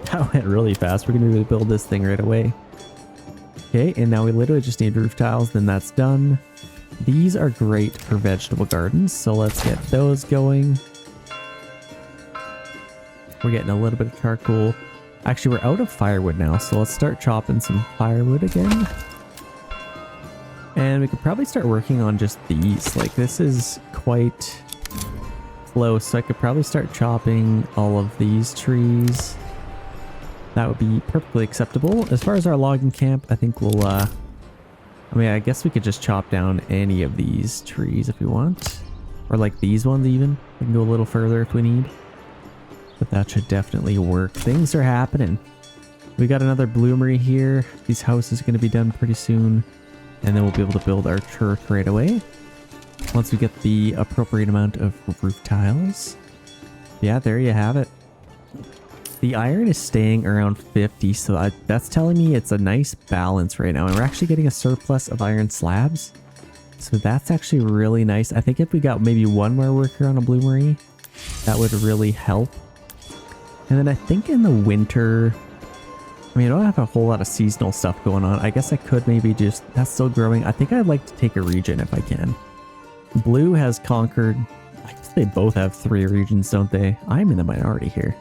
That went really fast. We're going to be able to build this thing right away. Okay, and now we literally just need roof tiles, then that's done. These are great for vegetable gardens, so let's get those going. We're getting a little bit of charcoal. Actually, we're out of firewood now, so let's start chopping some firewood again. And we could probably start working on just these. Like, this is quite close, so I could probably start chopping all of these trees. That would be perfectly acceptable. As far as our logging camp, I think we'll, I mean, I guess we could just chop down any of these trees if we want. Or like these ones even. We can go a little further if we need. But that should definitely work. Things are happening. We got another bloomery here. These houses are going to be done pretty soon. And then we'll be able to build our turret right away. Once we get the appropriate amount of roof tiles. Yeah, there you have it. The iron is staying around 50, so that's telling me it's a nice balance right now. And we're actually getting a surplus of iron slabs. So that's actually really nice. I think if we got maybe one more worker on a bloomery, that would really help. And then I think in the winter, I mean, I don't have a whole lot of seasonal stuff going on. I guess I could maybe just, that's still growing. I think I'd like to take a region if I can. Blue has conquered, I guess they both have 3 regions, don't they? I'm in the minority here.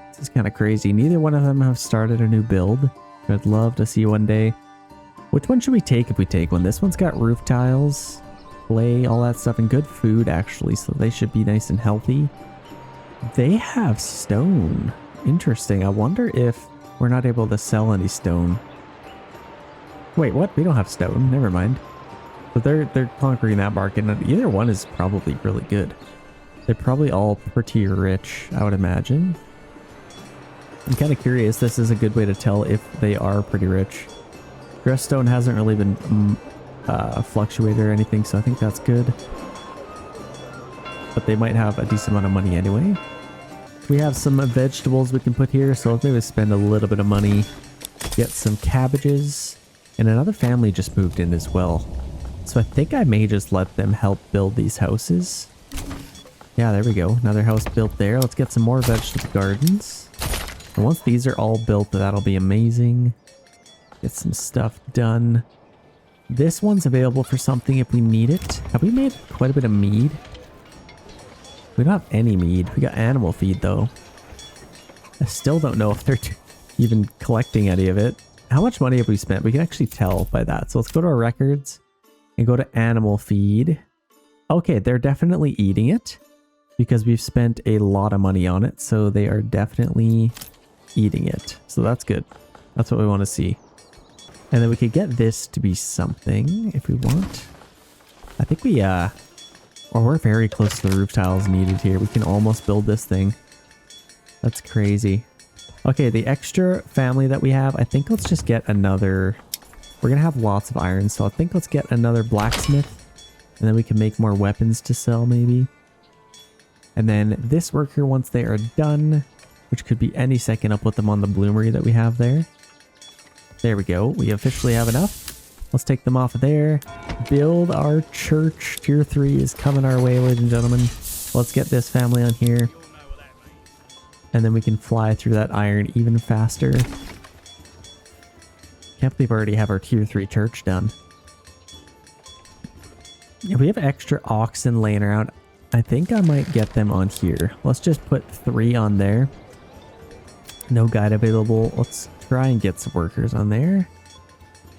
This is kind of crazy. Neither one of them have started a new build. I'd love to see one day. Which one should we take if we take one? This one's got roof tiles, clay, all that stuff, and good food actually, so they should be nice and healthy. They have stone. Interesting. I wonder if we're not able to sell any stone. Wait, what? We don't have stone. Never mind. But they're conquering that market, and either one is probably really good. They're probably all pretty rich, I would imagine. I'm kind of curious. This is a good way to tell if they are pretty rich. Dress stone hasn't really been fluctuated or anything, so I think that's good. But they might have a decent amount of money anyway. We have some vegetables we can put here, so let's maybe spend a little bit of money. Get some cabbages. And another family just moved in as well. So I think I may just let them help build these houses. Yeah, there we go. Another house built there. Let's get some more vegetable gardens. And once these are all built, that'll be amazing. Get some stuff done. This one's available for something if we need it. Have we made quite a bit of mead? We don't have any mead. We got animal feed though. I still don't know if they're even collecting any of it. How much money have we spent? We can actually tell by that. So let's go to our records and go to animal feed. Okay, they're definitely eating it because we've spent a lot of money on it. So they are definitely eating it. So that's good. That's what we want to see. And then we could get this to be something if we want. I think we, we're very close to the roof tiles needed here. We can almost build this thing. That's crazy. Okay, the extra family that we have, I think let's just get another... We're going to have lots of iron, so I think let's get another blacksmith. And then we can make more weapons to sell, maybe. And then this worker, once they are done, which could be any second, I'll put them on the bloomery that we have there. There we go. We officially have enough. Let's take them off of there. Build our church. Tier 3 is coming our way, ladies and gentlemen. Let's get this family on here. And then we can fly through that iron even faster. Can't believe we already have our tier 3 church done. If we have extra oxen laying around, I think I might get them on here. Let's just put 3 on there. No guide available. Let's try and get some workers on there.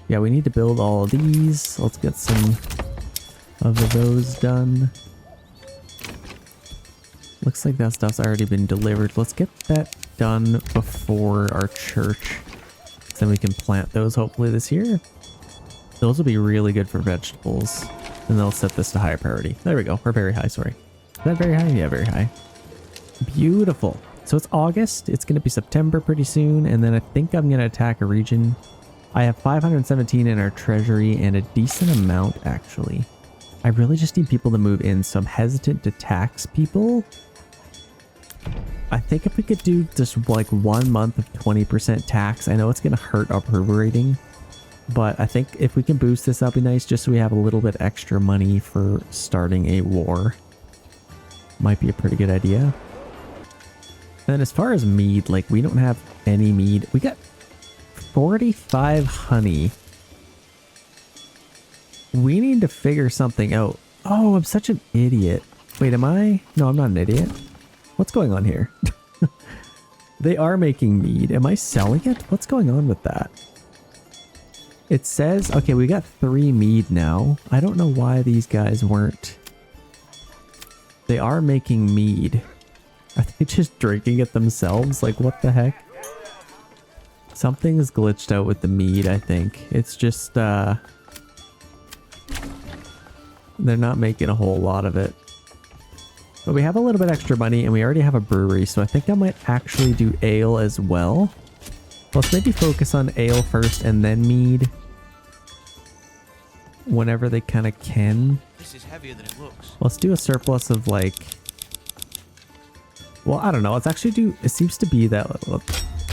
Yeah, we need to build all of these. Let's get some of those done. Looks like that stuff's already been delivered. Let's get that done before our church. Then we can plant those hopefully this year. Those will be really good for vegetables. And they'll set this to higher priority. There we go. We're very high, sorry. Is that very high? Yeah, very high. Beautiful. So it's August. It's going to be September pretty soon. And then I think I'm going to attack a region. I have 517 in our treasury and a decent amount, actually. I really just need people to move in, so I'm hesitant to tax people. I think if we could do just like 1 month of 20% tax, I know it's going to hurt our approval rating. But I think if we can boost this, that'll be nice, just so we have a little bit extra money for starting a war. Might be a pretty good idea. And as far as mead, like we don't have any mead. We got 45 honey. We need to figure something out. Oh, I'm such an idiot. Wait, am I? No, I'm not an idiot. What's going on here? They are making mead. Am I selling it? What's going on with that? It says, okay, we got 3 mead now. I don't know why these guys weren't. They are making mead. Are they just drinking it themselves? Like, what the heck? Something's glitched out with the mead, I think. It's just, they're not making a whole lot of it. But we have a little bit extra money and we already have a brewery, so I think I might actually do ale as well. Let's maybe focus on ale first and then mead. Whenever they kind of can.
This is heavier than it looks.
Let's do a surplus of like... Well, I don't know. Let's actually do... It seems to be that...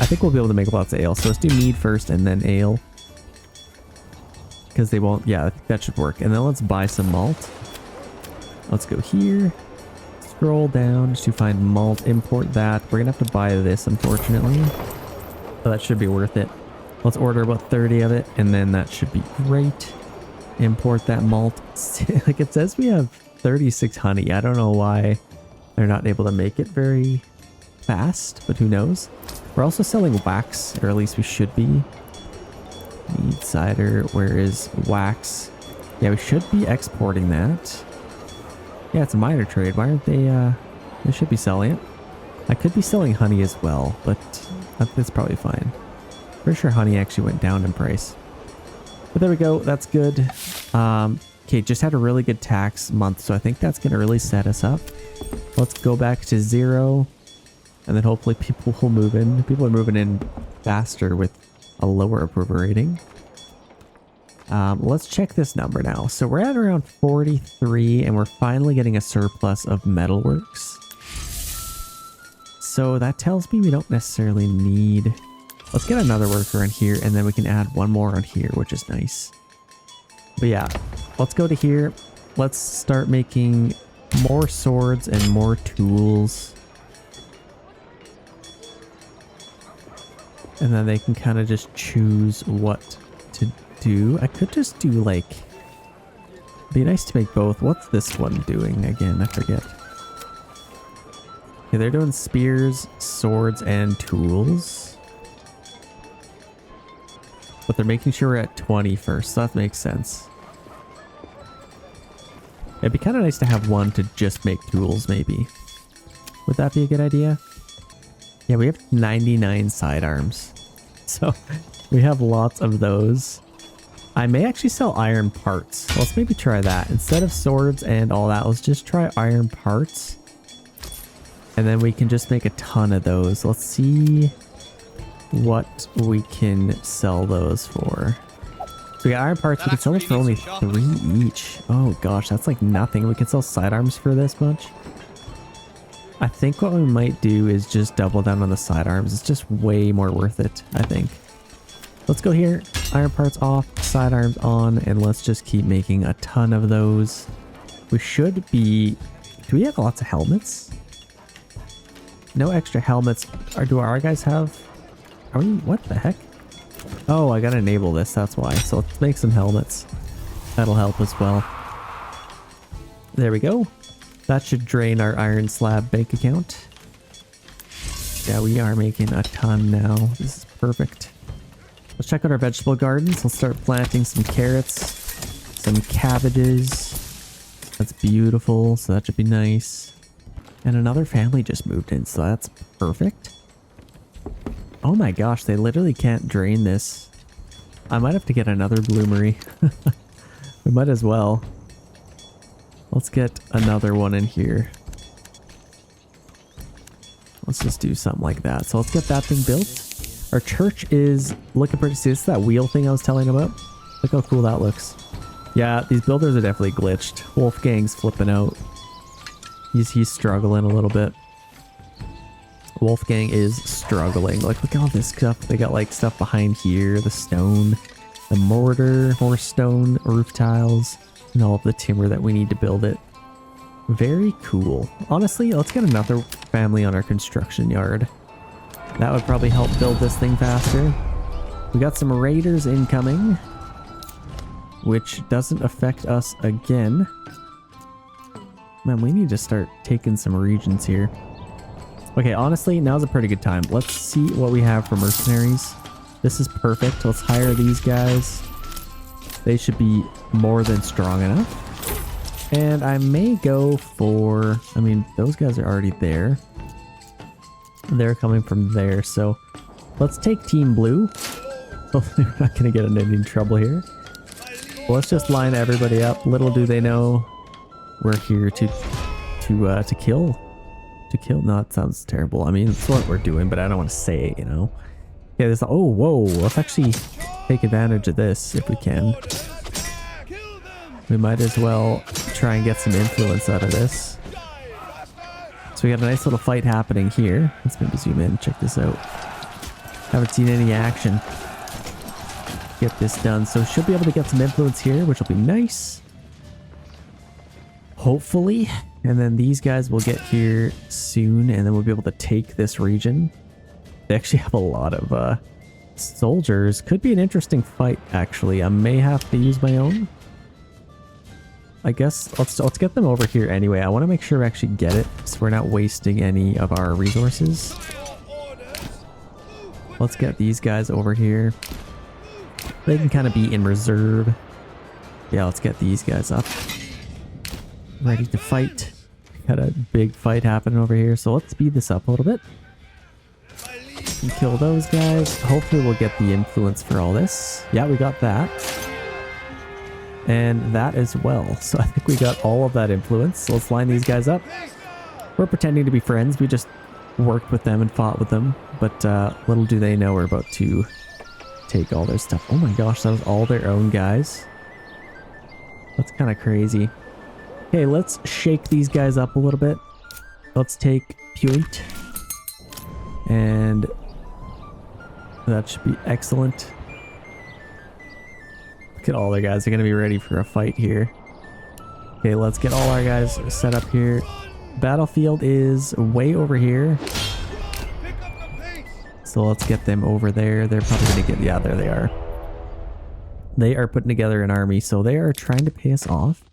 I think we'll be able to make lots of ale. So let's do mead first and then ale. Because they won't... Yeah, I think that should work. And then let's buy some malt. Let's go here. Scroll down to find malt. Import that. We're going to have to buy this, unfortunately. But that should be worth it. Let's order about 30 of it. And then that should be great. Import that malt. Like it says we have 36 honey. I don't know why they're not able to make it very fast, but who knows. We're also selling wax, or at least we should be. Mead cider. Where is wax? Yeah, we should be exporting that. Yeah, it's a minor trade. Why aren't they, they should be selling it. I could be selling honey as well, but that's probably fine. Pretty sure honey actually went down in price. But there we go. That's good. Okay, just had a really good tax month, so I think that's going to really set us up. Let's go back to 0. And then hopefully people will move in. People are moving in faster with a lower approval rating. Let's check this number now. So we're at around 43 and we're finally getting a surplus of metalworks. So that tells me we don't necessarily need... Let's get another worker in here and then we can add one more on here, which is nice. But yeah, let's go to here. Let's start making more swords and more tools. And then they can kind of just choose what to do. I could just do like... Be nice to make both. What's this one doing again? I forget. Okay, they're doing spears, swords, and tools. But they're making sure we're at 20 first, so that makes sense. It'd be kind of nice to have one to just make tools, maybe. Would that be a good idea? Yeah, we have 99 sidearms. So, we have lots of those. I may actually sell iron parts. Let's maybe try that. Instead of swords and all that, let's just try iron parts. And then we can just make a ton of those. Let's see what we can sell those for. So we got iron parts. We can sell them for only 3 each. Oh gosh, that's like nothing. We can sell sidearms for this much. I think what we might do is just double down on the sidearms. It's just way more worth it, I think. Let's go here. Iron parts off, sidearms on, and let's just keep making a ton of those. We should be... Do we have lots of helmets? No extra helmets. Or do our guys have... Are we... What the heck? Oh, I gotta enable this. That's why. So let's make some helmets. That'll help as well. There we go. That should drain our iron slab bank account. Yeah, we are making a ton now. This is perfect. Let's check out our vegetable gardens. Let's start planting some carrots, some cabbages. That's beautiful, so that should be nice. And another family just moved in, so that's perfect. Oh my gosh, they literally can't drain this. I might have to get another bloomery. We might as well. Let's get another one in here. Let's just do something like that. So let's get that thing built. Our church is looking pretty... See, this is that wheel thing I was telling about. Look how cool that looks. Yeah, these builders are definitely glitched. Wolfgang's flipping out. He's struggling a little bit. Wolfgang is struggling. Like, look at all this stuff. They got like stuff behind here. The stone, the mortar, more stone, roof tiles, and all of the timber that we need to build it. Very cool. Honestly, let's get another family on our construction yard. That would probably help build this thing faster. We got some raiders incoming, which doesn't affect us again. Man, we need to start taking some regions here. Okay, honestly, now's a pretty good time. Let's see what we have for mercenaries. This is perfect. Let's hire these guys. They should be more than strong enough. And I may go for... I mean, those guys are already there. They're coming from there, so let's take Team Blue. Hopefully we're not going to get into any trouble here. Well, let's just line everybody up. Little do they know we're here to kill. To kill? No, that sounds terrible. I mean, it's what we're doing, but I don't want to say it, you know. Yeah, there's... Oh, whoa. Let's actually take advantage of this if we can. We might as well try and get some influence out of this. So we got a nice little fight happening here. Let's maybe zoom in, check this out. Haven't seen any action. Get this done. So she'll be able to get some influence here, which will be nice. Hopefully. And then these guys will get here soon, and then we'll be able to take this region. They actually have a lot of soldiers. Could be an interesting fight, actually. I may have to use my own. I guess let's get them over here anyway. I want to make sure we actually get it, so we're not wasting any of our resources. Let's get these guys over here. They can kind of be in reserve. Yeah, let's get these guys up. Ready to fight. Got a big fight happening over here, so let's speed this up a little bit. And kill those guys. Hopefully we'll get the influence for all this. Yeah, we got that. And that as well. So I think we got all of that influence. So let's line these guys up. We're pretending to be friends. We just worked with them and fought with them. But little do they know we're about to take all their stuff. Oh my gosh, that was all their own guys. That's kind of crazy. Okay, let's shake these guys up a little bit. Let's take Puit. And that should be excellent. Look at all their guys. They're going to be ready for a fight here. Okay, let's get all our guys set up here. Battlefield is way over here. So let's get them over there. They're probably going to get... Yeah, there they are. They are putting together an army, so they are trying to pay us off.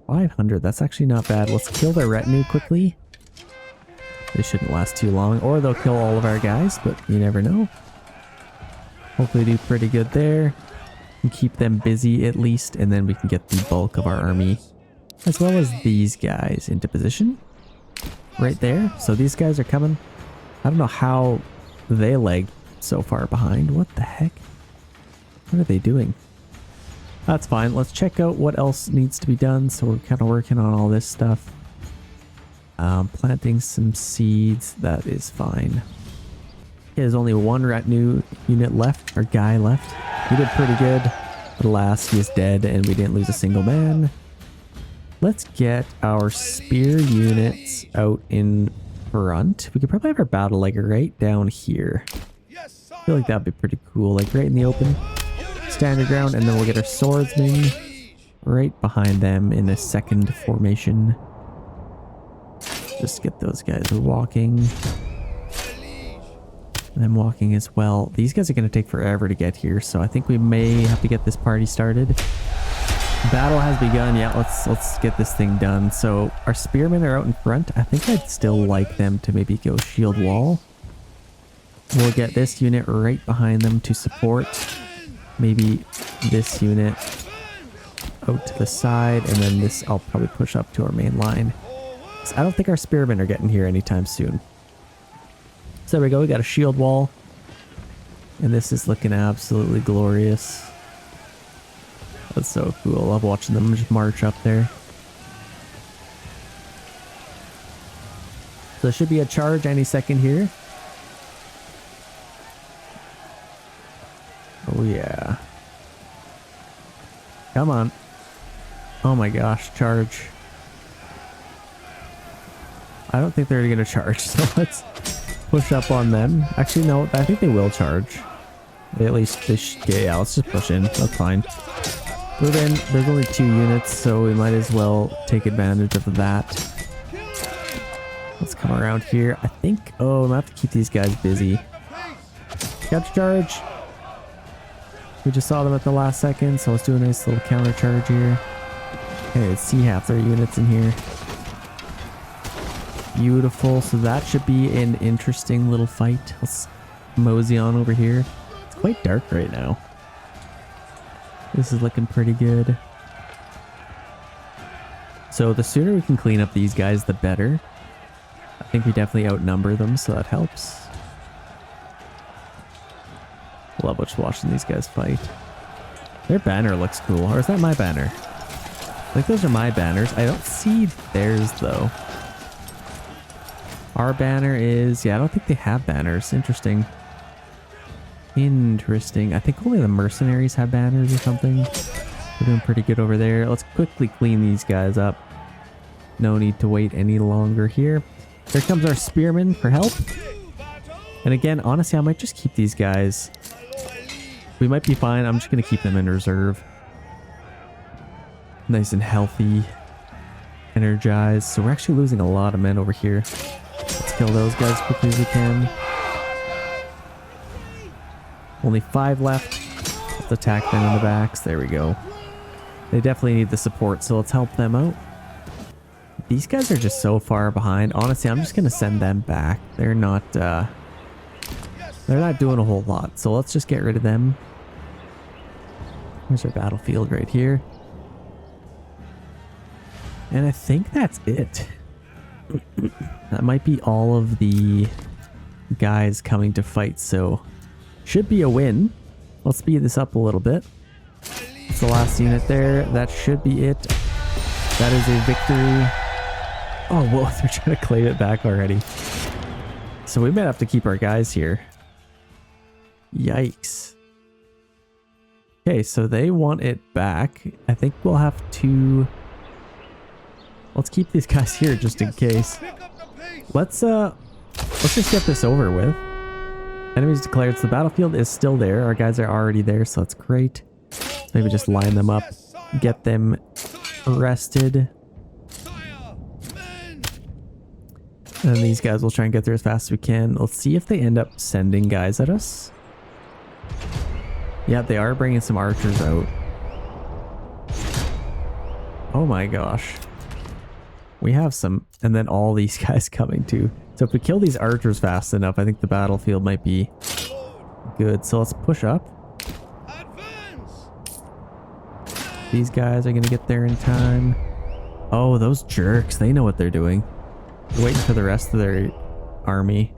500, that's actually not bad. Let's kill their retinue quickly. They shouldn't last too long, or they'll kill all of our guys, but you never know. Hopefully do pretty good there. And keep them busy at least, and then we can get the bulk of our army, as well as these guys, into position. Right there. So these guys are coming. I don't know how they lagged so far behind. What the heck? What are they doing? That's fine. Let's check out what else needs to be done. So we're kind of working on all this stuff. Planting some seeds. That is fine. There's only one retinue unit left, or guy left. We did pretty good. But alas, he is dead and we didn't lose a single man. Let's get our spear units out in front. We could probably have our battle leg right down here.
Yes, sir.
I feel like that'd be pretty cool, like right in the open. Stand your ground, and then we'll get our swordsmen right behind them in a second formation. Just get those guys walking. And them walking as well. These guys are going to take forever to get here, so I think we may have to get this party started. Battle has begun. Yeah, let's get this thing done. So our spearmen are out in front. I think I'd still like them to maybe go shield wall. We'll get this unit right behind them to support. Maybe this unit out to the side, and then this I'll probably push up to our main line. So I don't think our spearmen are getting here anytime soon. So there we go, we got a shield wall. And this is looking absolutely glorious. That's so cool. I love watching them just march up there. So there should be a charge any second here. Oh yeah. Come on. Oh my gosh, charge. I don't think they're gonna charge, so let's push up on them. Actually, no, I think they will charge. They at least, yeah, let's just push in. That's fine. Move in. There's only 2 units, so we might as well take advantage of that. Let's come around here. I think, oh, I'm gonna have to keep these guys busy. Catch charge. We just saw them at the last second, so let's do a nice little counter charge here. Okay, let's see half their units in here. Beautiful. So that should be an interesting little fight. Let's mosey on over here. It's quite dark right now. This is looking pretty good. So the sooner we can clean up these guys, the better. I think we definitely outnumber them, so that helps. Love just watching these guys fight. Their banner looks cool. Or is that my banner? I think those are my banners. I don't see theirs though. Our banner is... yeah, I don't think they have banners. Interesting. Interesting. I think only the mercenaries have banners or something. We're doing pretty good over there. Let's quickly clean these guys up. No need to wait any longer here. Here comes our spearmen for help. And again, honestly, I might just keep these guys. We might be fine. I'm just going to keep them in reserve. Nice and healthy. Energized. So we're actually losing a lot of men over here. Let's kill those guys as quickly as we can. Only 5 left. Let's attack them in the backs. There we go. They definitely need the support, so let's help them out. These guys are just so far behind. Honestly, I'm just going to send them back. They're not doing a whole lot, so let's just get rid of them. Here's our battlefield right here. And I think that's it. That might be all of the guys coming to fight, so should be a win. Let's speed this up a little bit. It's the last unit there. That should be it. That is a victory. Oh, whoa, they're trying to claim it back already. So we might have to keep our guys here. Yikes. Okay, so they want it back. I think we'll have to... let's keep these guys here just in case. Let's just get this over with. Enemies declared. So the battlefield is still there. Our guys are already there, so that's great. Let's maybe just line them up, get them arrested. And these guys will try and get there as fast as we can. Let's see if they end up sending guys at us. Yeah, they are bringing some archers out. Oh my gosh. We have some, and then all these guys coming too. So if we kill these archers fast enough, I think the battlefield might be good. So let's push up. These guys are going to get there in time. Oh, those jerks. They know what they're doing. They're waiting for the rest of their army.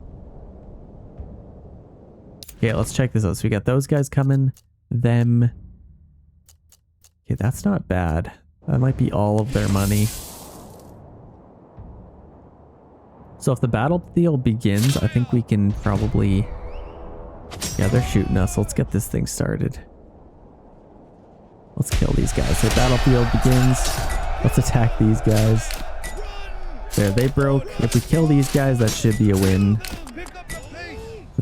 Okay, let's check this out. So we got those guys coming. Them. Okay, that's not bad. That might be all of their money. So if the battlefield begins, I think we can probably... yeah, they're shooting us. Let's get this thing started. Let's kill these guys. So battlefield begins. Let's attack these guys. There, they broke. If we kill these guys, that should be a win.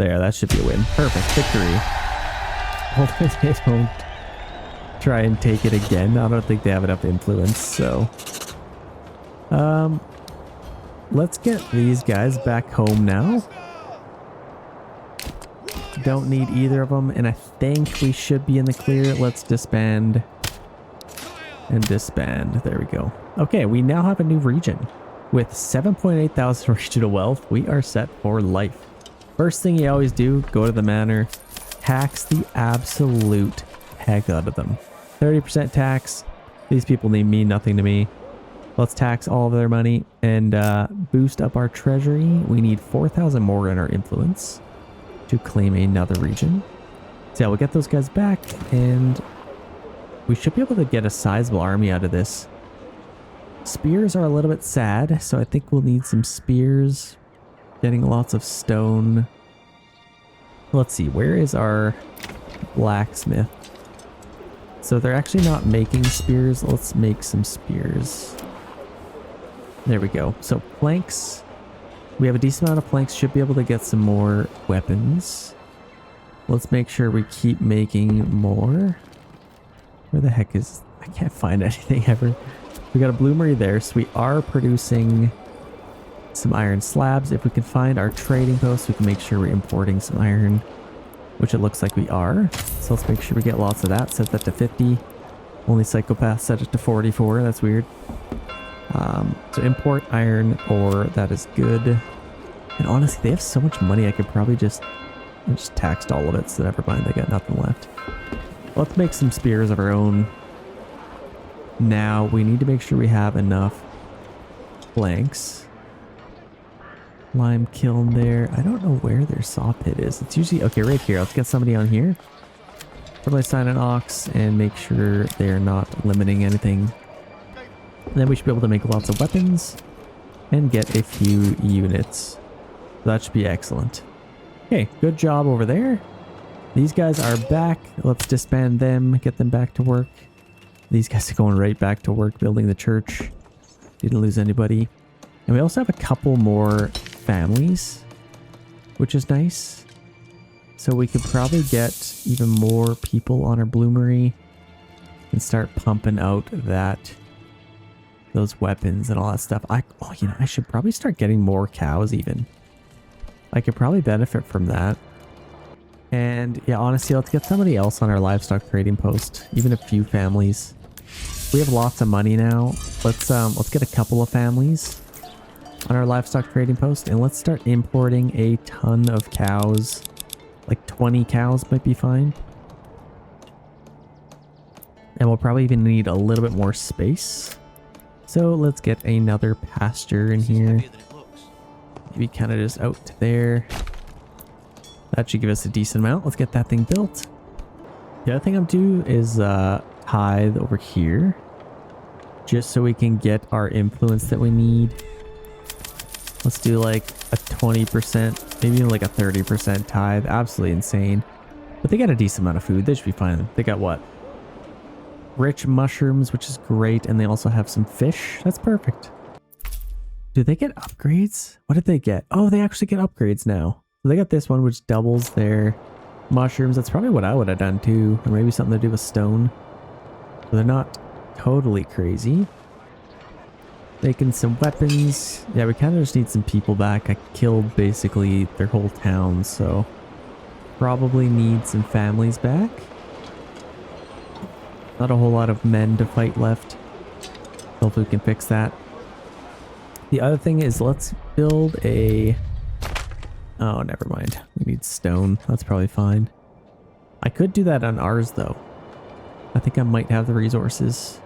There, that should be a win. Perfect. Victory. Hopefully they don't try and take it again. I don't think they have enough influence, so... let's get these guys back home now. Don't need either of them, and I think we should be in the clear. Let's disband and disband. There we go. Okay, we now have a new region. With 7,800 regional wealth, we are set for life. First thing you always do, go to the manor, tax the absolute heck out of them. 30% tax. These people mean nothing to me. Let's tax all of their money and boost up our treasury. We need 4,000 more in our influence to claim another region. So yeah, we'll get those guys back and we should be able to get a sizable army out of this. Spears are a little bit sad, so I think we'll need some spears. Getting lots of stone. Let's see, where is our blacksmith? So they're actually not making spears. Let's make some spears. There we go. So planks. We have a decent amount of planks. Should be able to get some more weapons. Let's make sure we keep making more. Where the heck is... I can't find anything ever. We got a bloomery there, so we are producing some iron slabs. If we can find our trading post, we can make sure we're importing some iron, which it looks like we are. So let's make sure we get lots of that. Set that to 50. Only psychopaths set it to 44. That's weird. So import iron ore, that is good. And honestly, they have so much money, I could probably just taxed all of it, so never mind, they got nothing left. Let's make some spears of our own. Now, we need to make sure we have enough planks. Lime kiln there. I don't know where their saw pit is. It's usually... Okay, right here. Let's get somebody on here. Probably assign an ox and make sure they're not limiting anything. And then we should be able to make lots of weapons and get a few units. That should be excellent. Okay, good job over there. These guys are back. Let's disband them, get them back to work. These guys are going right back to work building the church. Didn't lose anybody. And we also have a couple more families, which is nice. So we could probably get even more people on our bloomery and start pumping out those weapons and all that stuff. I should probably start getting more cows even. I could probably benefit from that. And yeah, honestly, let's get somebody else on our livestock trading post. Even a few families. We have lots of money now. Let's get a couple of families on our livestock trading post, and let's start importing a ton of cows. Like 20 cows might be fine. And we'll probably even need a little bit more space. So let's get another pasture in here. Maybe kind of just out to there. That should give us a decent amount. Let's get that thing built. The other thing I'm doing is tithe over here. Just so we can get our influence that we need. Let's do like a 20%, maybe like a 30% tithe. Absolutely insane. But they got a decent amount of food. They should be fine. They got what? Rich mushrooms, which is great. And they also have some fish. That's perfect. Do they get upgrades? What did they get? Oh, they actually get upgrades now. So they got this one, which doubles their mushrooms. That's probably what I would have done too. Or maybe something to do with stone. So they're not totally crazy. Making some weapons. Yeah, we kind of just need some people back. I killed basically their whole town, so probably need some families back. Not a whole lot of men to fight left. Hopefully we can fix that. The other thing is, let's build a... Oh, never mind. We need stone. That's probably fine. I could do that on ours, though. I think I might have the resources.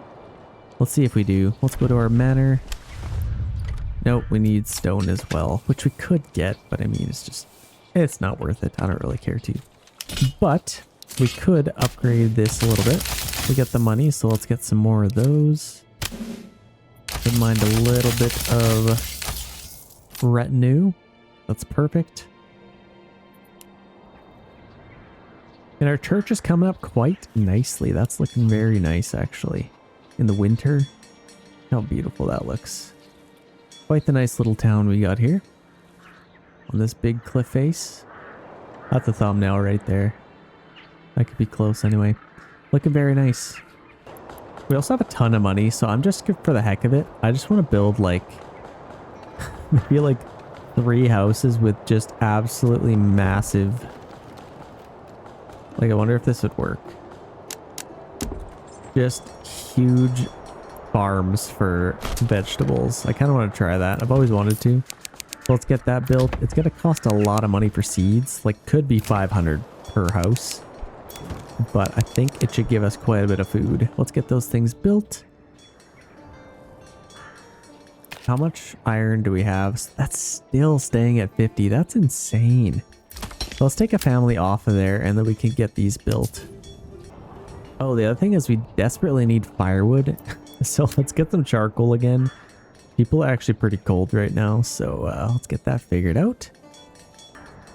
Let's see if we do. Let's go to our manor. Nope, we need stone as well, which we could get, but I mean, it's not worth it. I don't really care to. But we could upgrade this a little bit. We got the money, so let's get some more of those. Wouldn't mind a little bit of retinue. That's perfect. And our church is coming up quite nicely. That's looking very nice, actually. In the winter. How beautiful that looks. Quite the nice little town we got here. On this big cliff face. That's a thumbnail right there. That could be close anyway. Looking very nice. We also have a ton of money, so I'm just for the heck of it. I just want to build like maybe like 3 houses with just absolutely massive. Like I wonder if this would work. Just huge farms for vegetables. I kind of want to try that. I've always wanted to. So let's get that built. It's going to cost a lot of money for seeds. Like could be 500 per house. But I think it should give us quite a bit of food. Let's get those things built. How much iron do we have? That's still staying at 50. That's insane. So let's take a family off of there and then we can get these built. Oh, the other thing is we desperately need firewood. So let's get some charcoal again. People are actually pretty cold right now. So let's get that figured out.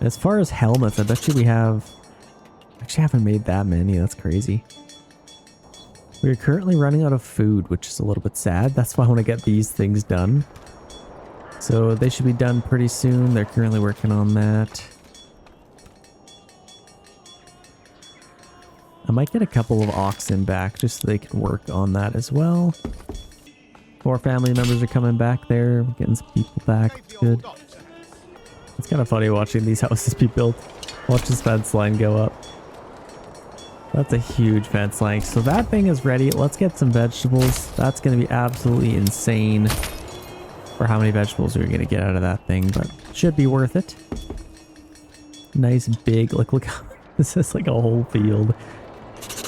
As far as helmets, I bet you we have... Actually haven't made that many. That's crazy. We're currently running out of food, which is a little bit sad. That's why I want to get these things done. So they should be done pretty soon. They're currently working on that. I might get a couple of oxen back just so they can work on that as well. 4 family members are coming back there. We're getting some people back. Good. It's kind of funny watching these houses be built. Watch this fence line go up. That's a huge fence line. So that thing is ready. Let's get some vegetables. That's going to be absolutely insane for how many vegetables we're going to get out of that thing, but should be worth it. Nice big, like look, this is like a whole field.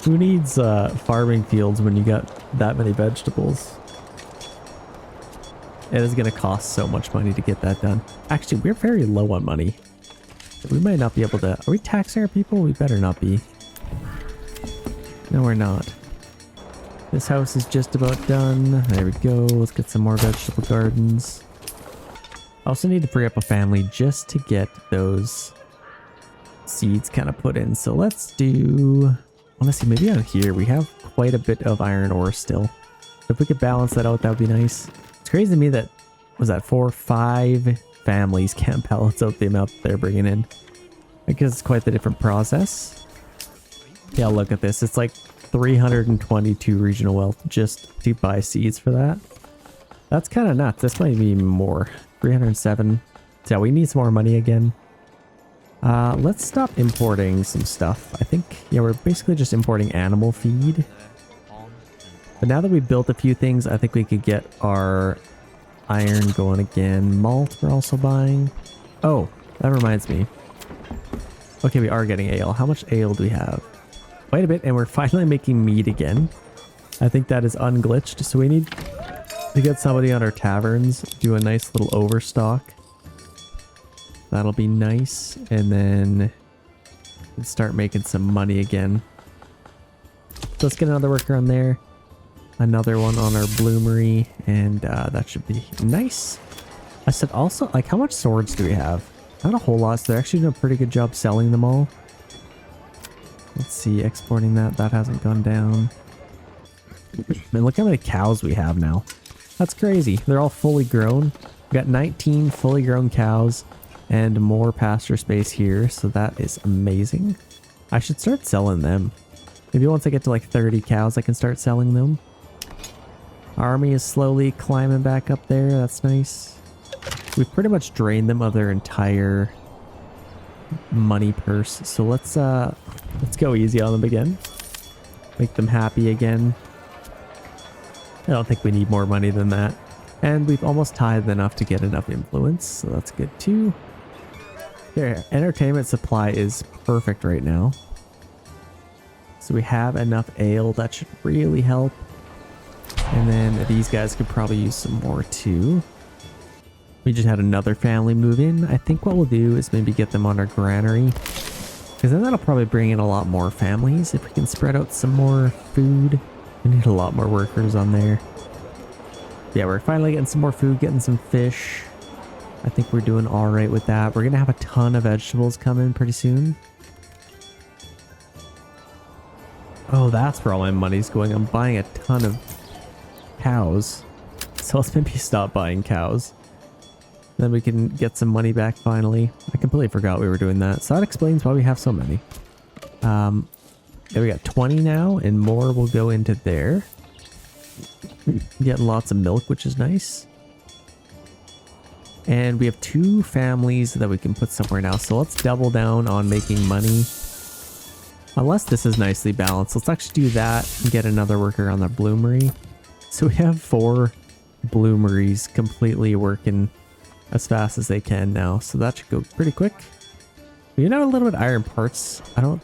Who needs farming fields when you got that many vegetables? It is going to cost so much money to get that done. Actually, we're very low on money. We might not be able to... Are we taxing our people? We better not be. No, we're not. This house is just about done. There we go. Let's get some more vegetable gardens. I also need to free up a family just to get those seeds kind of put in. So let's do... Honestly, maybe out here we have quite a bit of iron ore still. If we could balance that out, that would be nice. It's crazy to me that... Was that 4 or 5 families can't balance out the amount that they're bringing in. I guess it's quite the different process. Yeah, look at this. It's like 322 regional wealth just to buy seeds for that. That's kind of nuts. This might be more. 307. So yeah, we need some more money again. Let's stop importing some stuff. I think, yeah, we're basically just importing animal feed. But now that we've built a few things, I think we could get our iron going again. Malt we're also buying. Oh, that reminds me. Okay, we are getting ale. How much ale do we have? Quite a bit, and we're finally making mead again. I think that is unglitched, so we need to get somebody on our taverns, do a nice little overstock. That'll be nice, and then start making some money again. So let's get another worker on there. Another one on our bloomery, and that should be nice. I said also, like, how much swords do we have? Not a whole lot, so they're actually doing a pretty good job selling them all. Let's see, exporting that. That hasn't gone down. Man, look how many cows we have now. That's crazy. They're all fully grown. We got 19 fully grown cows and more pasture space here, so that is amazing. I should start selling them. Maybe once I get to like 30 cows, I can start selling them. Army is slowly climbing back up there. That's nice. We've pretty much drained them of their entire money purse, so let's go easy on them again. Make them happy again. I don't think we need more money than that. And we've almost tithed enough to get enough influence, so that's good too. There, entertainment supply is perfect right now. So we have enough ale, that should really help. And then these guys could probably use some more too. We just had another family move in. I think what we'll do is maybe get them on our granary, because then that'll probably bring in a lot more families if we can spread out some more food. We need a lot more workers on there. Yeah, we're finally getting some more food, getting some fish. I think we're doing all right with that. We're going to have a ton of vegetables coming pretty soon. Oh, that's where all my money's going. I'm buying a ton of cows. So let's maybe stop buying cows. Then we can get some money back finally. I completely forgot we were doing that. So that explains why we have so many. Yeah, we got 20 now, and more will go into there. Getting lots of milk, which is nice. And we have 2 families that we can put somewhere now. So let's double down on making money. Unless this is nicely balanced. Let's actually do that and get another worker on the bloomery. So we have 4 bloomeries completely working as fast as they can now. So that should go pretty quick. We have a little bit of iron parts. Oh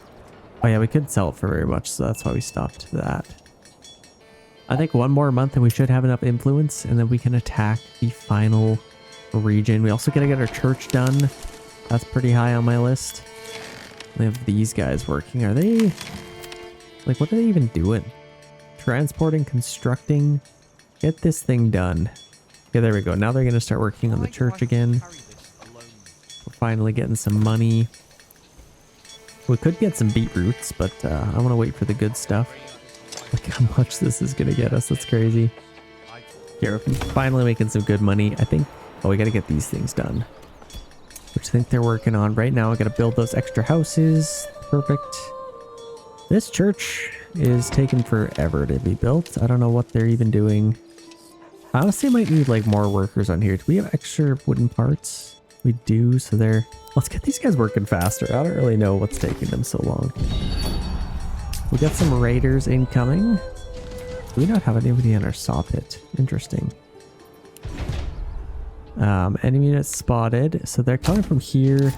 yeah, we could sell it for very much. So that's why we stopped that. I think 1 more month and we should have enough influence. And then we can attack the final region. We also gotta get our church done. That's pretty high on my list. We have these guys working. Are they like, what are they even doing? Transporting, constructing. Get this thing done. Okay, there we go. Now they're gonna start working on the church again. We're finally getting some money. We could get some beetroots, but I want to wait for the good stuff. Look how much this is gonna get us. That's crazy. Here, we're finally making some good money. I think. Oh, we gotta get these things done, which I think they're working on right now. I gotta build those extra houses. Perfect. This church is taking forever to be built. I don't know what they're even doing. I honestly might need like more workers on here. Do we have extra wooden parts? We do. So they're. Let's get these guys working faster. I don't really know what's taking them so long. We got some raiders incoming. Do we not have anybody in our saw pit? Interesting. Enemy units spotted. So they're coming from here.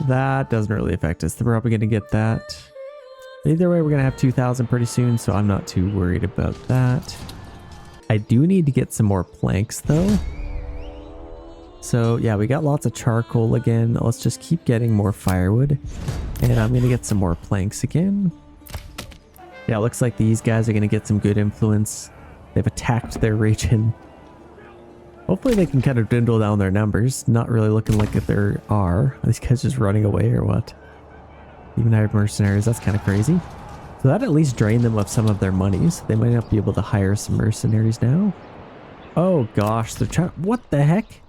That doesn't really affect us. We're probably going to get that. Either way, we're going to have 2,000 pretty soon, so I'm not too worried about that. I do need to get some more planks, though. So, yeah, we got lots of charcoal again. Let's just keep getting more firewood. And I'm going to get some more planks again. Yeah, it looks like these guys are going to get some good influence. They've attacked their region. Hopefully they can kind of dwindle down their numbers. Not really looking like if there are. Are these guys just running away or what? Even hired mercenaries. That's kind of crazy. So that at least drained them of some of their money. So they might not be able to hire some mercenaries now. Oh gosh, they're trying. What the heck?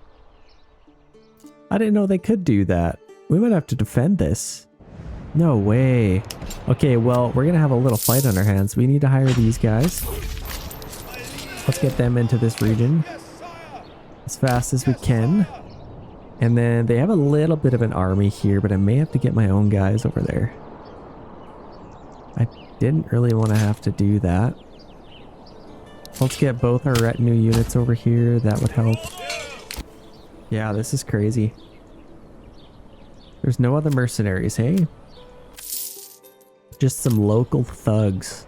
I didn't know they could do that. We might have to defend this. No way. Okay, well, we're going to have a little fight on our hands. We need to hire these guys. Let's get them into this region as fast as we can. And then they have a little bit of an army here, but I may have to get my own guys over there. I didn't really want to have to do that. Let's get both our retinue units over here. That would help. Yeah, this is crazy. There's no other mercenaries, hey? Just some local thugs.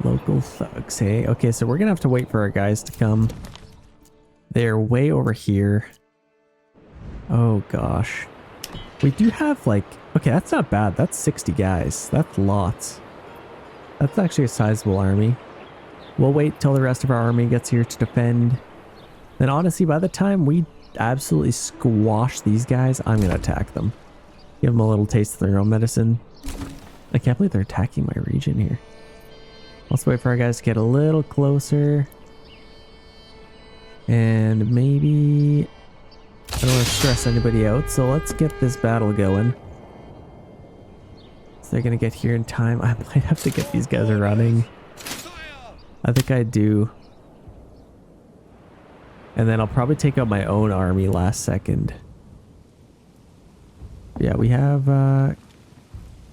Local thugs, hey? Okay, so we're gonna have to wait for our guys to come. They're way over here. Oh gosh. We do have like... Okay, that's not bad. That's 60 guys. That's lots. That's actually a sizable army. We'll wait till the rest of our army gets here to defend. Then honestly, by the time we absolutely squash these guys, I'm gonna attack them. Give them a little taste of their own medicine. I can't believe they're attacking my region here. Let's wait for our guys to get a little closer. And maybe... I don't want to stress anybody out, so let's get this battle going. So they're gonna get here in time. I might have to get these guys running. I think I do. And then I'll probably take out my own army last second. Yeah, we have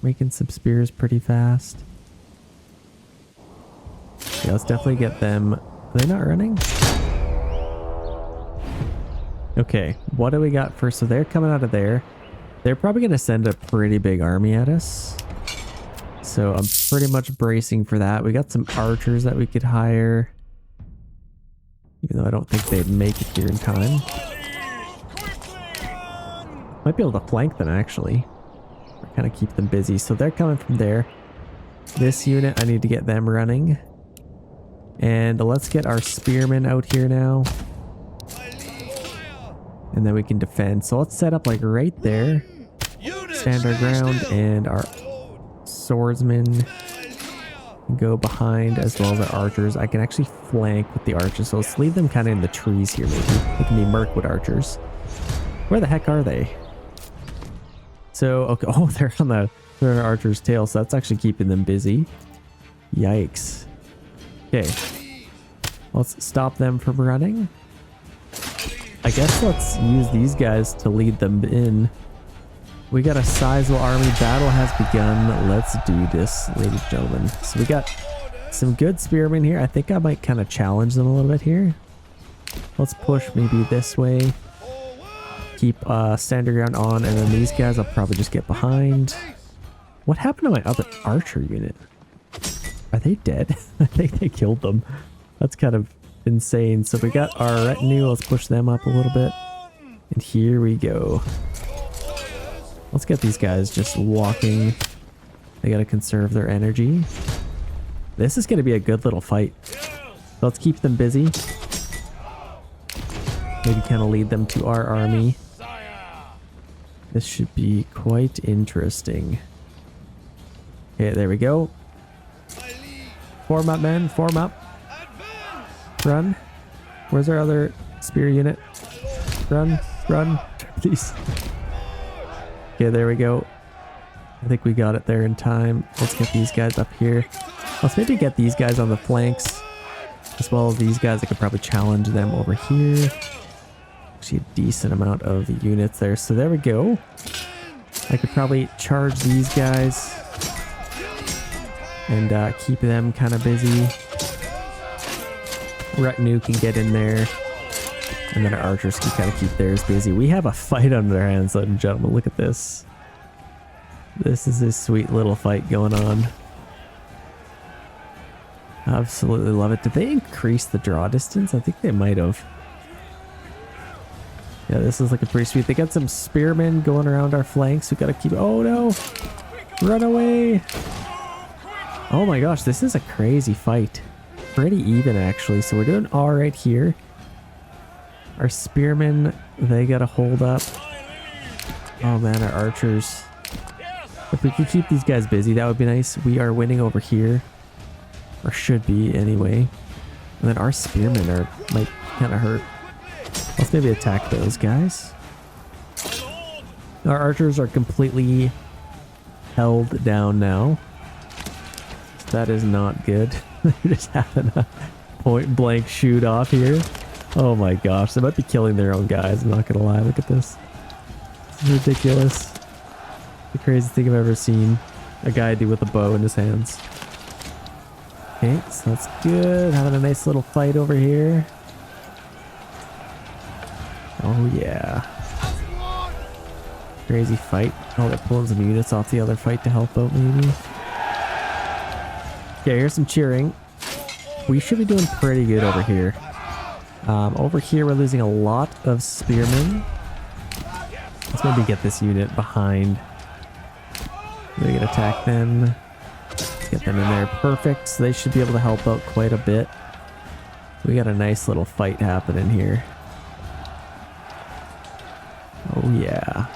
making some spears pretty fast. Yeah, let's definitely get them. Are they not running? Okay, what do we got first? So they're coming out of there. They're probably going to send a pretty big army at us. So I'm pretty much bracing for that. We got some archers that we could hire. Even though I don't think they'd make it here in time. Might be able to flank them actually. Or kind of keep them busy. So they're coming from there. This unit, I need to get them running. And let's get our spearmen out here now. And then we can defend. So let's set up like right there. Stand our ground and our swordsmen Go behind as well as our archers. I can actually flank with the archers, so let's leave them kind of in the trees here maybe. They can be Mirkwood archers. Where the heck are they? So, okay, oh, they're on an archer's tail, so that's actually keeping them busy. Yikes. Okay. Let's stop them from running. I guess let's use these guys to lead them in. We got a sizable army. Battle has begun. Let's do this, ladies and gentlemen. So we got some good spearmen here. I think I might kind of challenge them a little bit here. Let's push maybe this way. Keep standard ground on, and then these guys I'll probably just get behind. What happened to my other archer unit? Are they dead? I think they killed them. That's kind of insane. So we got our retinue. Let's push them up a little bit. And here we go. Let's get these guys just walking. They gotta conserve their energy. This is gonna be a good little fight. Let's keep them busy. Maybe kind of lead them to our army. This should be quite interesting. Okay, there we go. Form up, men. Form up. Run. Where's our other spear unit? Run. Run. Please. Okay, there we go. I think we got it there in time. Let's get these guys up here. Let's maybe get these guys on the flanks. As well as these guys. I could probably challenge them over here. Actually a decent amount of units there. So there we go. I could probably charge these guys. And keep them kind of busy. Retinue can get in there. And then our archers can kind of keep theirs busy. We have a fight on our hands, ladies and gentlemen. Look at this. This is a sweet little fight going on. Absolutely love it. Did they increase the draw distance? I think they might have. Yeah, this is looking pretty sweet. They got some spearmen going around our flanks. We gotta keep... Oh no! Run away! Oh my gosh, this is a crazy fight. Pretty even actually. So we're doing alright here. Our spearmen, they gotta hold up. Oh man, our archers. If we could keep these guys busy, that would be nice. We are winning over here. Or should be, anyway. And then our spearmen might kind of hurt. Let's maybe attack those guys. Our archers are completely held down now. That is not good. They're just having a point blank shoot off here. Oh my gosh, they might be killing their own guys. I'm not gonna lie, look at this. This is ridiculous. The craziest thing I've ever seen a guy do with a bow in his hands. Okay, so that's good. Having a nice little fight over here. Oh yeah. Crazy fight. Oh, they're pulling some units off the other fight to help out maybe. Okay, here's some cheering. We should be doing pretty good over here. Over here we're losing a lot of spearmen. Let's maybe get this unit behind. We can attack them. Get them in there. Perfect. So they should be able to help out quite a bit. We got a nice little fight happening here. Oh yeah.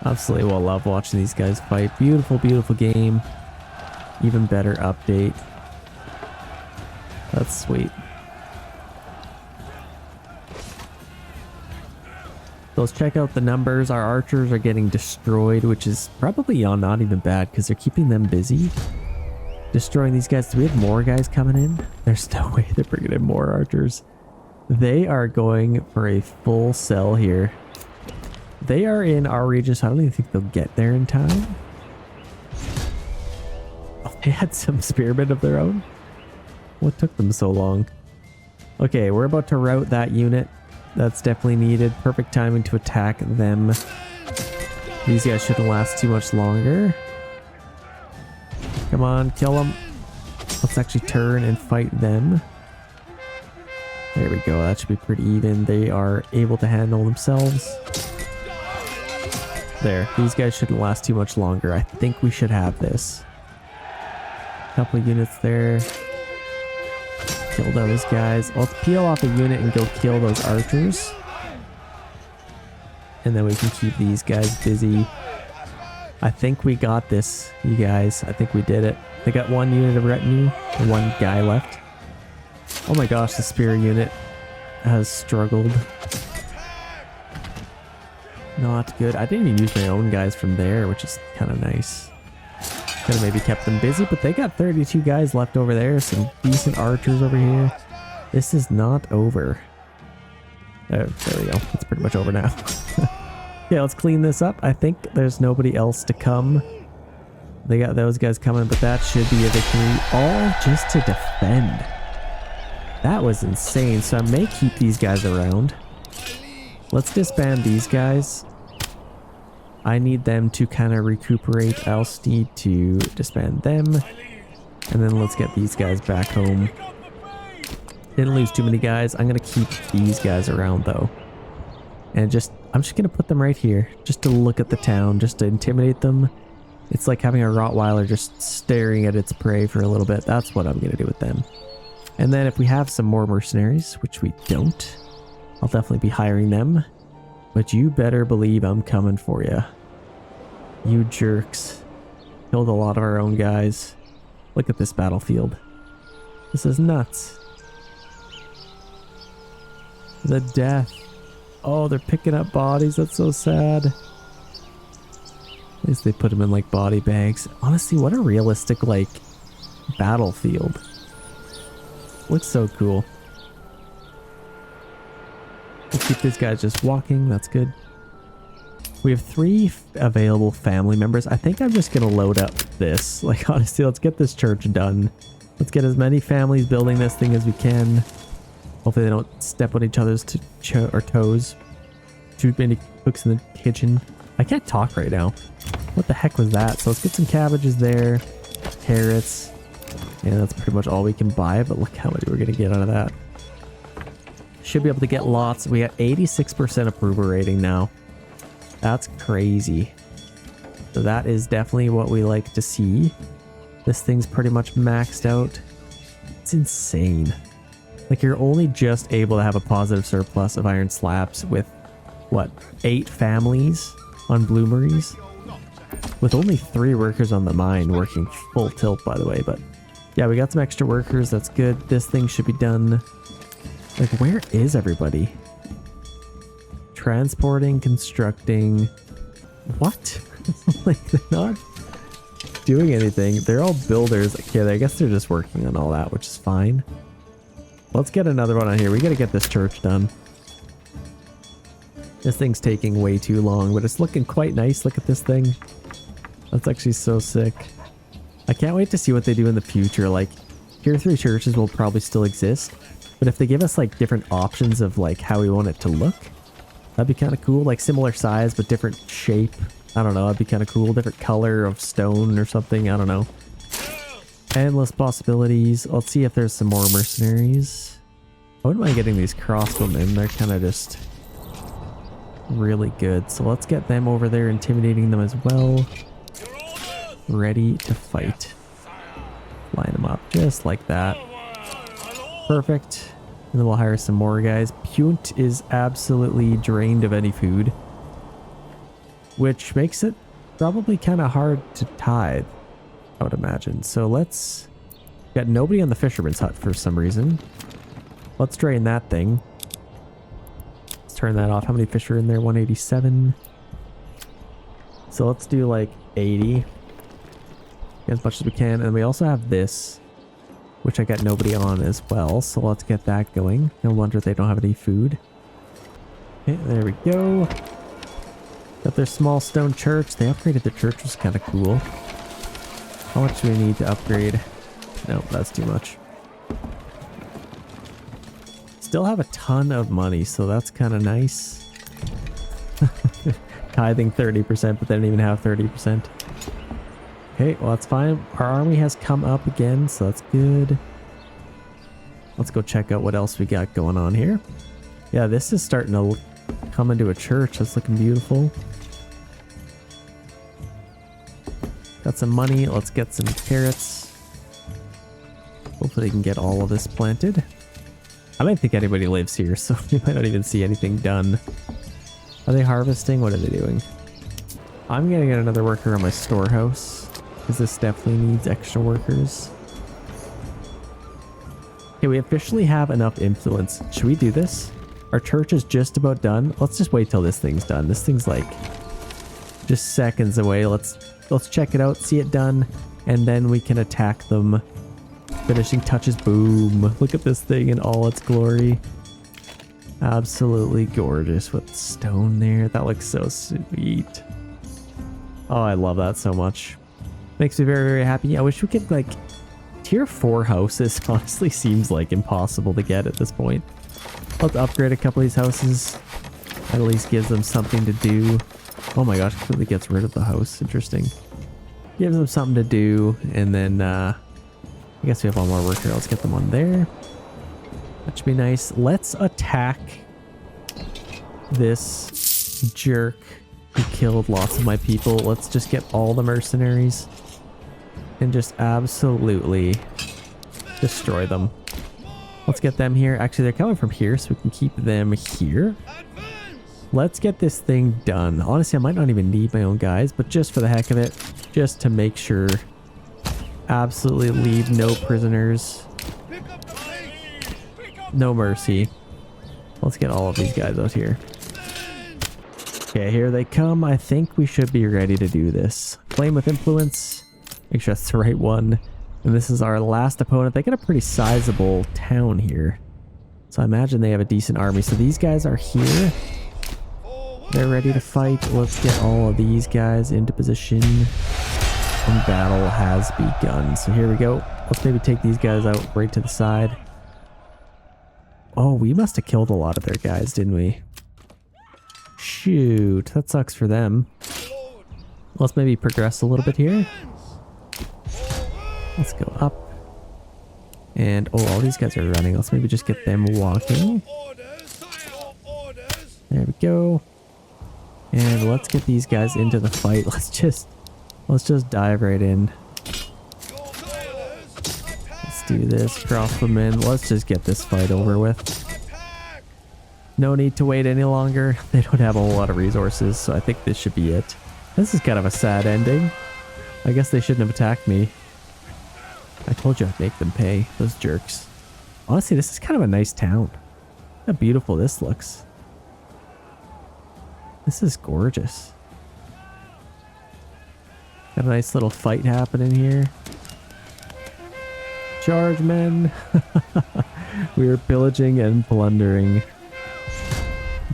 Absolutely will love watching these guys fight. Beautiful, beautiful game. Even better update. That's sweet. So let's check out the numbers. Our archers are getting destroyed, which is probably not even bad because they're keeping them busy. Destroying these guys. Do we have more guys coming in? There's no way they're bringing in more archers. They are going for a full sell here. They are in our region, so I don't even think they'll get there in time. Oh, they had some spearmen of their own? What took them so long? Okay, we're about to rout that unit. That's definitely needed. Perfect timing to attack them. These guys shouldn't last too much longer. Come on, kill them. Let's actually turn and fight them. There we go. That should be pretty even. They are able to handle themselves. There. These guys shouldn't last too much longer. I think we should have this. Couple of units there. Kill those guys. Let's peel off a unit and go kill those archers. And then we can keep these guys busy. I think we got this, you guys. I think we did it. They got one unit of retinue and one guy left. Oh my gosh, the spear unit has struggled. Not good. I didn't even use my own guys from there, which is kind of nice. Could have maybe kept them busy, but they got 32 guys left over there. Some decent archers over here. This is not over. Oh, there we go. It's pretty much over now. Okay, let's clean this up. I think there's nobody else to come. They got those guys coming, but that should be a victory. All just to defend. That was insane. So I may keep these guys around. Let's disband these guys. I need them to kind of recuperate. I also need to disband them. And then let's get these guys back home. Didn't lose too many guys. I'm going to keep these guys around though. And I'm just going to put them right here. Just to look at the town. Just to intimidate them. It's like having a Rottweiler just staring at its prey for a little bit. That's what I'm going to do with them. And then if we have some more mercenaries, which we don't, I'll definitely be hiring them. But you better believe I'm coming for you. You jerks. Killed a lot of our own guys. Look at this battlefield. This is nuts. The death. Oh, they're picking up bodies. That's so sad. At least they put them in like body bags. Honestly, what a realistic like battlefield. Looks so cool. Let's keep these guys just walking. That's good. We have 3 available family members. I think I'm just going to load up this. Like, honestly, let's get this church done. Let's get as many families building this thing as we can. Hopefully they don't step on each other's toes. Too many cooks in the kitchen. I can't talk right now. What the heck was that? So let's get some cabbages there. Carrots. And that's pretty much all we can buy. But look how many we're going to get out of that. Should be able to get lots. We have 86% approval rating now. That's crazy. So that is definitely what we like to see. This thing's pretty much maxed out. It's insane. Like you're only just able to have a positive surplus of iron slabs with what, 8 families on bloomeries? With only 3 workers on the mine working full tilt, by the way. But yeah, we got some extra workers. That's good. This thing should be done. Like, where is everybody? Transporting, constructing. What? Like, they're not doing anything. They're all builders. Okay, I guess they're just working on all that, which is fine. Let's get another one on here. We gotta get this church done. This thing's taking way too long, but it's looking quite nice. Look at this thing. That's actually so sick. I can't wait to see what they do in the future. Like, Tier 3 churches will probably still exist. But if they give us like different options of like how we want it to look, that'd be kind of cool. Like similar size, but different shape. I don't know. That'd be kind of cool. Different color of stone or something. I don't know. Endless possibilities. Let's see if there's some more mercenaries. I wouldn't mind getting these crossbowmen. They're kind of just really good. So let's get them over there, intimidating them as well. Ready to fight. Line them up just like that. Perfect. And then we'll hire some more guys. Punt is absolutely drained of any food, which makes it probably kind of hard to tithe, I would imagine. So let's... Got nobody on the fisherman's hut for some reason. Let's drain that thing. Let's turn that off. How many fish are in there? 187. So let's do like 80. As much as we can. And we also have this, which I got nobody on as well. So let's get that going. No wonder they don't have any food. Okay, there we go. Got their small stone church. They upgraded the church, which was kind of cool. How much do we need to upgrade? Nope, that's too much. Still have a ton of money, so that's kind of nice. Tithing 30%, but they didn't even have 30%. Okay, well that's fine. Our army has come up again, so that's good. Let's go check out what else we got going on here. Yeah, this is starting to come into a church. That's looking beautiful. Got some money. Let's get some carrots. Hopefully we can get all of this planted. I don't think anybody lives here, so we might not even see anything done. Are they harvesting? What are they doing? I'm gonna get another worker on my storehouse. because this definitely needs extra workers. Okay, we officially have enough influence. Should we do this? Our church is just about done. Let's just wait till this thing's done. This thing's like just seconds away. Let's check it out, see it done, and then we can attack them. Finishing touches, boom. Look at this thing in all its glory. Absolutely gorgeous with stone there. That looks so sweet. Oh, I love that so much. Makes me very, very happy. I wish we could, like, tier 4 houses honestly seems like impossible to get at this point. Let's upgrade a couple of these houses. At least gives them something to do. Oh my gosh, completely gets rid of the house. Interesting. Gives them something to do, and then I guess we have one more worker. Let's get them on there. That should be nice. Let's attack this jerk who killed lots of my people. Let's just get all the mercenaries and just absolutely destroy them. Let's get them here. Actually, they're coming from here, so we can keep them here. Let's get this thing done. Honestly, I might not even need my own guys, but just for the heck of it, just to make sure. Absolutely leave no prisoners. No mercy. Let's get all of these guys out here. Okay, here they come. I think we should be ready to do this. Flame with influence. Make sure that's the right one. And this is our last opponent. They got a pretty sizable town here. So I imagine they have a decent army. So these guys are here. They're ready to fight. Let's get all of these guys into position. And battle has begun. So here we go. Let's maybe take these guys out right to the side. Oh, we must have killed a lot of their guys, didn't we? Shoot, that sucks for them. Let's maybe progress a little bit here. Let's go up. And, oh, all these guys are running. Let's maybe just get them walking. There we go. And let's get these guys into the fight. Let's just dive right in. Let's do this. Cross them in. Let's just get this fight over with. No need to wait any longer. They don't have a whole lot of resources, so I think this should be it. This is kind of a sad ending. I guess they shouldn't have attacked me. I told you I'd make them pay, those jerks. Honestly, this is kind of a nice town. Look how beautiful this looks. This is gorgeous. Got a nice little fight happening here. Charge, men! We are pillaging and plundering.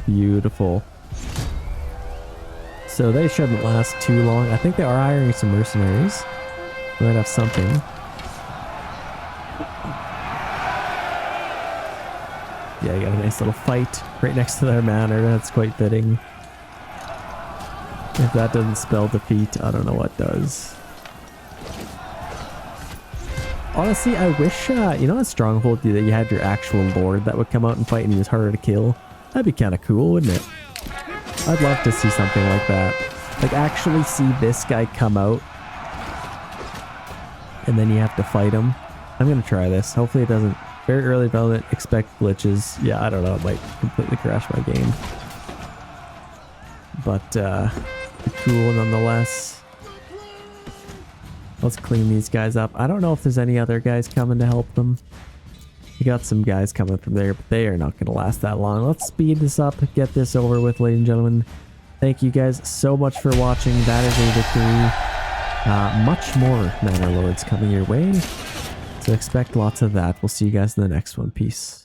Beautiful. So they shouldn't last too long. I think they are hiring some mercenaries. We might have something. Yeah, you got a nice little fight right next to their manor. That's quite fitting. If that doesn't spell defeat, I don't know what does. Honestly, I wish, you know, at Stronghold that you had your actual lord that would come out and fight and he was harder to kill. That'd be kind of cool, wouldn't it? I'd love to see something like that. Like, actually see this guy come out and then you have to fight him. I'm going to try this. Hopefully it doesn't. Very early development, expect glitches. Yeah, I don't know. It might completely crash my game. But, cool nonetheless. Let's clean these guys up. I don't know if there's any other guys coming to help them. You got some guys coming from there, but they are not going to last that long. Let's speed this up, get this over with, ladies and gentlemen. Thank you guys so much for watching. That is a victory. Much more Manor Lords coming your way. So expect lots of that. We'll see you guys in the next one. Peace.